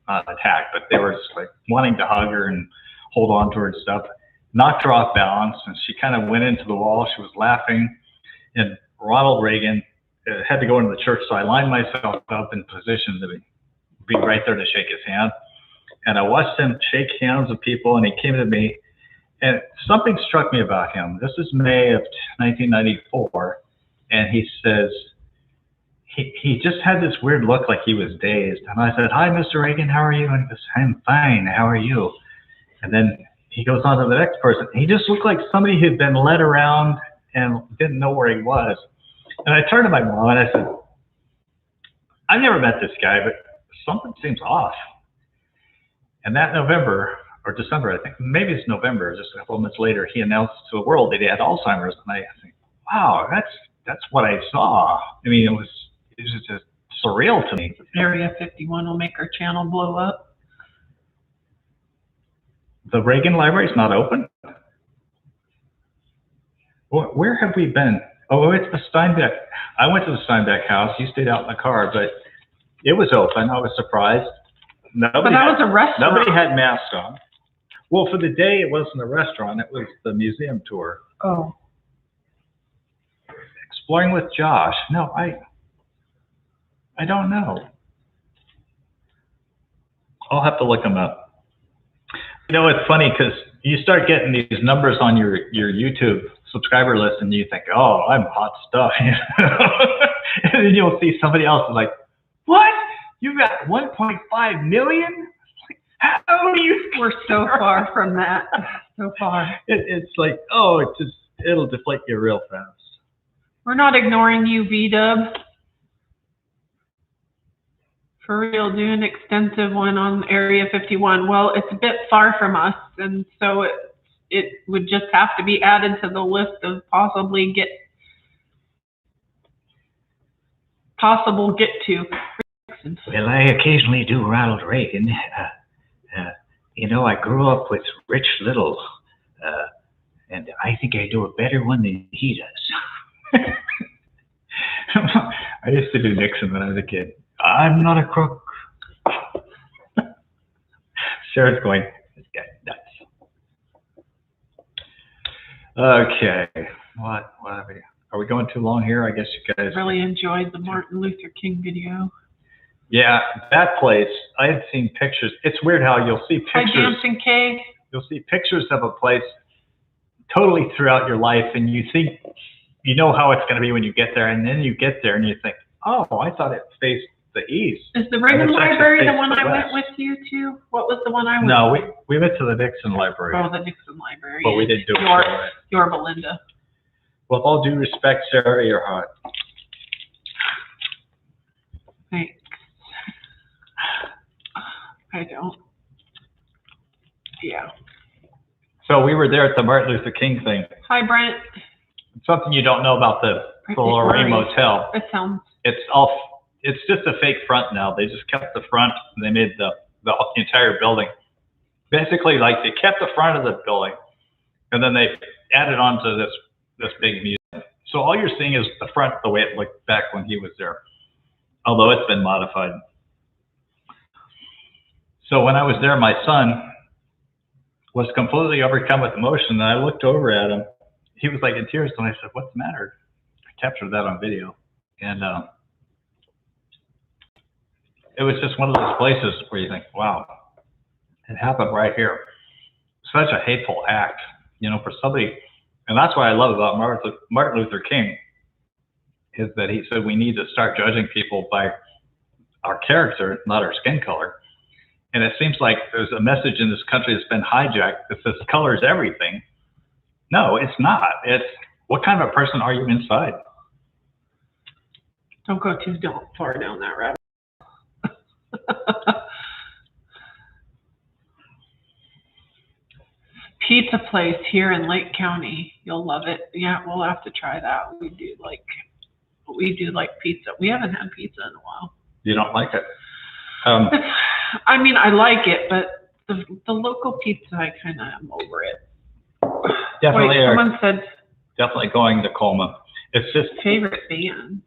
Not attacked, but they were just like wanting to hug her and hold on to her and stuff. Knocked her off balance, and she kind of went into the wall. She was laughing, and Ronald Reagan had to go into the church, so I lined myself up in position to be right there to shake his hand. And I watched him shake hands with people, and he came to me, and something struck me about him. This is May of 1994, and he says, he just had this weird look like he was dazed. And I said, hi, Mr. Reagan, how are you? And he goes, I'm fine, how are you? And then he goes on to the next person. He just looked like somebody who'd been led around and didn't know where he was. And I turned to my mom and I said, I've never met this guy, but something seems off. And that November, or December, I think, maybe it's November, just a couple of months later, he announced to the world that he had Alzheimer's. And I think, wow, that's what I saw. I mean, it was just surreal to me. Area 51 will make our channel blow up. The Reagan Library's not open? Where have we been? Oh, it's the Steinbeck. I went to the Steinbeck house. You stayed out in the car, but it was open. I was surprised. But that was a restaurant. Nobody had masks on. Well, for the day, it wasn't a restaurant. It was the museum tour. Oh. Exploring with Josh. No, I don't know. I'll have to look them up. You know, it's funny because you start getting these numbers on your YouTube subscriber list and you think, oh, I'm hot stuff. And then you'll see somebody else is like, what? You got 1.5 million? How do you? We're so far from that. So far. It's like, oh, it'll deflate you real fast. We're not ignoring you, V-Dub. For real, do an extensive one on Area 51. Well, it's a bit far from us, and so it would just have to be added to the list of possible get to. Nixon. Well, I occasionally do Ronald Reagan. You know, I grew up with Rich Little, and I think I do a better one than he does. I used to do Nixon when I was a kid. I'm not a crook. Sarah's going, this guy's nuts. Okay, what are we going too long here? I guess you guys really enjoyed the Martin Luther King video. Yeah, that place, I had seen pictures. It's weird how you'll see pictures. By Dancing Cake. You'll see pictures of a place totally throughout your life, and you think you know how it's going to be when you get there, and then you get there and you think, oh, I thought it faced the east. Is the Reagan Library the one I went with you to? What was the one I went to? No, we went to the Nixon Library. Oh, the Nixon Library. But we didn't do it. Your Belinda. With all due respect, Sarah, you're hot. Thanks. I don't. Yeah. So we were there at the Martin Luther King thing. Hi, Brent. Something you don't know about the Lorraine Motel. It sounds. It's just a fake front now. They just kept the front and they made the entire building. Basically, like they kept the front of the building and then they added on to this big museum. So all you're seeing is the front the way it looked back when he was there, although it's been modified. So when I was there, my son was completely overcome with emotion, and I looked over at him. He was like in tears, and I said, "What's the matter?" I captured that on video, and it was just one of those places where you think, "Wow, it happened right here." Such a hateful act, you know, for somebody, and that's what I love about Martin Luther King, is that he said we need to start judging people by our character, not our skin color. And it seems like there's a message in this country that's been hijacked that says color is everything. No, it's not. It's what kind of a person are you inside? Don't go too far down that rabbit. Pizza place here in Lake County. You'll love it. Yeah, we'll have to try that. We do like pizza. We haven't had pizza in a while. You don't like it? I mean, I like it, but the local pizza, I kind of am over it. Definitely. Wait, someone said. Definitely going to Colma. It's just favorite band.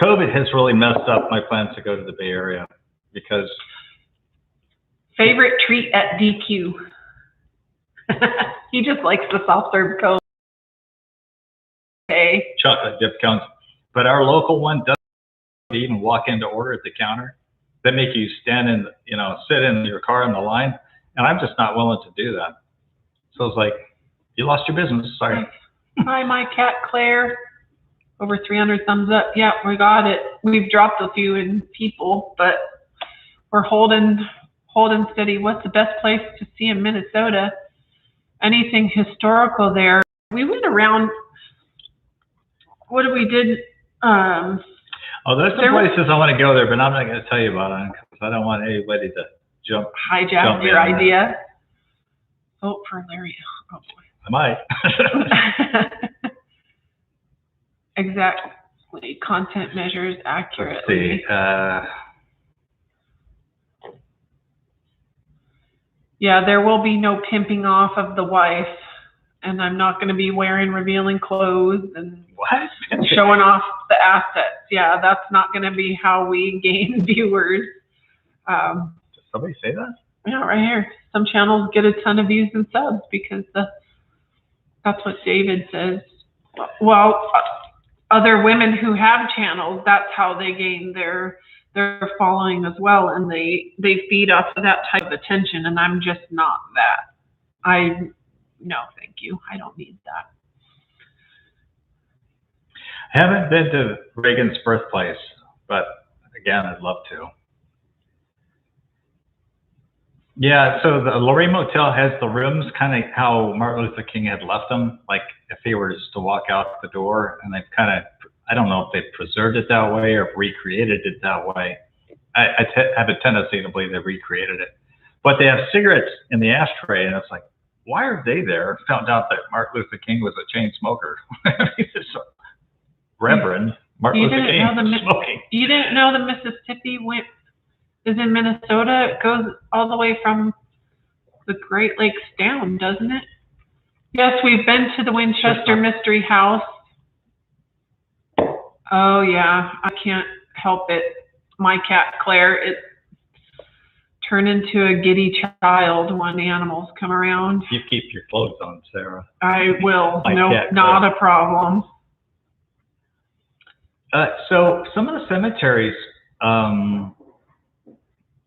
COVID has really messed up my plans to go to the Bay Area because. Favorite treat at DQ. He just likes the soft serve Coke. Okay. Chocolate dip cones, but our local one doesn't even walk in to order at the counter. They make you stand in, sit in your car in the line, and I'm just not willing to do that. So it's like, you lost your business. Sorry. Hi, my cat Claire. Over 300 thumbs up. Yeah, we got it. We've dropped a few in people, but we're holding steady. What's the best place to see in Minnesota? Anything historical there? We went around. What did we did? There's some places I want to go there, but I'm not going to tell you about it because I don't want anybody to hijack your idea. Vote for Larry. Oh boy. I might. Exactly. Content measures accurately. Let's see. Yeah, there will be no pimping off of the wife, and I'm not going to be wearing revealing clothes and showing off the assets. Yeah, that's not going to be how we gain viewers. Did somebody say that? Yeah, right here. Some channels get a ton of views and subs because that's what David says. Well, other women who have channels, that's how they gain their following as well, and they feed off of that type of attention, and I'm just not that. No, thank you. I don't need that. I haven't been to Reagan's birthplace, but again, I'd love to. Yeah, so the Lorraine Motel has the rooms kind of how Martin Luther King had left them, like if he were just to walk out the door, and they've kind of, I don't know if they've preserved it that way or recreated it that way. I have a tendency to believe they recreated it. But they have cigarettes in the ashtray, and it's like, why are they there? Found out that Martin Luther King was a chain smoker. Reverend. Martin You Luther didn't King know the smoking. You didn't know the Mississippi is in Minnesota. It goes all the way from the Great Lakes down, doesn't it? Yes, we've been to the Winchester Mystery House. Oh yeah, I can't help it. My cat Claire, it turned into a giddy child when animals come around. You keep your clothes on, Sarah. I will. My No, cat not Claire. a problem. So some of the cemeteries, one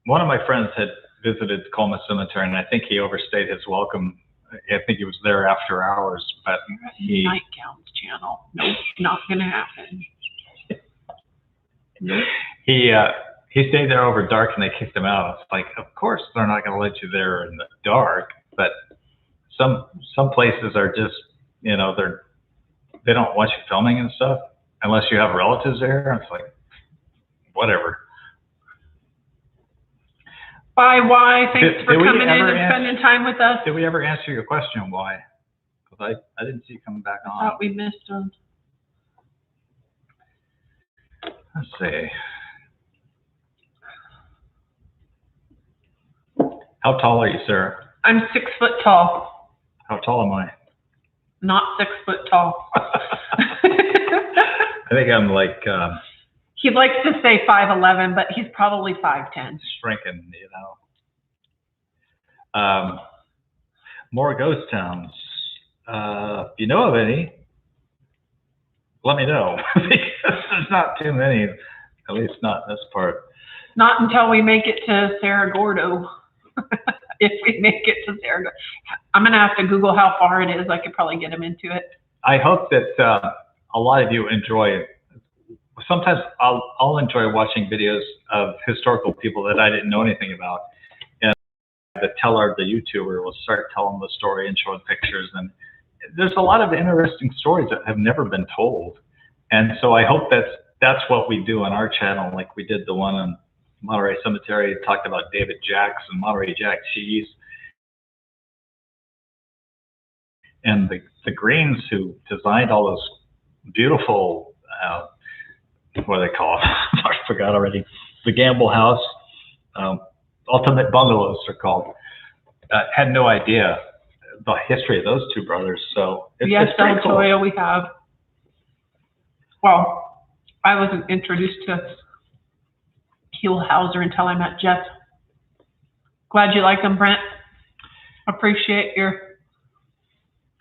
of my friends had visited Colma Cemetery, and I think he overstayed his welcome. I think he was there after hours, but Nightgowns channel. Nope, not gonna happen. Nope. He stayed there over dark, and they kicked him out. It's like, of course they're not going to let you there in the dark, but some places are just, you know, they don't want you filming and stuff unless you have relatives there. It's like, whatever. Bye, why? Thanks for coming in and spending spending time with us. Did we ever answer your question, why? Because I didn't see you coming back on. I thought we missed them. Let's see. How tall are you, Sarah? I'm 6 foot tall. How tall am I? Not 6 foot tall. I think I'm like... he likes to say 5'11", but he's probably 5'10". Shrinking, you know. More ghost towns. If you know of any, let me know. Because there's not too many, at least not in this part. Not until we make it to Cerro Gordo. If we make it to Cerro Gordo. I'm going to have to Google how far it is. I could probably get him into it. I hope that a lot of you enjoy it. Sometimes I'll enjoy watching videos of historical people that I didn't know anything about. And the teller, the YouTuber, will start telling the story and showing pictures. And there's a lot of interesting stories that have never been told. And so I hope that's what we do on our channel, like we did the one on Monterey Cemetery, talked about David Jacks and Monterey Jack cheese. And the Greens who designed all those beautiful, what do they call it? I forgot already. The Gamble House, Ultimate Bungalows are called. Had no idea the history of those two brothers. So yes, it's pretty cool. Toya, we have. Well, I wasn't introduced to Hauser until I met Jeff. Glad you like them, Brent. Appreciate your...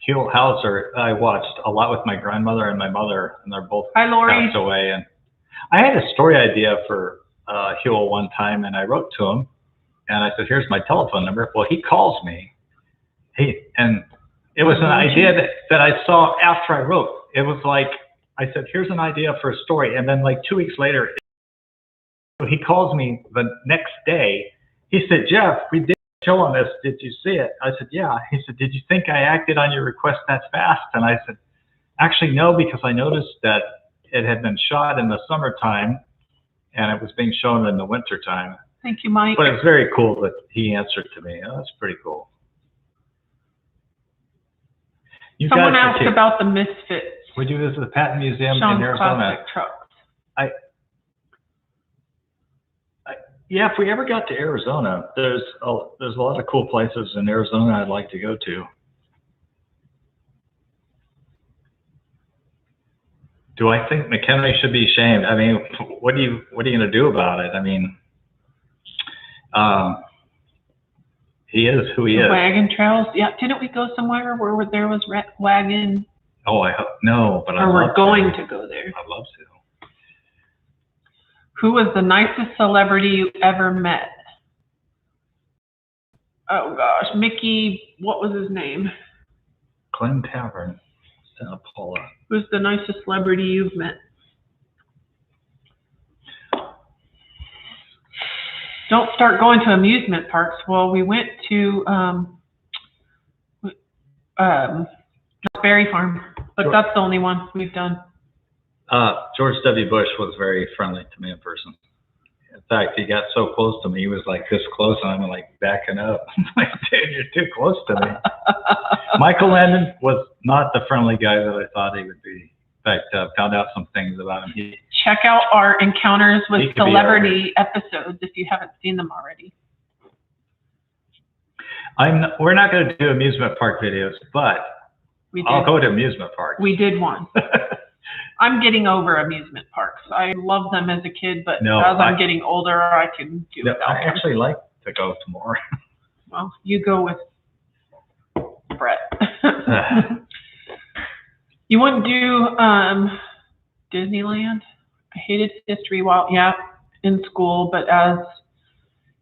Hauser, I watched a lot with my grandmother and my mother, and they're both passed away. And I had a story idea for Huel one time, and I wrote to him, and I said, "Here's my telephone number." Well, he calls me. And it was an idea that I saw after I wrote. It was like, I said, "Here's an idea for a story," and then like 2 weeks later, he calls me the next day. He said, "Jeff, we did a show on this. Did you see it?" I said, "Yeah." He said, "Did you think I acted on your request that fast?" And I said, "Actually, no, because I noticed that it had been shot in the summertime and it was being shown in the wintertime." Thank you, Mike. But it's very cool that he answered to me. Oh, that's pretty cool. Someone asked about the Misfits. Would you visit the Patton Museum Sean's in Arizona? Classic Trucks. Yeah, if we ever got to Arizona, there's a lot of cool places in Arizona I'd like to go to. Do I think McHenry should be ashamed? I mean, what are you going to do about it? I mean, he is who he is. Wagon trails. Yeah, didn't we go somewhere where there was wagon? Oh, I hope no, but or we're going to go there. I'd love to. Who was the nicest celebrity you ever met? Oh gosh, Mickey. What was his name? Glen Tavern, Santa Paula. Who's the nicest celebrity you've met? Don't start going to amusement parks. Well, we went to Berry Farm, but that's the only one we've done. George W. Bush was very friendly to me in person. In fact, he got so close to me, he was like this close, and I'm like backing up. I'm like, dude, you're too close to me. Michael Landon was not the friendly guy that I thought he would be. fact, found out some things about him. Check out our Encounters with Celebrity episodes if you haven't seen them already. We're not going to do amusement park videos, but I'll go to amusement parks. We did one. I'm getting over amusement parks. I loved them as a kid, but as I'm getting older, I can do without them. I actually like to go to more. Well, you go with Bret. You wouldn't do Disneyland? I hated history in school, but as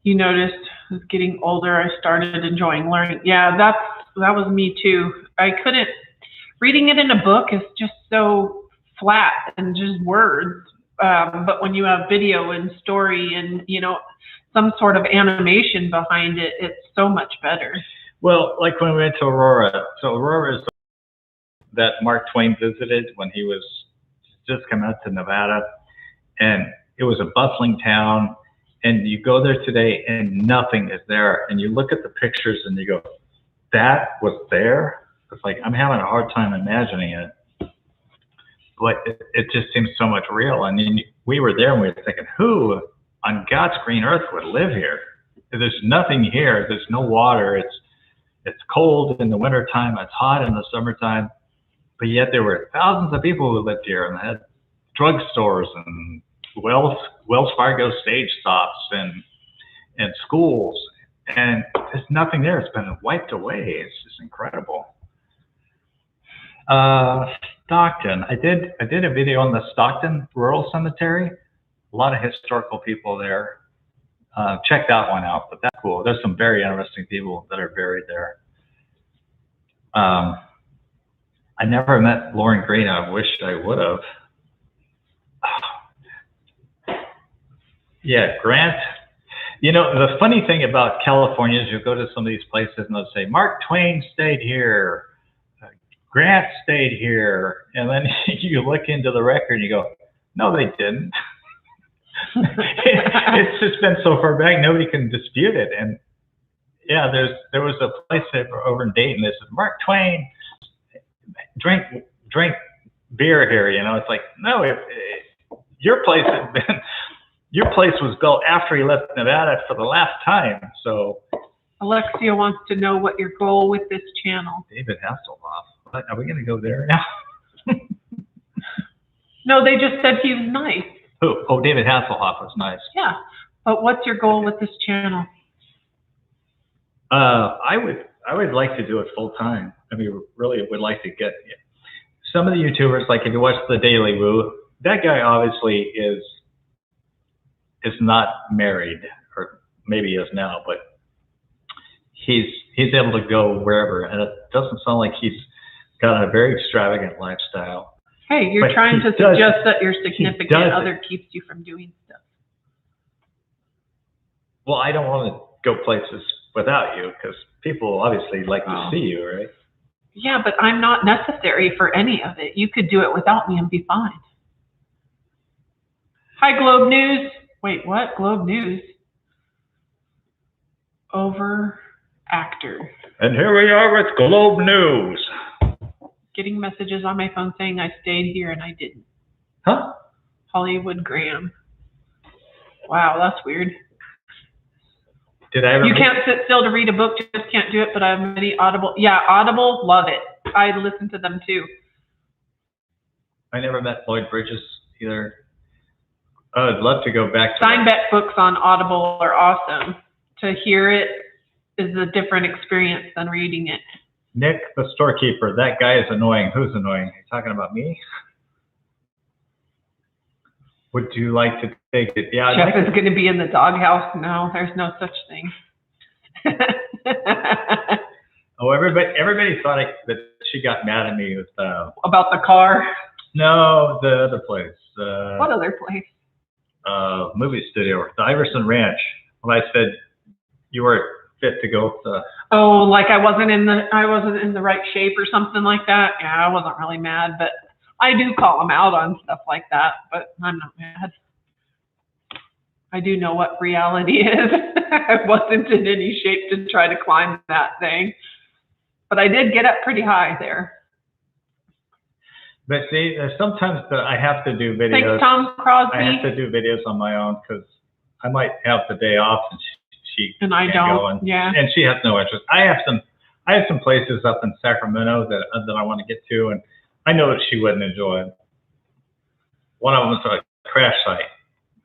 you noticed, as getting older, I started enjoying learning. Yeah, that was me too. I couldn't. Reading it in a book is just so flat and just words. But when you have video and story and some sort of animation behind it, it's so much better. Well, like when we went to Aurora. So Aurora is that Mark Twain visited when he was just coming out to Nevada, and it was a bustling town. And you go there today and nothing is there. And you look at the pictures and you go, that was there? It's like, I'm having a hard time imagining it. But it just seems so much real. I mean, we were there and we were thinking, who on God's green earth would live here? There's nothing here. There's no water. It's cold in the wintertime. It's hot in the summertime. But yet there were thousands of people who lived here and had drugstores and Wells Fargo stage stops and schools, and there's nothing there. It's been wiped away. It's just incredible. Stockton. I did a video on the Stockton Rural Cemetery. A lot of historical people there. Check that one out, but that's cool. There's some very interesting people that are buried there. I never met Lauren Green. I wished I would have. Yeah, Grant. The funny thing about California is you go to some of these places and they'll say, Mark Twain stayed here, Grant stayed here. And then you look into the record and you go, no, they didn't. It's just been so far back, nobody can dispute it. And yeah, there was a place over in Dayton that said, Mark Twain drink beer here. It's like, no, your place had been... Your place was built after he left Nevada for the last time, so. Alexia wants to know what your goal with this channel. David Hasselhoff. Are we going to go there now? No, they just said he was nice. Who? Oh, David Hasselhoff was nice. Yeah, but what's your goal with this channel? I would like to do it full time. I mean, really would like to get some of the YouTubers, like if you watch the Daily Woo, that guy obviously is not married, or maybe he is now, but he's able to go wherever, and it doesn't sound like he's got a very extravagant lifestyle. Hey, you're trying to suggest that your significant other keeps you from doing stuff. Well, I don't want to go places without you, because people obviously like to see you, right? Yeah, but I'm not necessary for any of it. You could do it without me and be fine. Hi, Globe News. Wait, what? Globe News? Over actor. And here we are with Globe News. Getting messages on my phone saying I stayed here and I didn't. Huh? Hollywood Graham. Wow, that's weird. Did I ever? You can't sit still to read a book, just can't do it, but I have many Audible. Yeah, Audible, love it. I listen to them too. I never met Lloyd Bridges either. I'd love to go back to Steinbeck books on Audible are awesome. To hear it is a different experience than reading it. Nick, the storekeeper, that guy is annoying. Who's annoying? Are you talking about me? Would you like to take it? Yeah. Jeff is going to be in the doghouse. No, there's no such thing. Oh, everybody thought that she got mad at me with about the car. No, the other place. What other place? Movie studio, the Iverson Ranch. When I said you were fit to go with the. Oh, like I wasn't in the right shape or something like that. Yeah, I wasn't really mad, but I do call them out on stuff like that. But I'm not mad. I do know what reality is. I wasn't in any shape to try to climb that thing, but I did get up pretty high there. But see, sometimes I have to do videos. Thanks, Tom Crosby. I have to do videos on my own because I might have the day off and she and I don't. Yeah. And she has no interest. I have some places up in Sacramento that I want to get to, and I know that she wouldn't enjoy. One of them is a crash site,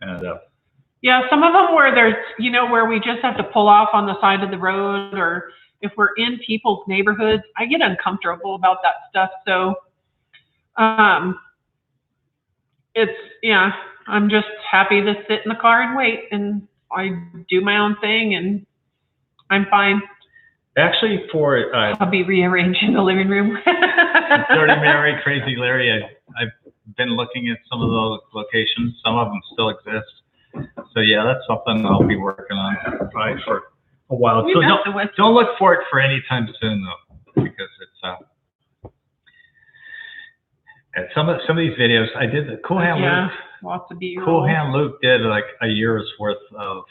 and yeah, some of them where there's, where we just have to pull off on the side of the road, or if we're in people's neighborhoods, I get uncomfortable about that stuff. So, I'm just happy to sit in the car and wait, and I do my own thing, and I'm fine. Actually, I'll be rearranging the living room. Dirty Mary, Crazy Larry, I've been looking at some of those locations. Some of them still exist. So yeah, that's something I'll be working on probably for a while. So don't look for it for any time soon though, because it's some of these videos I did. The Cool Hand Luke. Lots of B-roll. Cool Hand Luke did like a year's worth of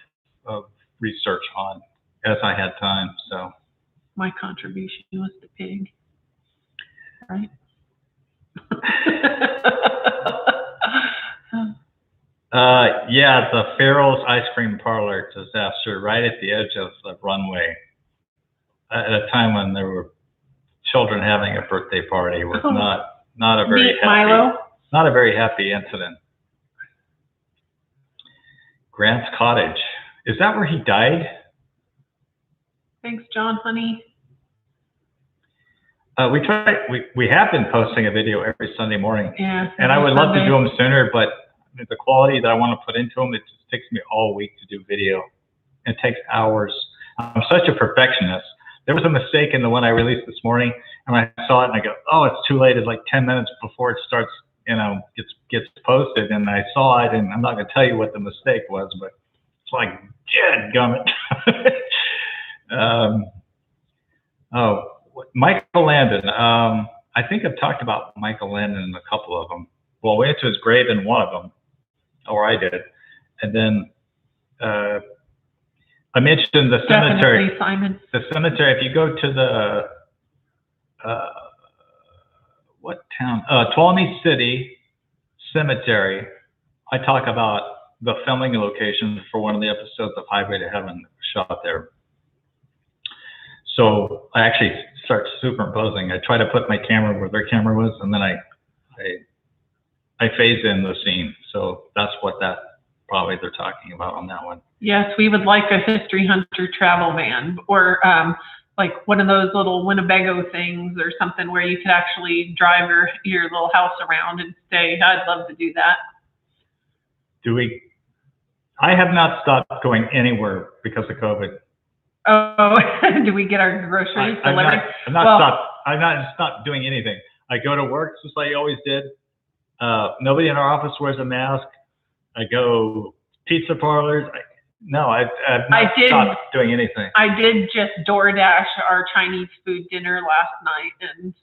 research on as I had time. So my contribution was the pig, right? Yeah, the Farrell's Ice Cream Parlor disaster right at the edge of the runway at a time when there were children having a birthday party was not a very happy incident. Grant's Cottage. Is that where he died? Thanks, John, honey. We have been posting a video every Sunday morning. Yeah. And I would love to do them sooner, but the quality that I want to put into them, it just takes me all week to do video. It takes hours. I'm such a perfectionist. There was a mistake in the one I released this morning, and I saw it and I go, oh, it's too late. It's like 10 minutes before it starts, gets posted. And I saw it, and I'm not going to tell you what the mistake was, but it's like, dadgummit. Michael Landon. I think I've talked about Michael Landon in a couple of them. Well, we went to his grave in one of them, or I did. And then I mentioned the cemetery. Definitely, Simon. The cemetery, if you go to the, what town? Tuolumne City Cemetery, I talk about the filming location for one of the episodes of Highway to Heaven shot there. So I actually start superimposing. I try to put my camera where their camera was, and then I phase in the scene. So that's what probably they're talking about on that one. Yes, we would like a History Hunter travel van, or like one of those little Winnebago things or something where you could actually drive your little house around and stay. I'd love to do that. I have not stopped going anywhere because of COVID. Oh, do we get our groceries delivered? I'm not stopped doing anything. I go to work just like I always did. Nobody in our office wears a mask. I go pizza parlors. I've not stopped doing anything. I did just DoorDash our Chinese food dinner last night, and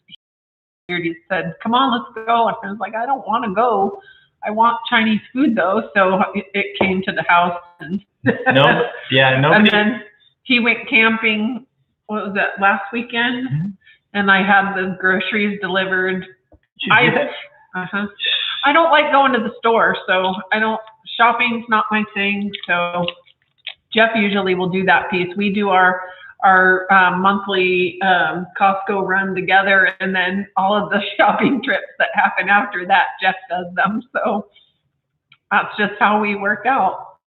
he said, "Come on, let's go." And I was like, "I don't want to go. I want Chinese food though." So it came to the house, and nobody. And then he went camping. What was that, last weekend? Mm-hmm. And I had the groceries delivered. I don't like going to the store, so shopping's not my thing. So Jeff usually will do that piece. We do our monthly Costco run together, and then all of the shopping trips that happen after that, Jeff does them. So that's just how we work out.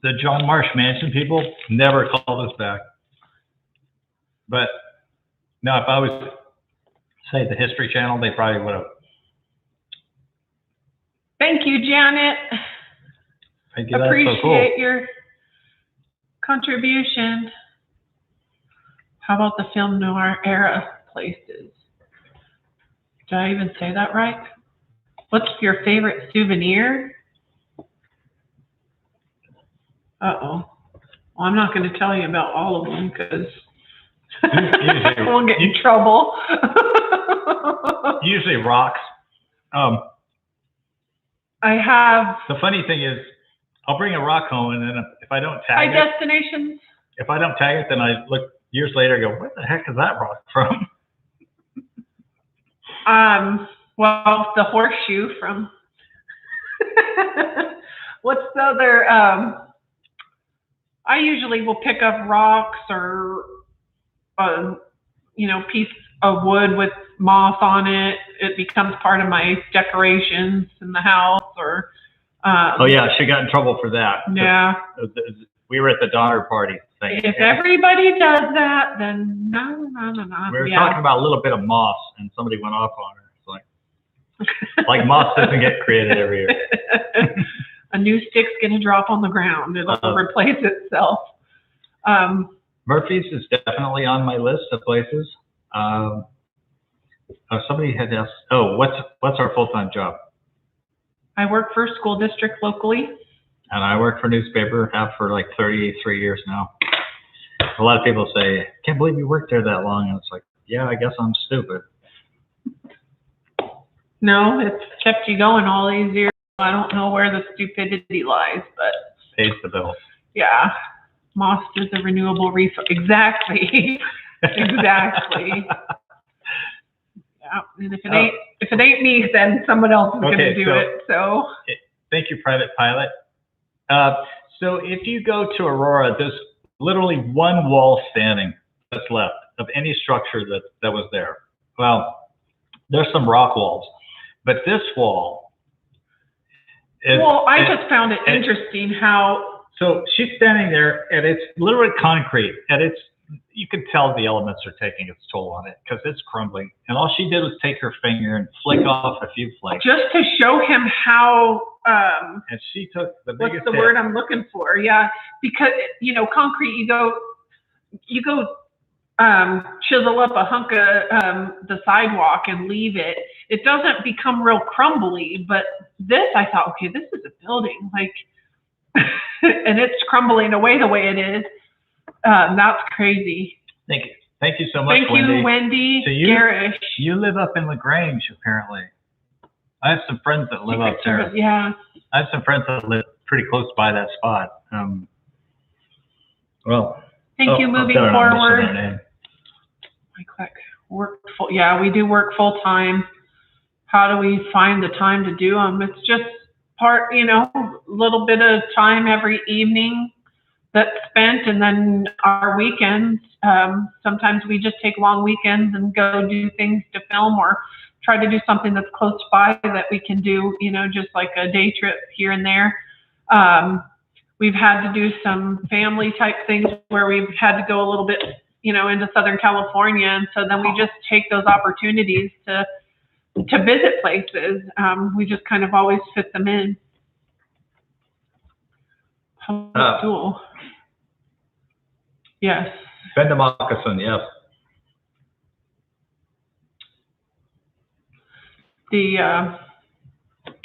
The John Marsh Mansion people never called us back. But no, if I was, say, the History Channel, they probably would have. Thank you, Janet. Thank you. Appreciate your contribution. How about the film noir era places? Did I even say that right? What's your favorite souvenir? Uh-oh. Well, I'm not going to tell you about all of them because we'll get in trouble. Usually rocks. I have. The funny thing is, I'll bring a rock home, and then if I don't tag it, destinations. If I don't tag it, then I look years later and go, where the heck is that rock from? Well, the horseshoe from what's the other? I usually will pick up rocks or piece of wood with moss on it. It becomes part of my decorations in the house. Or oh yeah, she got in trouble for that. Yeah. We were at the Donner party thing. If everybody does that, then no. We were talking about a little bit of moss, and somebody went off on her. It's like moss doesn't get created every year. A new stick's going to drop on the ground. It'll replace itself. Murphy's is definitely on my list of places. Somebody had asked, what's our full-time job? I work for a school district locally. And I work for a newspaper, have for like 33 years now. A lot of people say, can't believe you worked there that long. And it's like, yeah, I guess I'm stupid. No, it's kept you going all these years. I don't know where the stupidity lies, but pays the bills. Yeah. Moss is a renewable resource. Exactly. Exactly. Yeah. And if it ain't me, then someone else is going to do it. So. Thank you, Private Pilot. So if you go to Aurora, there's literally one wall standing that's left of any structure that was there. Well, there's some rock walls, but this wall is. Well, I just found it interesting how. So she's standing there, and it's literally concrete, and you can tell the elements are taking its toll on it because it's crumbling. And all she did was take her finger and flick off a few flakes. Just to show him how. And she took the biggest. What's the word I'm looking for? Yeah, because concrete. You go chisel up a hunk of the sidewalk and leave it. It doesn't become real crumbly. But this, I thought, okay, this is a building, like, and it's crumbling away the way it is. That's crazy. Thank you. Thank you so much, Wendy. Thank you, Wendy. So you live up in LaGrange, apparently. I have some friends that live up there. Yeah. I have some friends that live pretty close by that spot. Thank you. Moving forward. Yeah, we do work full time. How do we find the time to do them? It's just a little bit of time every evening that's spent, and then our weekends. Sometimes we just take long weekends and go do things to film, or try to do something that's close by that we can do, just like a day trip here and there. We've had to do some family type things where we've had to go a little bit, into Southern California. And so then we just take those opportunities to visit places. We just kind of always fit them in. Cool. Yes. Bend a moccasin, yes.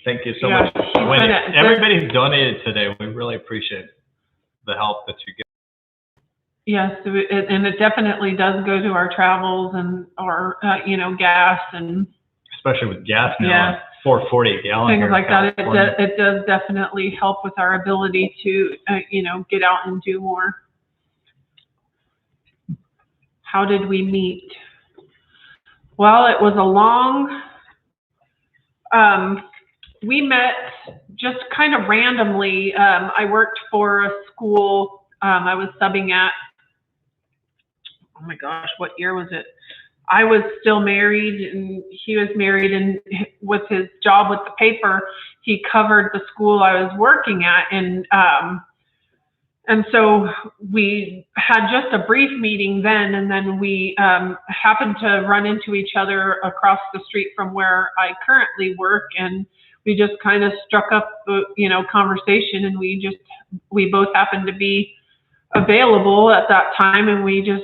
Thank you so much. Everybody who donated today, we really appreciate the help that you give. Yes, and it definitely does go to our travels and our, gas and. Especially with gas now, $4.40 a gallon. Things like that. It does definitely help with our ability to, get out and do more. How did we meet? Well, it was a long. We met just kind of randomly. I worked for a school I was subbing at. Oh my gosh, what year was it? I was still married and he was married, and with his job with the paper, he covered the school I was working at. And so we had just a brief meeting then, and then we happened to run into each other across the street from where I currently work, and we just kind of struck up, conversation, and we both happened to be available at that time, and we just,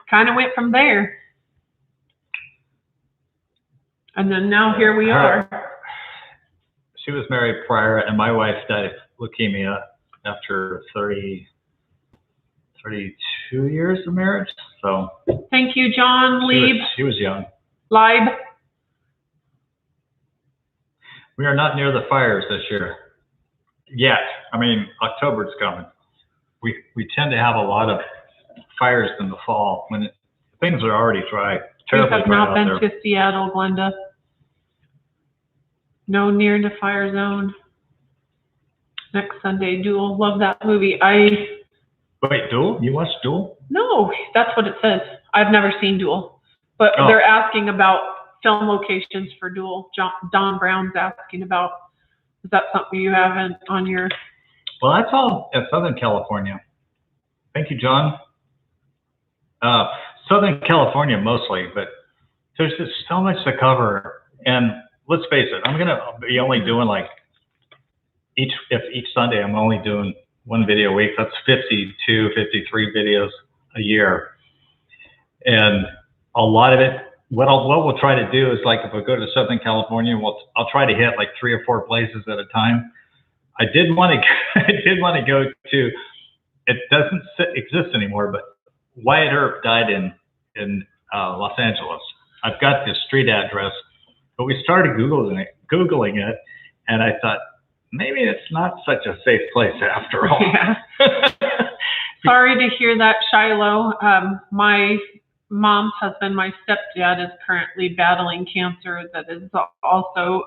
kind of went from there. And then now here we are. She was married prior, and my wife died of leukemia after 32 years of marriage. So thank you, John Lieb. She was young. Lieb. We are not near the fires this year yet. I mean, October's coming. We tend to have a lot of fires in the fall when things are already dry. We have not been to Seattle, Glenda. No Near to Fire Zone. Next Sunday, Duel. Love that movie. Wait, Duel? You watched Duel? No, that's what it says. I've never seen Duel. But they're asking about film locations for Duel. Don Brown's asking about, is that something you have on your... Well, that's all in Southern California. Thank you, John. Southern California mostly, but there's just so much to cover. And let's face it, I'm going to be only doing like, each Sunday, I'm only doing one video a week. That's 52, 53 videos a year. And a lot of it, what we'll try to do is, like, if we go to Southern California, I'll try to hit like 3 or 4 places at a time. I did want to go to, it doesn't exist anymore, but Wyatt Earp died in Los Angeles. I've got the street address, but we started Googling it, and I thought, maybe it's not such a safe place after all. Yeah. Sorry to hear that, Shiloh. My mom's husband, my stepdad, is currently battling cancer that is also,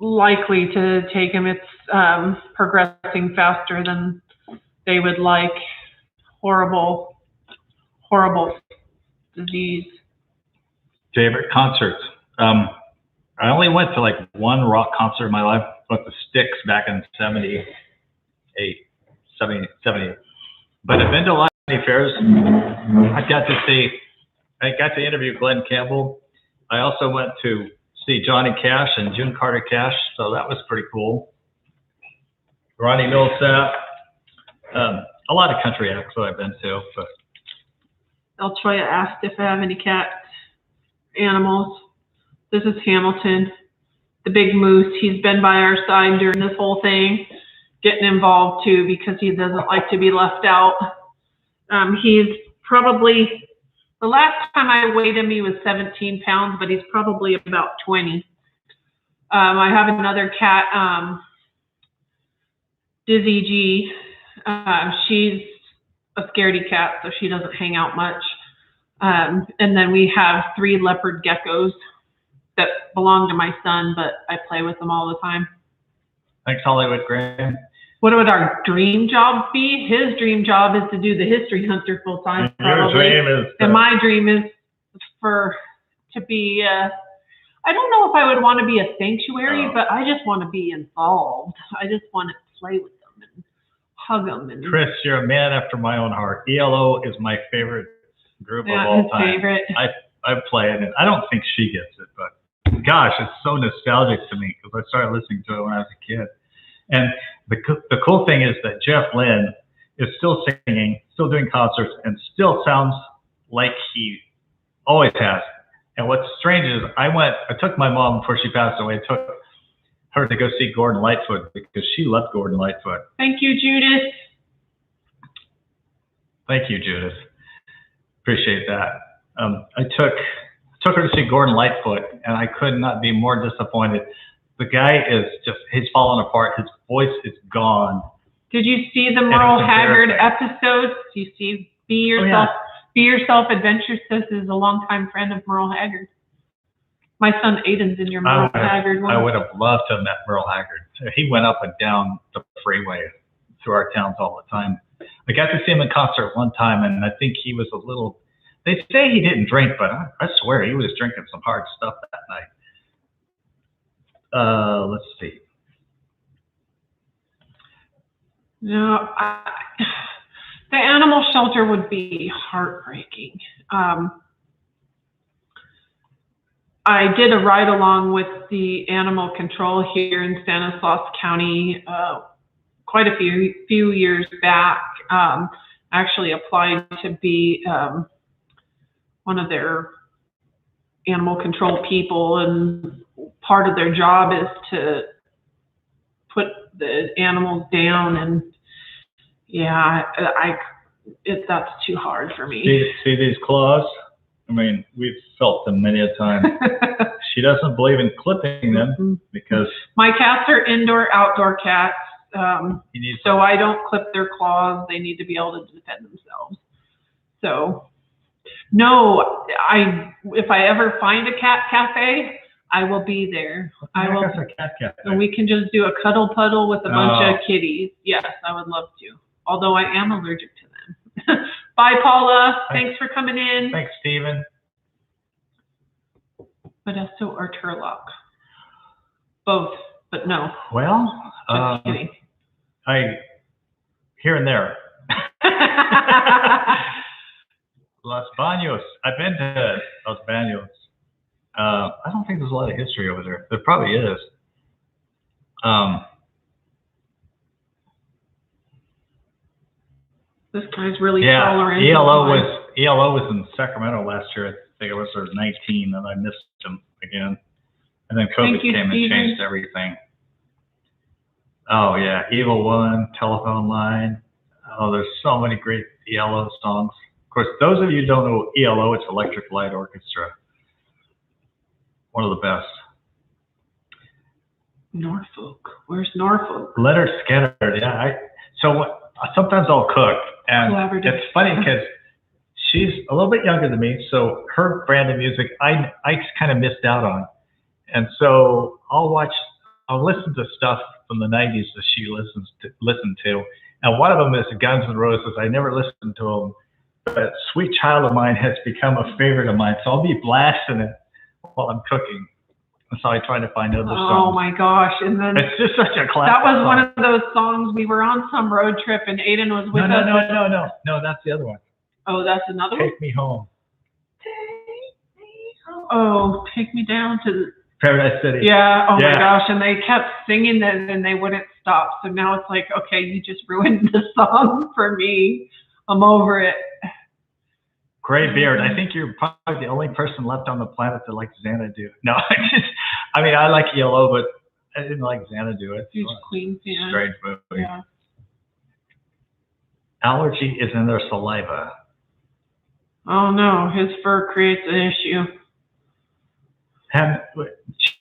likely to take him. It's progressing faster than they would like. Horrible, horrible disease. Favorite concerts? I only went to like one rock concert in my life, but the Styx back in 70. But I've been to a lot of fairs. I got to interview Glenn Campbell. I also went to see Johnny Cash and June Carter Cash, so that was pretty cool. Ronnie Millsap. A lot of country acts that I've been to. But Eltroya asked if I have any cat animals. This is Hamilton, the big moose. He's been by our side during this whole thing, getting involved too, because he doesn't like to be left out. He's probably, the last time I weighed him, he was 17 pounds, but he's probably about 20. I have another cat, Dizzy G. She's a scaredy cat, so she doesn't hang out much. And then we have 3 leopard geckos that belong to my son, but I play with them all the time. Thanks, Hollywood Graham. What would our dream job be? His dream job is to do the History Hunter full time, probably. Your dream is and my dream is to be, I don't know if I would want to be a sanctuary, but I just want to be involved. I just want to play with them and hug them. And Chris, you're a man after my own heart. ELO is my favorite group of all time. Favorite. I play it, and I don't think she gets it, but gosh, it's so nostalgic to me because I started listening to it when I was a kid. And the cool thing is that Jeff Lynne is still singing, still doing concerts, and still sounds like he always has. And what's strange is I took my mom before she passed away, took her to go see Gordon Lightfoot because she loved Gordon Lightfoot. Thank you, Judith. Thank you, Judith. Appreciate that. I took her to see Gordon Lightfoot, and I could not be more disappointed. The guy is he's fallen apart. His voice is gone. Did you see the Merle Haggard episodes? You see Be Yourself, Be Yourself Adventure Sis is a longtime friend of Merle Haggard. My son Aiden's in your Merle Haggard one. I would have loved to have met Merle Haggard. He went up and down the freeway through our towns all the time. I got to see him in concert one time, and I think he was a little, they say he didn't drink, but I swear he was drinking some hard stuff that night. Let's see. No, the animal shelter would be heartbreaking. I did a ride along with the animal control here in Stanislaus County quite a few years back. Actually applied to be one of their animal control people, and part of their job is to put the animals down, and yeah, that's too hard for me. See these claws? I mean, we've felt them many a time. She doesn't believe in clipping them because my cats are indoor-outdoor cats, so I don't clip their claws. They need to be able to defend themselves. So, no, if I ever find a cat cafe, I will be there. I will. That's a cat cafe. And we can just do a cuddle puddle with a bunch of kitties. Yes, I would love to. Although I am allergic to them. Bye, Paula. Thanks for coming in. Thanks, Steven. Modesto or Turlock? Both, but no. Well, Just kidding. Here and there. Los Baños. I've been to Los Baños. I don't think there's a lot of history over there. There probably is. This guy's really yeah, tolerant. ELO was in Sacramento last year. I think it was 19, and I missed him again. And then COVID came and changed everything. Oh yeah, Evil One, Telephone Line. Oh, there's so many great ELO songs. Of course, those of you who don't know ELO, it's Electric Light Orchestra. One of the best. Norfolk. Where's Norfolk? Leonard Skinner. Yeah. Sometimes I'll cook, and it's funny because she's a little bit younger than me, so her brand of music I kind of missed out on, and so I'll listen to stuff from the '90s that she listened to, and one of them is Guns N' Roses. I never listened to them, but Sweet Child of Mine has become a favorite of mine, so I'll be blasting it while I'm cooking. So I try to find other songs. Oh my gosh! And then it's just such a classic. That was one of those songs. We were on some road trip, and Aiden was with us. No, that's the other one. Oh, that's another one. Take Me Home. Take me home. Oh, take me down to Paradise City. Yeah. Oh my gosh! And they kept singing it, and they wouldn't stop. So now it's like, okay, you just ruined the song for me. I'm over it. Gray beard. I think you're probably the only person left on the planet that likes Xanadu. No, I like ELO, but I didn't like Xanadu. It's huge Queen fan. Strange movie. Yeah. Allergy is in their saliva. Oh no, his fur creates an issue. And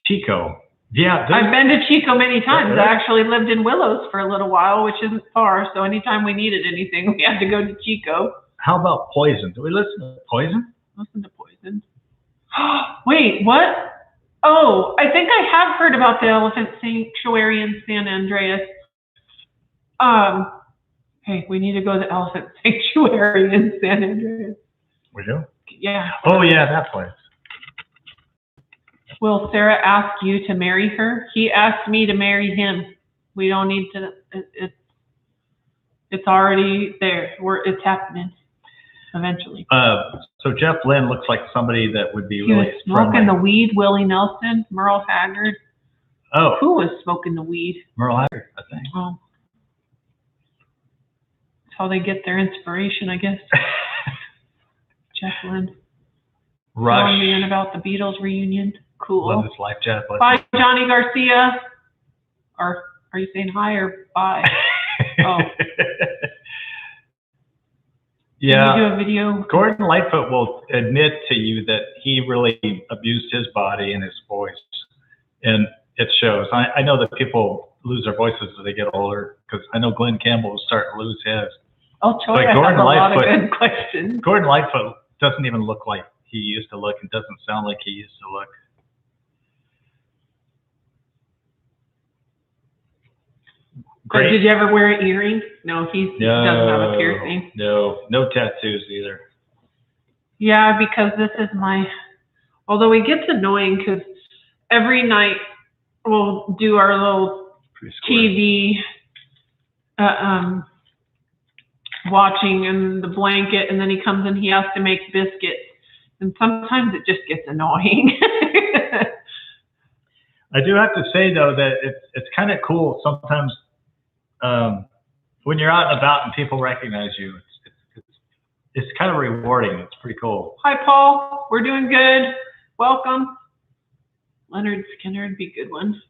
Chico. Yeah. I've been to Chico many times. I actually lived in Willows for a little while, which isn't far. So anytime we needed anything, we had to go to Chico. How about Poison? Do we listen to Poison? Listen to Poison. Wait, what? Oh, I think I have heard about the Elephant Sanctuary in San Andreas. Hey, we need to go to the Elephant Sanctuary in San Andreas. We do? Yeah. Oh, yeah, that place. Will Sarah ask you to marry her? He asked me to marry him. We don't need to. It's already there. It's happening. Eventually. So Jeff Lynne looks like somebody that would be he really was smoking the weed. Willie Nelson, Merle Haggard. Oh, who was smoking the weed? Merle Haggard, I think. Oh, that's how they get their inspiration, I guess. Jeff Lynne. Rush. Telling me about the Beatles reunion. Cool. Love his life, Jeff. Bye, Johnny Garcia. Or are you saying hi or bye? Oh. Yeah, can you do a video? Gordon Lightfoot will admit to you that he really abused his body and his voice, and it shows. I know that people lose their voices as they get older, because I know Glenn Campbell will start to lose his. Oh, Troy, I have a lot of good questions. Gordon Lightfoot doesn't even look like he used to look, and doesn't sound like he used to look. Great. Did you ever wear an earring? No, he doesn't have a piercing. No tattoos either. Yeah, because this is although it gets annoying because every night we'll do our little TV watching in the blanket, and then he comes and he has to make biscuits. And sometimes it just gets annoying. I do have to say, though, that it's kind of cool sometimes. When you're out and about and people recognize you, it's kind of rewarding. It's pretty cool. Hi, Paul. We're doing good. Welcome. Leonard Skinner would be a good one.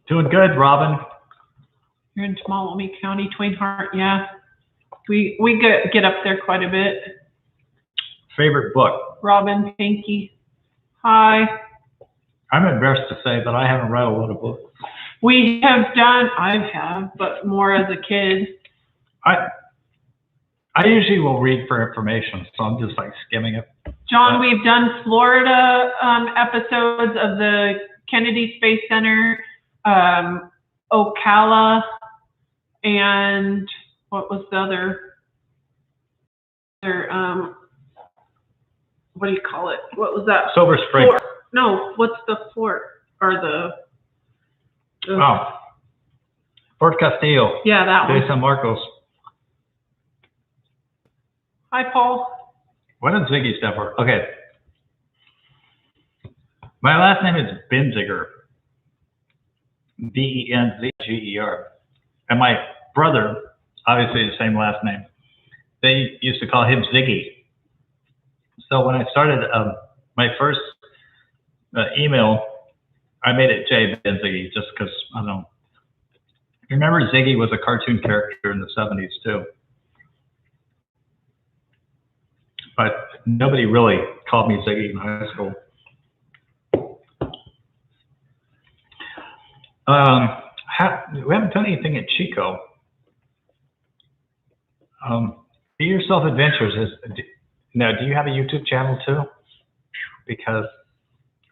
Doing good, Robin. You're in Tuolumne County, Twain Harte. Yeah, we get up there quite a bit. Favorite book? Robin, thank you. Hi. I'm embarrassed to say that I haven't read a lot of books. We have done, I have, but more as a kid. I usually will read for information, so I'm just like skimming it. John, we've done Florida episodes of the Kennedy Space Center, Ocala, and what was the other what do you call it? What was that? Silver Spring. No, what's the fort or the? Oh, Fort Castillo. Yeah, that one. De San Marcos. Hi, Paul. What does Ziggy stand for? Okay. My last name is Benziger. Benziger. And my brother, obviously the same last name, they used to call him Ziggy. So when I started my first email, I made it J Benziggy just because, I don't know. Remember Ziggy was a cartoon character in the 70s too. But nobody really called me Ziggy in high school. We haven't done anything at Chico. Be Yourself Adventures is. Now, do you have a YouTube channel too? Because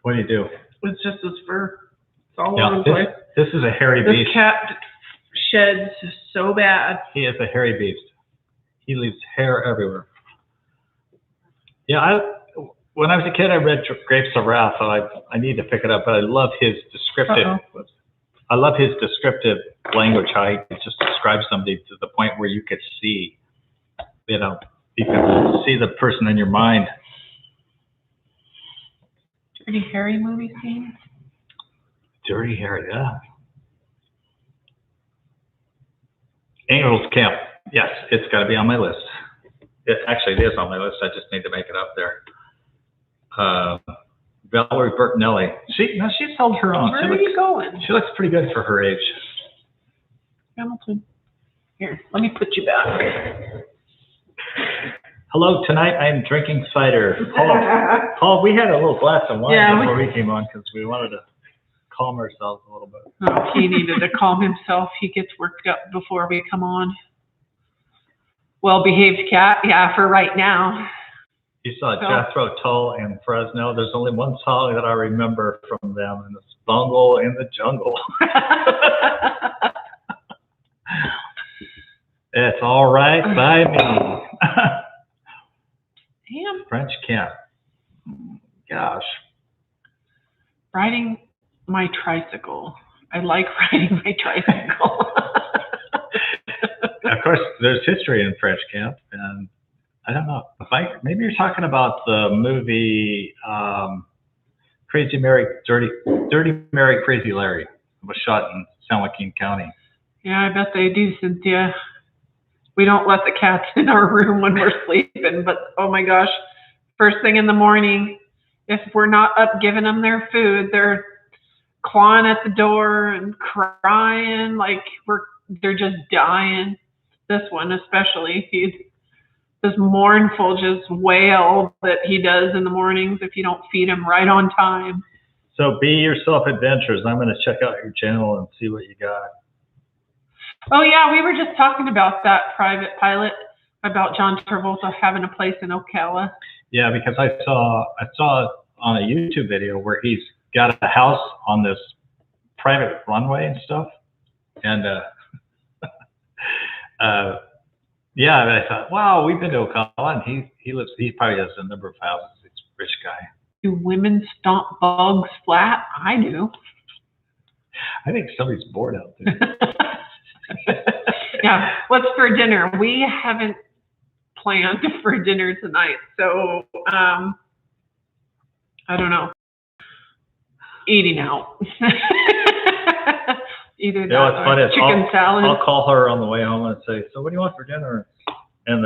what do you do? It's just his fur. It's all Yeah, over the place. this is a hairy This beast. cat sheds so bad. He is a hairy beast. He leaves hair everywhere. Yeah, when I was a kid, I read Grapes of Wrath, so I need to pick it up. But I love his descriptive. I love his descriptive language. How he just describes somebody to the point where you could see, you know, you can see the person in your mind. Dirty Harry movie scene? Dirty Harry, yeah. Angel's Camp. Yes, it's got to be on my list. It actually is on my list. I just need to make it up there. Valerie Bertinelli. She's held her own. Where are you going? She looks pretty good for her age. Hamilton. Here, let me put you back. Hello, tonight I am drinking cider. Paul, we had a little glass of wine before we came on because we wanted to calm ourselves a little bit. Oh, he needed to calm himself. He gets worked up before we come on. Well-behaved cat, yeah, for right now. You saw Jethro Tull and Fresno. There's only one song that I remember from them, and it's Bungle in the Jungle. It's all right by me. Damn. French Camp. Gosh. Riding my tricycle. I like riding my tricycle. Of course, there's history in French Camp, and I don't know. Maybe you're talking about the movie Crazy Mary, Dirty Mary, Crazy Larry. It was shot in San Joaquin County. Yeah, I bet they do, Cynthia. We don't let the cats in our room when we're sleeping, but oh my gosh, first thing in the morning, if we're not up giving them their food, they're clawing at the door and crying like they're just dying. This one especially, he's this mournful just wail that he does in the mornings if you don't feed him right on time. So Be Yourself Adventures. I'm going to check out your channel and see what you got. Oh yeah, we were just talking about that private pilot about John Travolta having a place in Ocala. Yeah, because I saw on a YouTube video where he's got a house on this private runway and stuff, and yeah, and I thought, wow, we've been to Ocala, and he probably has a number of houses. He's a rich guy. Do women stomp bugs flat? I do. I think somebody's bored out there. Yeah, what's for dinner? We haven't planned for dinner tonight, so I don't know. Eating out. Either that or chicken salad. I'll call her on the way home and say, so what do you want for dinner? And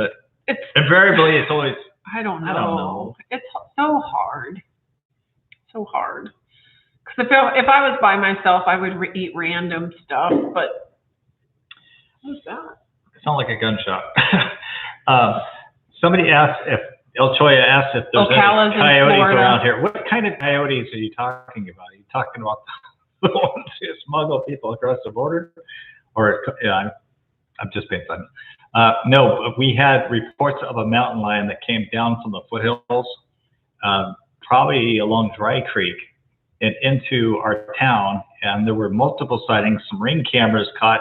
invariably it's always, I don't know. It's so hard. So hard. Because if I was by myself, I would eat random stuff, but what's that? It sounds like a gunshot. Somebody asked El Choya asked if there's any coyotes around here. What kind of coyotes are you talking about? Are you talking about the ones who smuggle people across the border? Or, yeah, I'm just being funny. No, but we had reports of a mountain lion that came down from the foothills, probably along Dry Creek and into our town. And there were multiple sightings. Some Ring cameras caught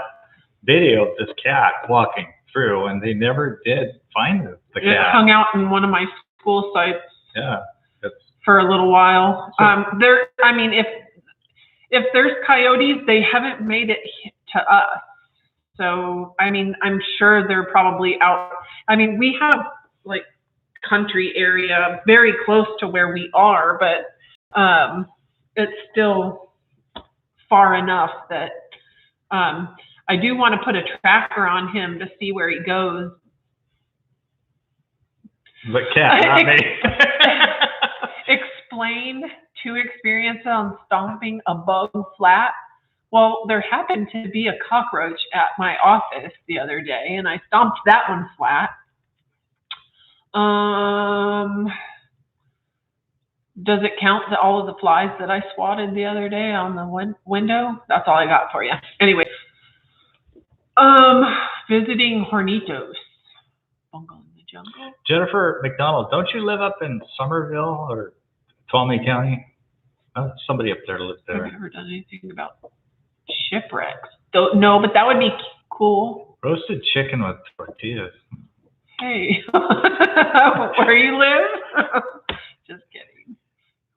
video of this cat walking through, and they never did find the cat. It hung out in one of my school sites. Yeah. For a little while. I mean, if there's coyotes, they haven't made it to us. So, I mean, I'm sure they're probably out. I mean, we have like country area very close to where we are, but it's still far enough that I do want to put a tracker on him to see where he goes. The cat, not me. Explain to experience on stomping a bug flat. Well, there happened to be a cockroach at my office the other day, and I stomped that one flat. Does it count that all of the flies that I swatted the other day on the window? That's all I got for you. Anyway, visiting Hornitos. Bungle in the jungle. Jennifer McDonald, don't you live up in Somerville or Tuolumne County? Somebody up there lives there. I've never done anything about shipwrecks. No, but that would be cool. Roasted chicken with tortillas. Hey, where you live? Just kidding.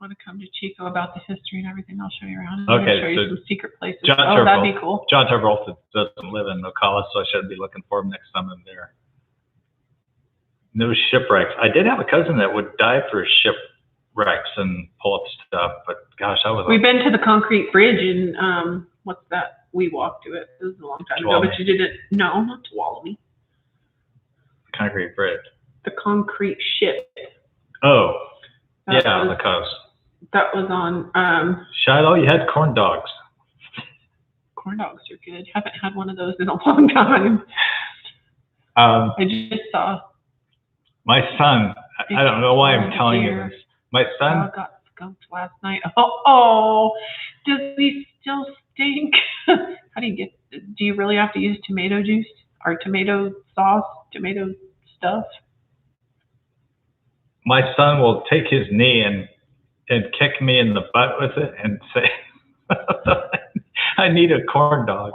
I want to come to Chico about the history and everything. I'll show you around. I'm okay, show you so some secret places. John that'd be cool. John Turbold doesn't live in Ocala, so I should be looking for him next time I'm there. No shipwrecks. I did have a cousin that would dive for shipwrecks and pull up stuff, but gosh, We've been to the concrete bridge and what's that? We walked to it. It was a long time ago, but you didn't. No, not Tuolumne. Concrete bridge. The concrete ship. Oh, on the coast. That was on. Shiloh, you had corn dogs. Corn dogs are good. Haven't had one of those in a long time. I just saw. My son, I don't know why I'm telling you this. My son got skunked last night. Oh, does he still stink? How do you get? Do you really have to use tomato juice or tomato sauce, tomato stuff? My son will take his knee and kick me in the butt with it and say, "I need a corn dog."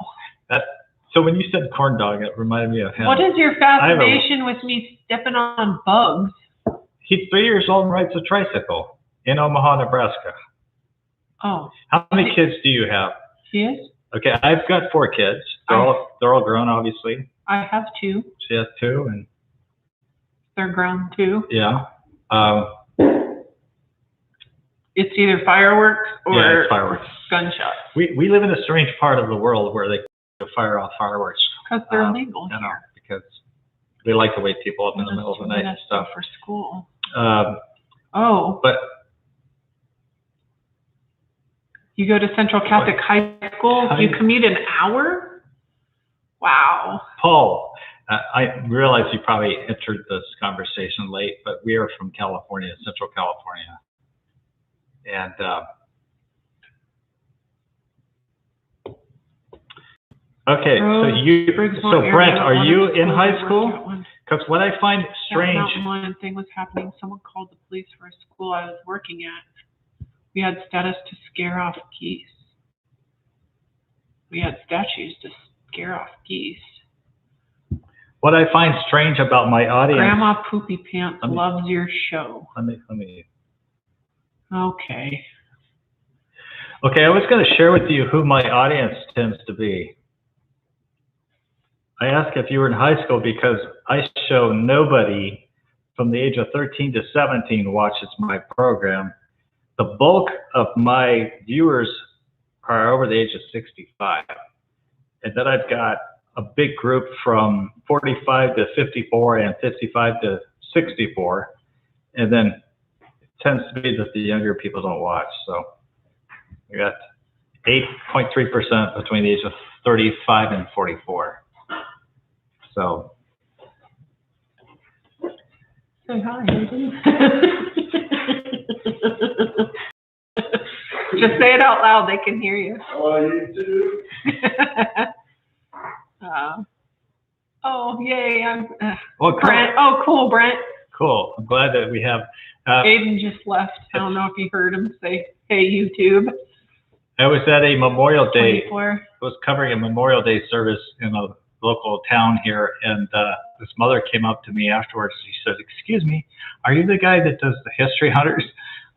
So when you said corn dog, it reminded me of him. What is your fascination with me stepping on bugs? He's 3 years old and rides a tricycle in Omaha, Nebraska. Oh. How many kids do you have? He is? Okay, I've got 4 kids. They're all grown, obviously. I have 2. She has 2, and they're grown too. Yeah. It's either fireworks or it's fireworks. Gunshots. We live in a strange part of the world where they fire off fireworks. Because they're illegal here. Because they like to wake people up in the middle of the night and stuff. For school. But you go to Central Catholic High School. You commute an hour. Wow. Paul, I realize you probably entered this conversation late, but we are from California, Central California, and okay, so Brent, are you in high school? Because what I find strange. That one thing was happening. Someone called the police for a school I was working at. We had status to scare off geese. We had statues to scare off geese. What I find strange about my audience. Grandma Poopy Pants loves your show. Let me. Okay. Okay, I was going to share with you who my audience tends to be. I asked if you were in high school because I show nobody from the age of 13 to 17 watches my program. The bulk of my viewers are over the age of 65. And then I've got a big group from 45 to 54 and 55 to 64. And then it tends to be that the younger people don't watch. So we got 8.3% between the age of 35 and 44. So. Say hi, Hayden. Just say it out loud. They can hear you. Oh, you too. Oh, yay. I'm Well, cool. Brent. Oh, cool, Brent. Cool. I'm glad that we have. Aiden just left. I don't know if you heard him say, hey, YouTube. I was at a Memorial Day. 24. I was covering a Memorial Day service in a local town here, and this mother came up to me afterwards. She said, "Excuse me, are you the guy that does the History Hunters?"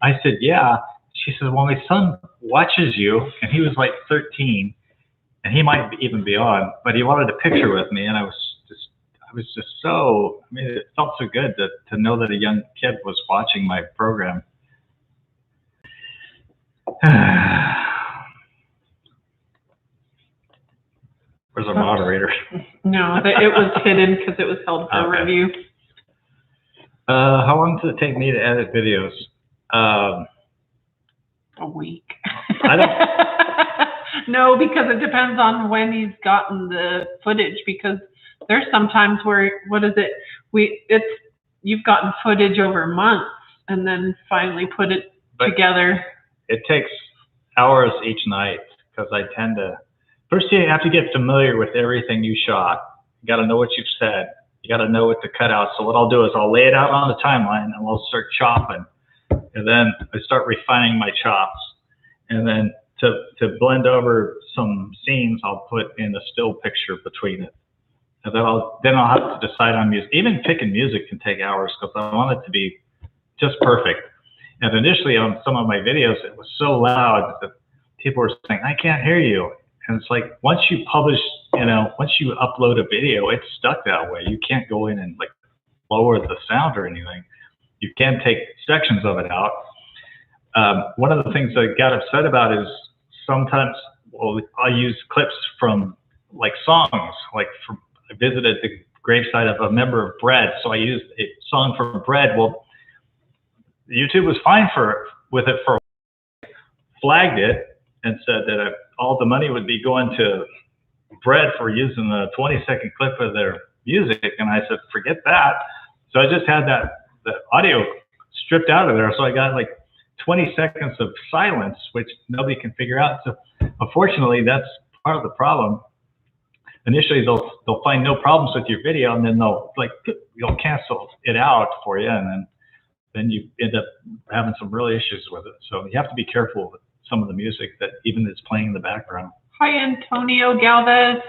I said, "Yeah." She said, "Well, my son watches you," and he was like 13, and he might even be on, but he wanted a picture with me, and I was just so, I mean, it felt so good to know that a young kid was watching my program. Where's our moderator? No, it was hidden because it was held for review. How long does it take me to edit videos? A week. I don't. No, because it depends on when he's gotten the footage. Because there's sometimes where you've gotten footage over months and then finally put it together. It takes hours each night because I tend to. First, you have to get familiar with everything you shot. You got to know what you've said. You got to know what to cut out. So what I'll do is I'll lay it out on the timeline and I'll start chopping. And then I start refining my chops. And then to blend over some scenes, I'll put in a still picture between it. And then I'll have to decide on music. Even picking music can take hours because I want it to be just perfect. And initially on some of my videos, it was so loud that people were saying, "I can't hear you." And it's like, once you publish, once you upload a video, it's stuck that way. You can't go in and like lower the sound or anything. You can take sections of it out. One of the things I got upset about is sometimes I use clips from like songs, like I visited the gravesite of a member of Bret, so I used a song from Bret. Well, YouTube was fine with it for a while, flagged it, and said that all the money would be going to Bret for using the 20-second clip of their music. And I said, forget that. So I just had the audio stripped out of there. So I got like 20 seconds of silence, which nobody can figure out. So unfortunately, that's part of the problem. Initially, they'll find no problems with your video, and then they'll cancel it out for you, and then you end up having some real issues with it. So you have to be careful with some of the music that even is playing in the background. Hi, Antonio Galvez.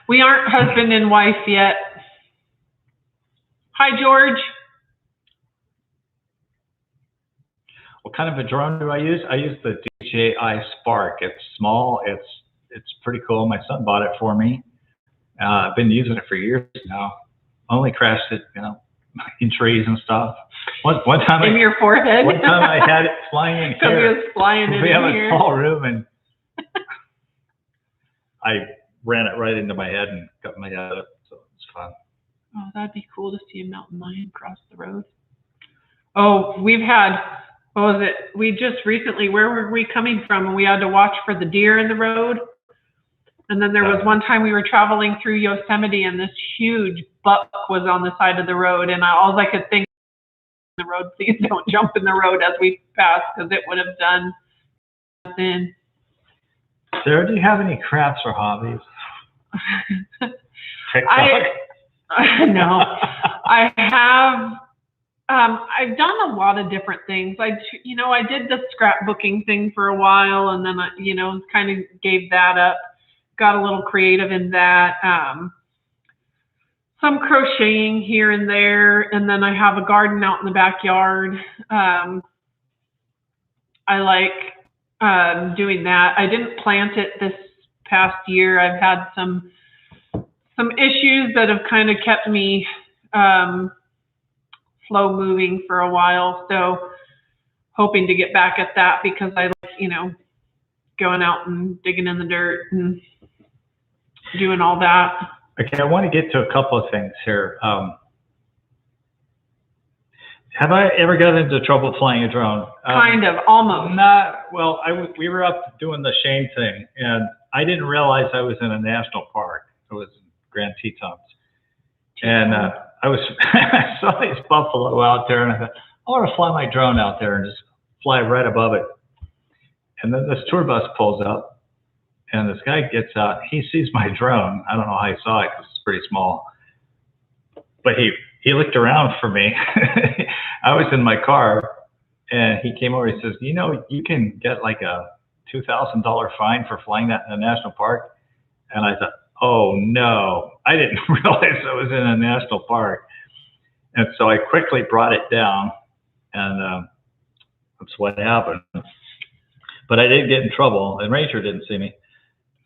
We aren't husband and wife yet. Hi, George. What kind of a drone do I use? I use the DJI Spark. It's small. It's pretty cool. My son bought it for me. I've been using it for years now. Only crashed it, in trees and stuff. One time in your forehead. One time I had it flying in here. It was flying in we have here. A small room, and I ran it right into my head and cut my head up. So it's fun. Oh, that'd be cool to see a mountain lion cross the road. Oh, we've had. What was it? We just recently. Where were we coming from? And we had to watch for the deer in the road. And then there was one time we were traveling through Yosemite, and this huge buck was on the side of the road, and all I could think the road, please don't jump in the road as we passed, because it would have done nothing. Sarah, do you have any crafts or hobbies? No, I have. I've done a lot of different things. I did the scrapbooking thing for a while, and then kind of gave that up. Got a little creative in that. Some crocheting here and there, and then I have a garden out in the backyard. I like doing that. I didn't plant it this past year. I've had some issues that have kind of kept me slow moving for a while. So hoping to get back at that, because I like, going out and digging in the dirt and doing all that. Okay, I want to get to a couple of things here. Have I ever gotten into trouble flying a drone? Kind of, almost. Well, we were up doing the Shane thing, and I didn't realize I was in a national park. It was in Grand Tetons. And I saw these buffalo out there, and I thought, I want to fly my drone out there and just fly right above it. And then this tour bus pulls up, And this guy gets out. He sees my drone. I don't know how he saw it because it's pretty small. But he looked around for me. I was in my car, and he came over. He says, you know, you can get like a $2,000 fine for flying that in a national park. And I thought, oh, no. I didn't realize I was in a national park. And so I quickly brought it down, and that's what happened. But I didn't get in trouble, and Ranger didn't see me.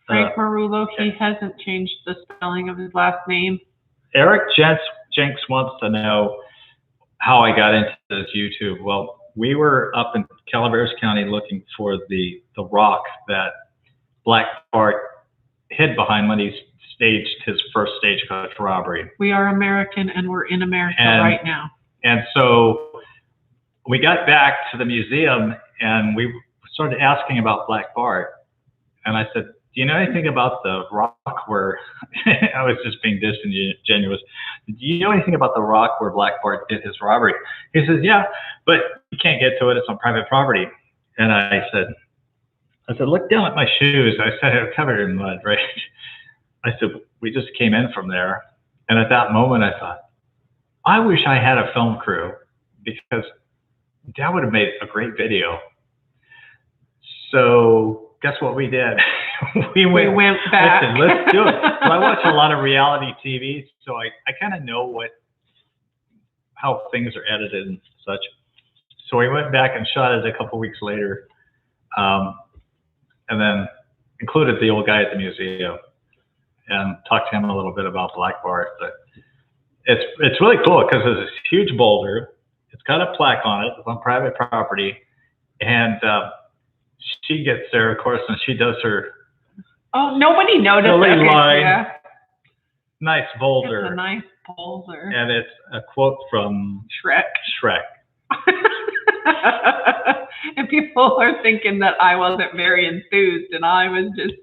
Frank Marullo, he hasn't changed the spelling of his last name. Eric Jenks wants to know how I got into this YouTube. Well, we were up in Calaveras County looking for the rock that Black Bart hid behind when he staged his first stagecoach robbery. We are American, and we're in America right now. And so we got back to the museum, and we started asking about Black Bart. And I said, do you know anything about the rock where, I was just being disingenuous. Do you know anything about the rock where Black Bart did his robbery? He says, yeah, but you can't get to it. It's on private property. And I said, look down at my shoes. I said, they're covered in mud, right? I said, we just came in from there. And at that moment, I thought, I wish I had a film crew, because that would have made a great video. So guess what we did? we went back. Listen, let's do it. So I watch a lot of reality TV, so I kind of know how things are edited and such. So we went back and shot it a couple weeks later, and then included the old guy at the museum and talked to him a little bit about Black Bart. But it's really cool because it's this huge boulder. It's got a plaque on it. It's on private property, and she gets there, of course, and she does her. Oh, nobody noticed. Okay, line. Yeah. Nice boulder. It's a nice boulder. And it's a quote from Shrek. And people are thinking that I wasn't very enthused, and I was just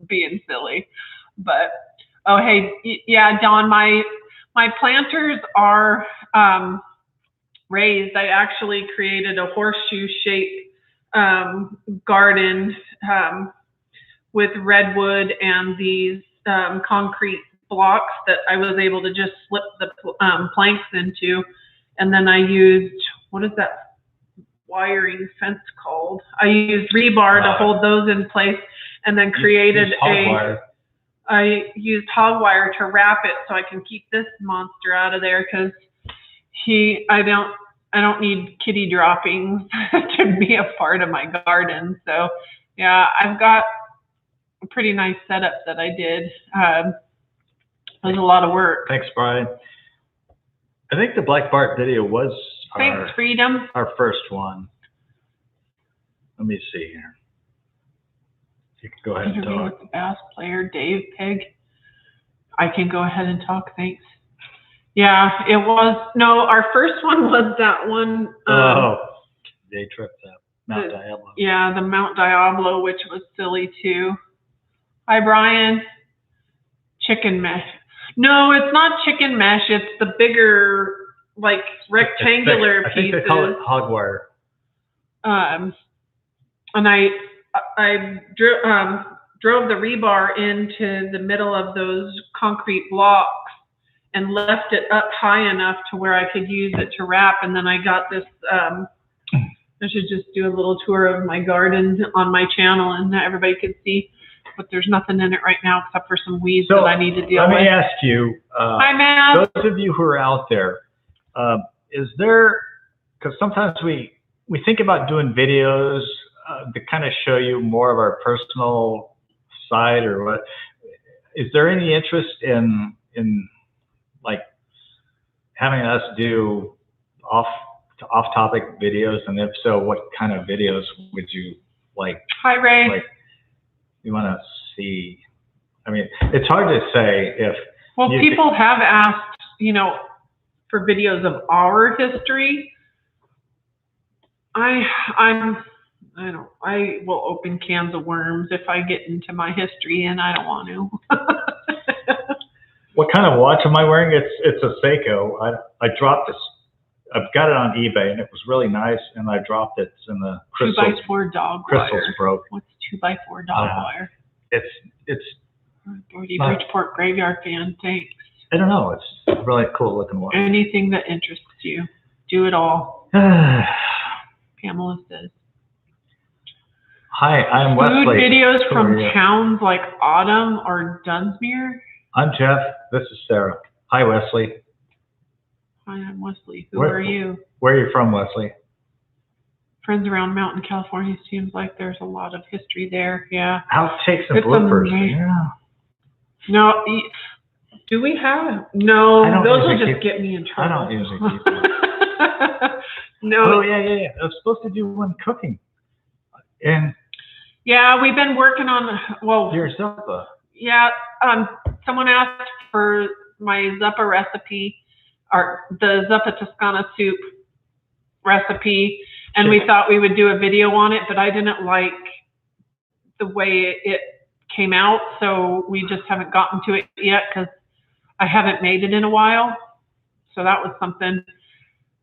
being silly. But oh, hey, yeah, Don, my planters are raised. I actually created a horseshoe-shaped garden with redwood and these concrete blocks that I was able to just slip the planks into. And then I used, what is that wiring fence called? I used rebar to hold those in place, and then created I used hog wire to wrap it so I can keep this monster out of there, because I don't need kitty droppings to be a part of my garden. So yeah, I've got a pretty nice setup that I did. It was a lot of work. Thanks, Brian. I think the Black Bart video was our first one. Let me see here. You can go ahead and talk. With the bass player, Dave Pig. I can go ahead and talk, thanks. Yeah, it was. No, our first one was that one. Day trip, Mount Diablo. Yeah, the Mount Diablo, which was silly too. Hi, Brian. Chicken mesh. No, it's not chicken mesh. It's the bigger, like, rectangular pieces. I think they call it hog wire. And I drove the rebar into the middle of those concrete blocks and left it up high enough to where I could use it to wrap. And then I got this, I should just do a little tour of my garden on my channel, and everybody could see, but there's nothing in it right now except for some weeds that I need to deal with. Let me ask you, hi, Matt. Those of you who are out there, is there, because sometimes we think about doing videos to kind of show you more of our personal side, or what, is there any interest in like having us do off-topic videos? And if so, what kind of videos would you like? Hi, Ray. Like, you want to see? I mean, it's hard to say if. Well, people have asked, for videos of our history. I will open cans of worms if I get into my history, and I don't want to. What kind of watch am I wearing? It's a Seiko. I dropped this. I've got it on eBay, and it was really nice, and I dropped it in the crystals. 2x4 dog crystals wire. Broke. What's 2x4 dog wire? it's Bridgeport Graveyard fan, thanks. I don't know. It's a really cool looking one. Anything that interests you, do it all. Pamela says. Hi, I'm Wesley. Food videos from towns like Autumn or Dunsmuir. I'm Jeff. This is Sarah. Hi, Wesley. Hi, I'm Wesley. Who are you? Where are you from, Wesley? Friends around Mountain, California. Seems like there's a lot of history there. Yeah. Outtakes and bloopers. Yeah. No. Do we have? No, those will just get me in trouble. I don't usually keep them. No. Oh, yeah. I was supposed to do one cooking. And yeah, we've been working on, your Zuppa. Yeah, someone asked for my Zuppa recipe, or the Zuppa Toscana soup recipe, and we thought we would do a video on it, but I didn't like the way it came out, so we just haven't gotten to it yet because I haven't made it in a while. So that was something.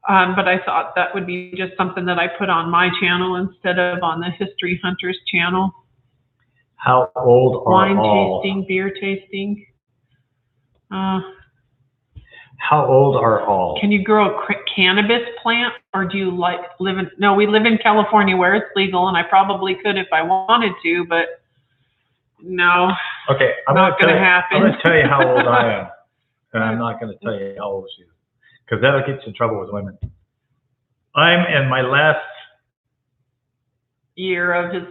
But I thought that would be just something that I put on my channel instead of on the History Hunters channel. How old are Wine all? tasting, beer tasting. How old are all? Can you grow a cannabis plant, or do you live in? No, we live in California where it's legal, and I probably could if I wanted to, but no. Okay, not going to happen. I'm going to tell you how old I am, and I'm not going to tell you how old she is, because that'll get you in trouble with women. I'm in my last year of his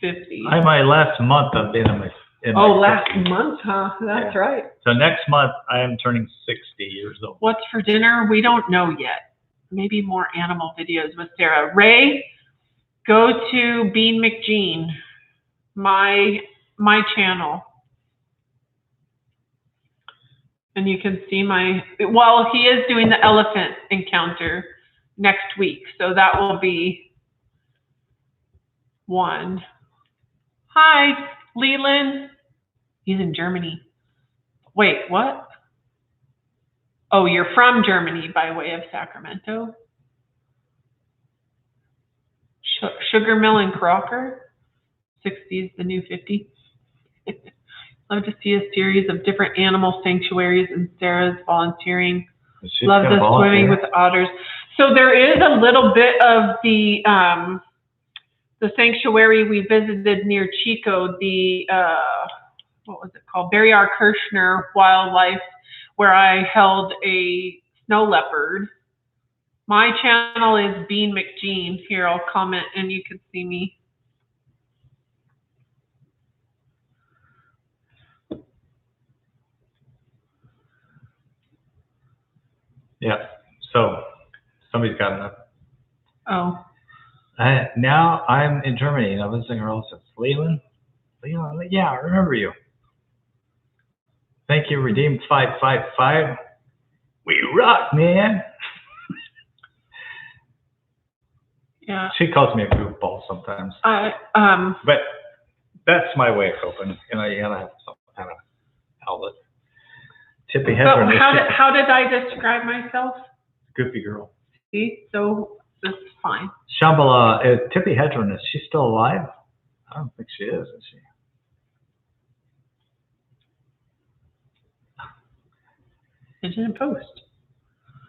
50s. I'm my last month of being in my. Last month, huh? That's right. So next month I am turning 60 years old. What's for dinner? We don't know yet. Maybe more animal videos with Sarah. Ray, go to Bean McGean, my channel. And you can see he is doing the elephant encounter next week. So that will be one. Hi, Leland. He's in Germany. Wait, what? Oh, you're from Germany by way of Sacramento? Sugar Mill and Crocker? 60 is the new 50. Love to see a series of different animal sanctuaries, and Sarah's volunteering. Love the swimming with otters. So there is a little bit of the sanctuary we visited near Chico, what was it called? Barry R. Kirshner Wildlife, where I held a snow leopard. My channel is Bean McGean. Here, I'll comment and you can see me. Yeah. So somebody's got enough. Oh. Now I'm in Germany and I'm visiting her relatives. Leland? Yeah, I remember you. Thank you, Redeemed 555. We rock, man. Yeah. She calls me a goofball sometimes. But that's my way of coping. You gotta have some kind of outlet. Tippy Hedron. How did I describe myself? Goofy girl. See, so that's fine. Shambhala, Tippy Hedron, is she still alive? I don't think she is she? It didn't post.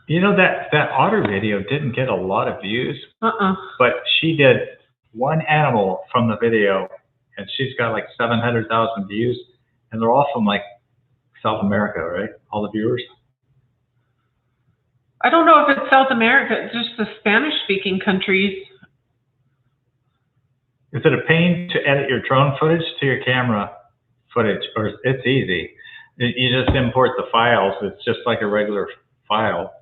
You know, that otter video didn't get a lot of views. But she did one animal from the video, and she's got like 700,000 views, and they're all from like South America, right? All the viewers. I don't know if it's South America, it's just the Spanish-speaking countries. Is it a pain to edit your drone footage to your camera footage, or it's easy? You just import the files. It's just like a regular file.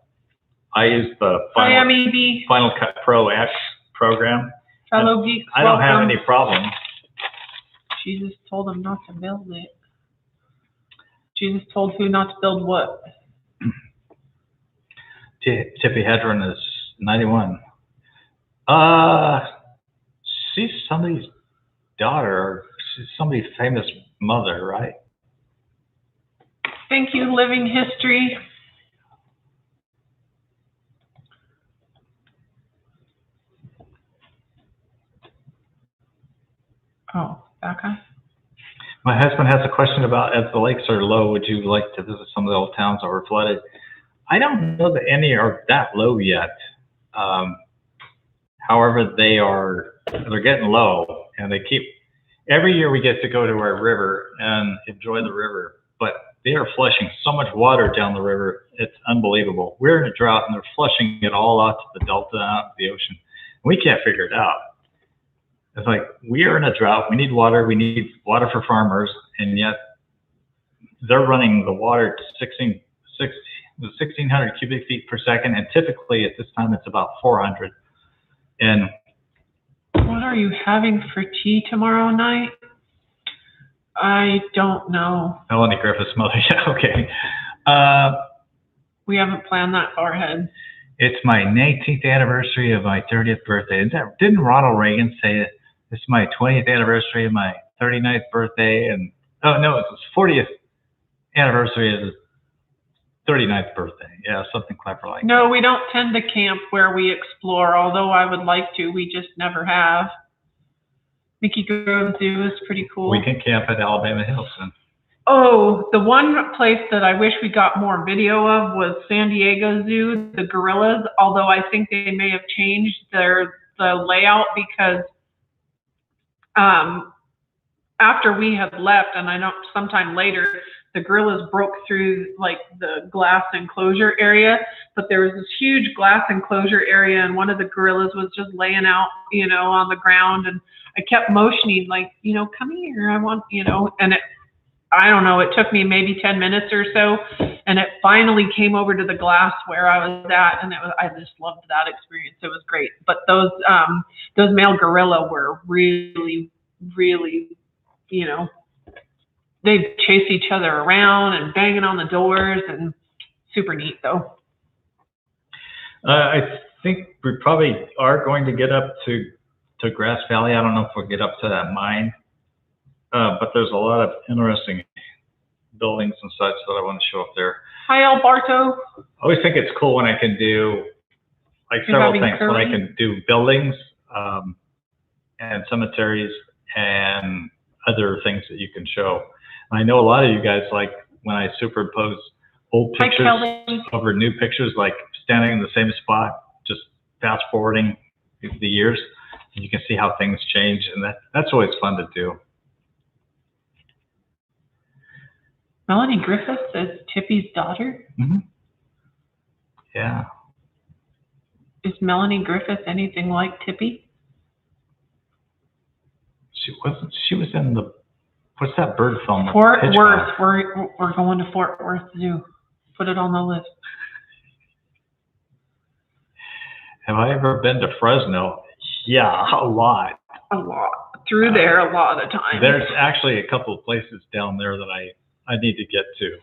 I use the Final Cut Pro X program. Fellow geeks, I don't have any problem. Jesus told him not to build it. Jesus told who not to build what? Tippy Hedron is 91. She's somebody's daughter, or she's somebody's famous mother, right? Thank you, Living History. Oh, that guy? My husband has a question about, as the lakes are low, would you like to visit some of the old towns that were flooded? I don't know that any are that low yet. However, they're getting low, and they keep, every year we get to go to our river and enjoy the river, but they are flushing so much water down the river, it's unbelievable. We're in a drought, and they're flushing it all out to the delta, out to the ocean. We can't figure it out. It's like, we are in a drought, we need water for farmers, and yet they're running the water to 1,600 cubic feet per second, and typically at this time it's about 400. And what are you having for tea tomorrow night? I don't know. Melanie Griffith's mother. Yeah, okay. We haven't planned that far ahead. It's my 19th anniversary of my 30th birthday. Didn't Ronald Reagan say it? It's my 20th anniversary of my 39th birthday, and oh no, it's his 40th anniversary of his 39th birthday. Yeah, something clever like that. No, we don't tend to camp where we explore, although I would like to. We just never have. Mickey Grove Zoo is pretty cool. We can camp at Alabama Hills then. Oh, the one place that I wish we got more video of was San Diego Zoo, the gorillas, although I think they may have changed the layout because after we had left, and I know sometime later, the gorillas broke through like the glass enclosure area, but there was this huge glass enclosure area, and one of the gorillas was just laying out, on the ground, and I kept motioning like, come here, I want, and I don't know, it took me maybe 10 minutes or so, and it finally came over to the glass where I was at, and I just loved that experience. It was great. But those male gorilla were really, really, they chase each other around and banging on the doors, and super neat though. I think we probably are going to get up to Grass Valley. I don't know if we'll get up to that mine, but there's a lot of interesting buildings and such that I want to show up there. Hi, Alberto. I always think it's cool when I can do several things. When I can do buildings and cemeteries and other things that you can show. And I know a lot of you guys like when I superimpose old pictures over new pictures, like standing in the same spot, just fast forwarding the years, and you can see how things change, and that's always fun to do. Melanie Griffith is Tippy's daughter? Mm-hmm. Yeah. Is Melanie Griffith anything like Tippy? She wasn't. She was in the, what's that bird film? Fort Worth. We're going to Fort Worth Zoo. Put it on the list. Have I ever been to Fresno? Yeah, a lot. A lot. Through there a lot of times. There's actually a couple of places down there that I need to get to.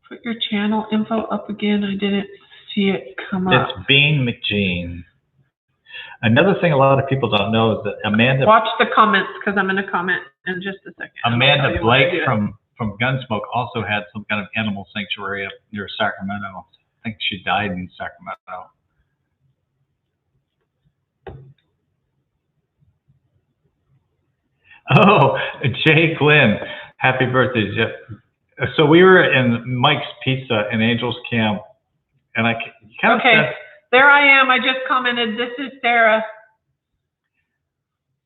Put your channel info up again. I didn't see it come up. It's Bean McGean. Another thing a lot of people don't know is that Amanda... Watch the comments, because I'm going to comment in just a second. Amanda Blake from Gunsmoke also had some kind of animal sanctuary up near Sacramento. I think she died in Sacramento. Oh, Jay Glenn, happy birthday, Jeff. So we were in Mike's Pizza in Angels Camp, and I kind of okay, there I am. I just commented. This is Sarah.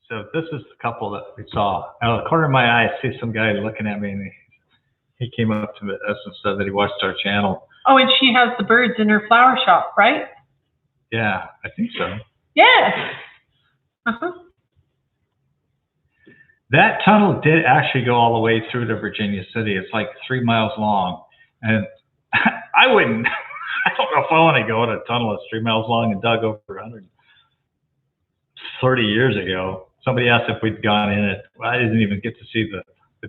So this is the couple that we saw. Out of the corner of my eye, I see some guy looking at me, and he came up to us and said that he watched our channel. Oh, and she has the birds in her flower shop, right? Yeah, I think so. Yes. Uh-huh. That tunnel did actually go all the way through to Virginia City. It's like 3 miles long. And I don't know if I want to go in a tunnel that's 3 miles long and dug over 130 years ago. Somebody asked if we'd gone in it. I didn't even get to see the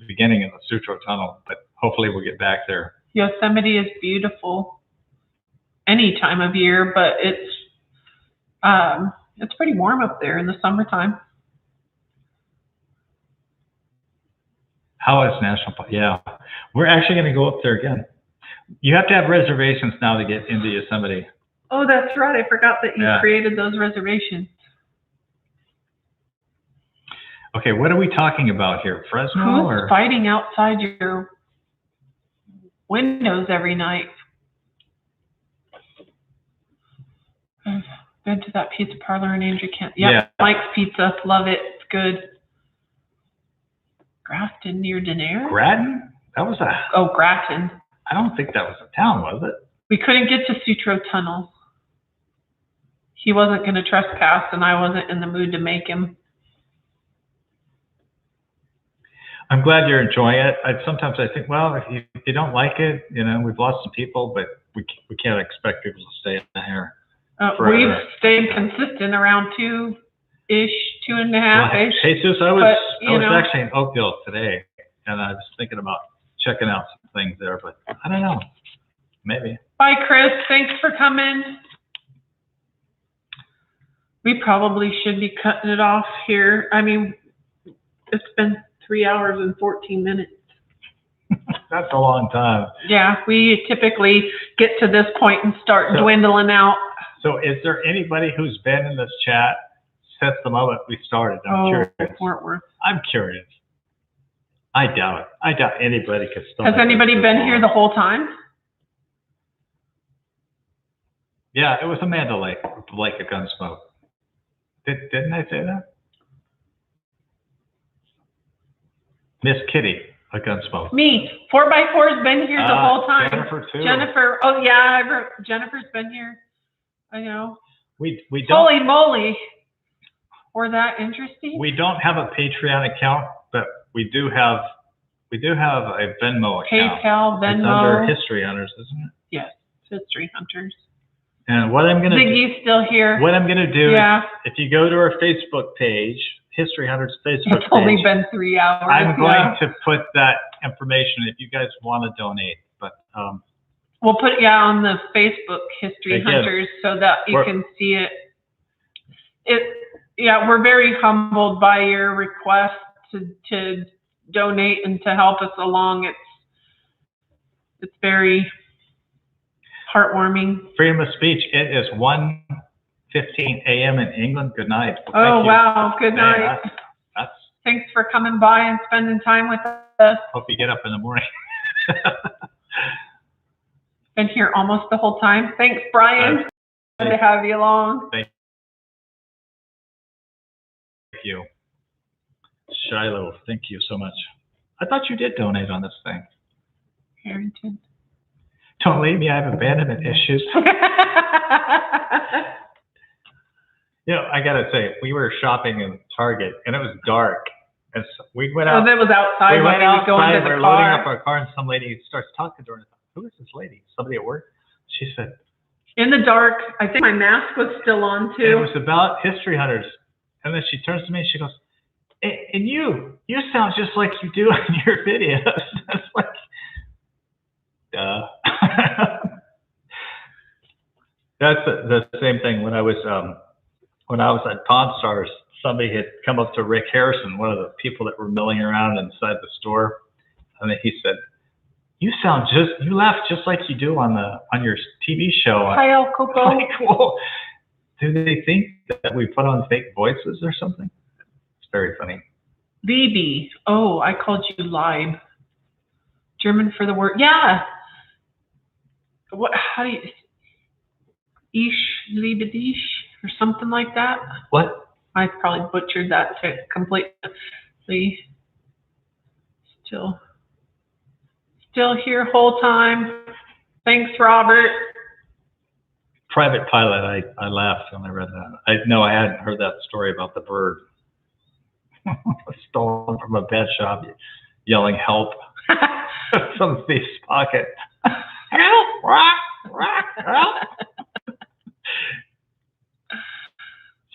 beginning of the Sutro Tunnel, but hopefully we'll get back there. Yosemite is beautiful any time of year, but it's pretty warm up there in the summertime. How is National Park? Yeah, we're actually going to go up there again. You have to have reservations now to get into Yosemite. Oh, that's right. I forgot that you created those reservations. Okay, what are we talking about here? Fresno Who's or fighting outside your windows every night? I've been to that pizza parlor in Andrew Kent. Yep, Yeah. Mike's Pizza. Love it. It's good. Grafton near Denair? Grattan? That was a. Oh, Grafton. I don't think that was a town, was it? We couldn't get to Sutro Tunnel. He wasn't going to trespass, and I wasn't in the mood to make him. I'm glad you're enjoying it. Sometimes I think, well, if you don't like it, we've lost some people, but we can't expect people to stay in here. We've stayed consistent around 2-ish, 2.5-ish. Jesus, I was actually in Oakville today, and I was thinking about checking out some things there, but I don't know. Maybe. Bye, Chris. Thanks for coming. We probably should be cutting it off here. I mean, it's been 3 hours and 14 minutes. That's a long time. Yeah, we typically get to this point and start dwindling out. So is there anybody who's been in this chat since the moment we started? I'm curious. Fort Worth. I'm curious. I doubt it. I doubt anybody could start. Has anybody been here the whole time? Yeah, it was Amanda Lake of Gunsmoke. Didn't I say that? Miss Kitty of Gunsmoke. Me. 4x4's been here the whole time. Jennifer too. Jennifer. Oh yeah, Jennifer's been here. I know. We don't. Holy moly! Or that interesting? We don't have a Patreon account, but we do have a Venmo account. PayPal, Venmo. It's under History Hunters, isn't it? Yes, History Hunters. And what I'm gonna Ziggy's still here. What I'm gonna do is, if you go to our Facebook page, History Hunters Facebook page. It's only been 3 hours. I'm going to put that information if you guys want to donate, but. We'll put it on the Facebook History Hunters so that you can see it. We're very humbled by your request to donate and to help us along. It's very heartwarming. Freedom of speech. It is 1:15 a.m. in England. Good night. Well, wow. Good night. That's. Thanks for coming by and spending time with us. Hope you get up in the morning. Been here almost the whole time. Thanks, Brian. Good to have you along. Thank you. Shiloh, thank you so much. I thought you did donate on this thing. Harrington. Don't leave me. I have abandonment issues. I got to say, we were shopping in Target, and it was dark. And so we went out. Oh, that was outside. We went outside. We were loading up our car, and some lady starts talking to her. Who is this lady? Somebody at work? She said. In the dark, I think my mask was still on too. It was about History Hunters. And then she turns to me and she goes, and you sound just like you do in your videos. It's like, duh. That's the same thing when I was at Pawn Stars. Somebody had come up to Rick Harrison, one of the people that were milling around inside the store. And then he said, you laugh just like you do on your TV show. Hi, El Coco. Like, well, do they think that we put on fake voices or something? It's very funny. Liebe. Oh, I called you Libe. German for the word. Yeah. What? How do you? Ish, Liebe dich, or something like that. What? I probably butchered that completely. Still here whole time. Thanks, Robert. Private Pilot, I laughed when I read that. I hadn't heard that story about the bird. Stolen from a pet shop, yelling help from thief's pocket. Help! Rock! Help!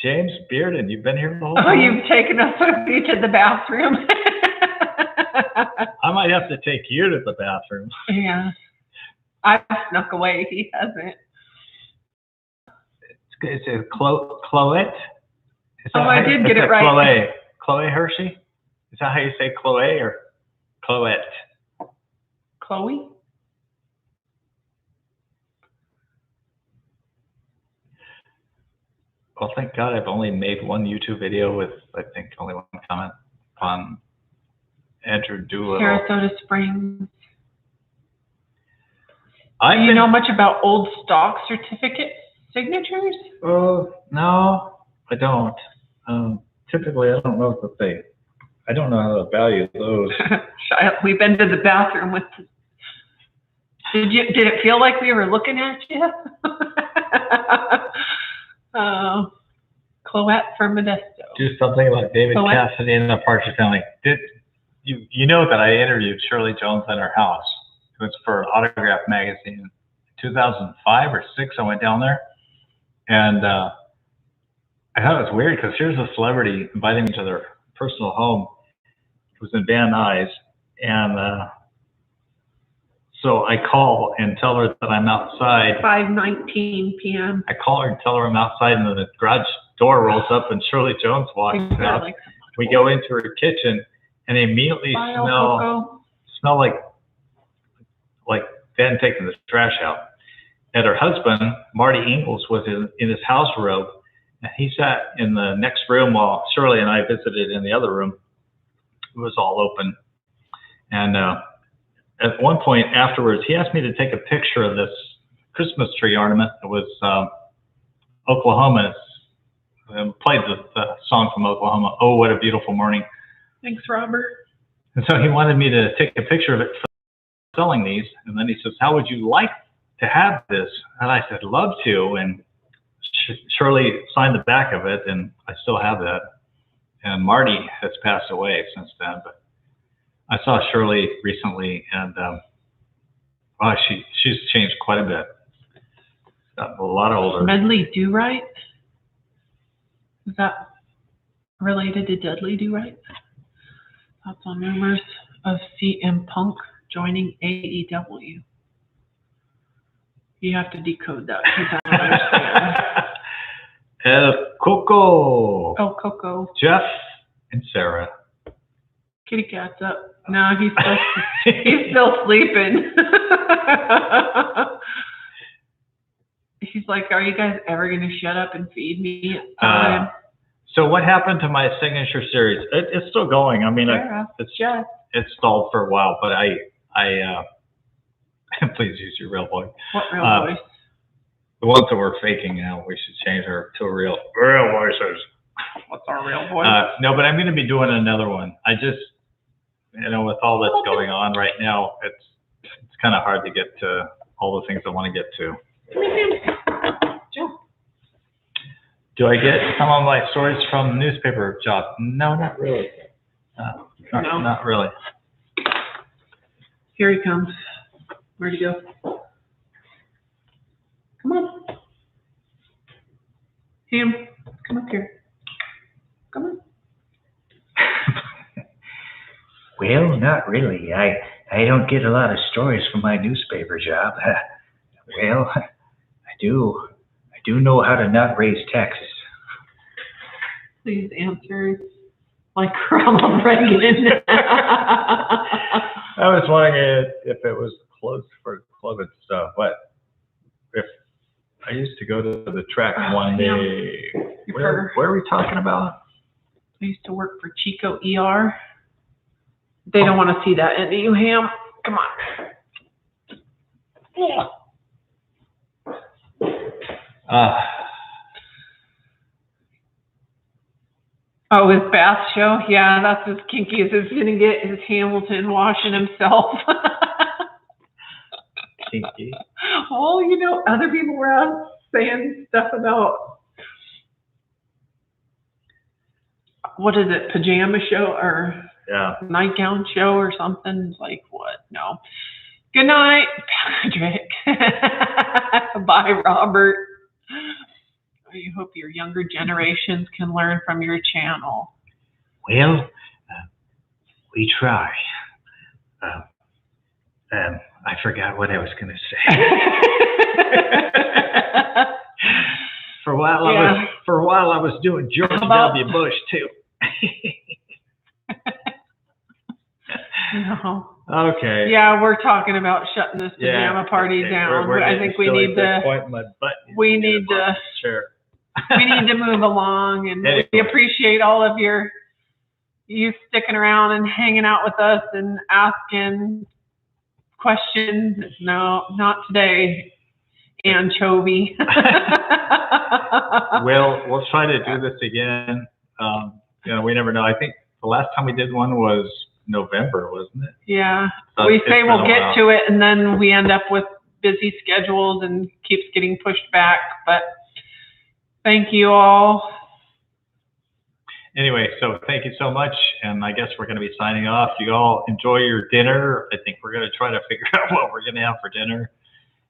James Bearden, you've been here the whole time? Oh, you've taken us with you to the bathroom. I might have to take you to the bathroom. Yeah. I snuck away. He hasn't. It's a Chloette? I did get it right. Chloe Hershey? Is that how you say Chloe or Chloette? Chloe? Well, thank God I've only made one YouTube video with, I think, only one comment. on Andrew Doolittle. Sarasota Springs. Do you know much about old stock certificate signatures? No, I don't. Typically, I don't know I don't know how to value those. We've been to the bathroom with. Did it feel like we were looking at you? Cloette from Modesto. Do something like David Cassidy and the Partridge Family. You know that I interviewed Shirley Jones at her house. It was for Autograph magazine in 2005 or 6. I went down there, and I thought it was weird because here's a celebrity inviting me to their personal home. It was in Van Nuys, and so I call and tell her that I'm outside. 5:19 p.m. I call her and tell her I'm outside, and the garage door rolls up, and Shirley Jones walks out. We go into her kitchen, and immediately smell like they hadn't taken the trash out. And her husband, Marty Ingalls, was in his house robe, and he sat in the next room while Shirley and I visited in the other room. It was all open, and at one point afterwards, he asked me to take a picture of this Christmas tree ornament. It was Oklahoma. Played the song from Oklahoma, "Oh, What a Beautiful Morning." Thanks, Robert. And so he wanted me to take a picture of it selling these. And then he says, "How would you like to have this?" And I said, "Love to." And Shirley signed the back of it, and I still have that. And Marty has passed away since then, but I saw Shirley recently, and she's changed quite a bit. Got a lot older. Medley Do-Right? Is that related to Dudley Do-Right? Thoughts on rumors of CM Punk joining AEW? You have to decode that because I don't understand. Coco. Oh, Coco. Jeff and Sarah. Kitty cat's up. No, he's still sleeping. He's like, "Are you guys ever going to shut up and feed me?" So what happened to my signature series? It's still going. I mean, it's stalled for a while, but I please use your real voice. What real voice? The ones that we're faking now, we should change her to a real voices. What's our real voice? No, but I'm going to be doing another one. I just, with all that's going on right now, it's kind of hard to get to all the things I want to get to. Do I get some of my stories from newspaper job? No, not really. Not really. Here he comes. Where'd he go? Come on. Ham, come up here. Come on. Well, not really. I don't get a lot of stories from my newspaper job. Well, I do know how to not raise taxes. Please answer like Ronald Reagan. I was wondering if it was closed for club and stuff, but if I used to go to the track one day. Where are we talking about? I used to work for Chico ER. They don't want to see that, do you, Ham? Come on. Yeah. Oh, his bath show? Yeah, that's as kinky as it's going to get, is Hamilton washing himself. Kinky? Well, other people were out saying stuff about, what is it, pajama show or nightgown show or something? It's like, what? No. Good night, Patrick. Bye, Robert. I hope your younger generations can learn from your channel. Well, we try. I forgot what I was going to say. For a while, I was doing George W. Bush too. No. Okay. Yeah, we're talking about shutting this pajama party down. I think we need to. We need to. Sure. We need to move along, and we appreciate all of your you sticking around and hanging out with us and asking questions. No, not today, anchovy. We'll try to do this again. We never know. I think the last time we did one was November, wasn't it? Yeah. So We say we'll get while. to it, and then we end up with busy schedules and keeps getting pushed back. But thank you all. Anyway, so thank you so much, and I guess we're going to be signing off. You all enjoy your dinner. I think we're going to try to figure out what we're going to have for dinner,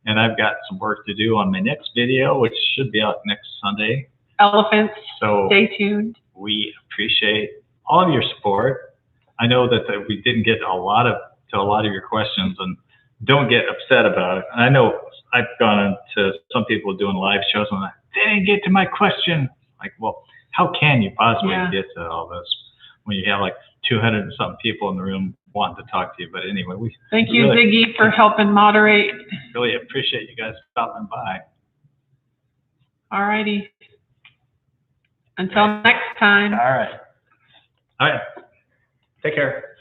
and I've got some work to do on my next video, which should be out next Sunday. Elephants. So stay tuned. We appreciate all of your support. I know that we didn't get to a lot of your questions, and don't get upset about it. I know I've gone to some people doing live shows and they didn't get to my question. Like, well, how can you possibly get to all this when you have like 200 and something people in the room wanting to talk to you? But anyway, thank you, really, Ziggy, for helping moderate. Really appreciate you guys stopping by. All righty. Until next time. All right. Take care.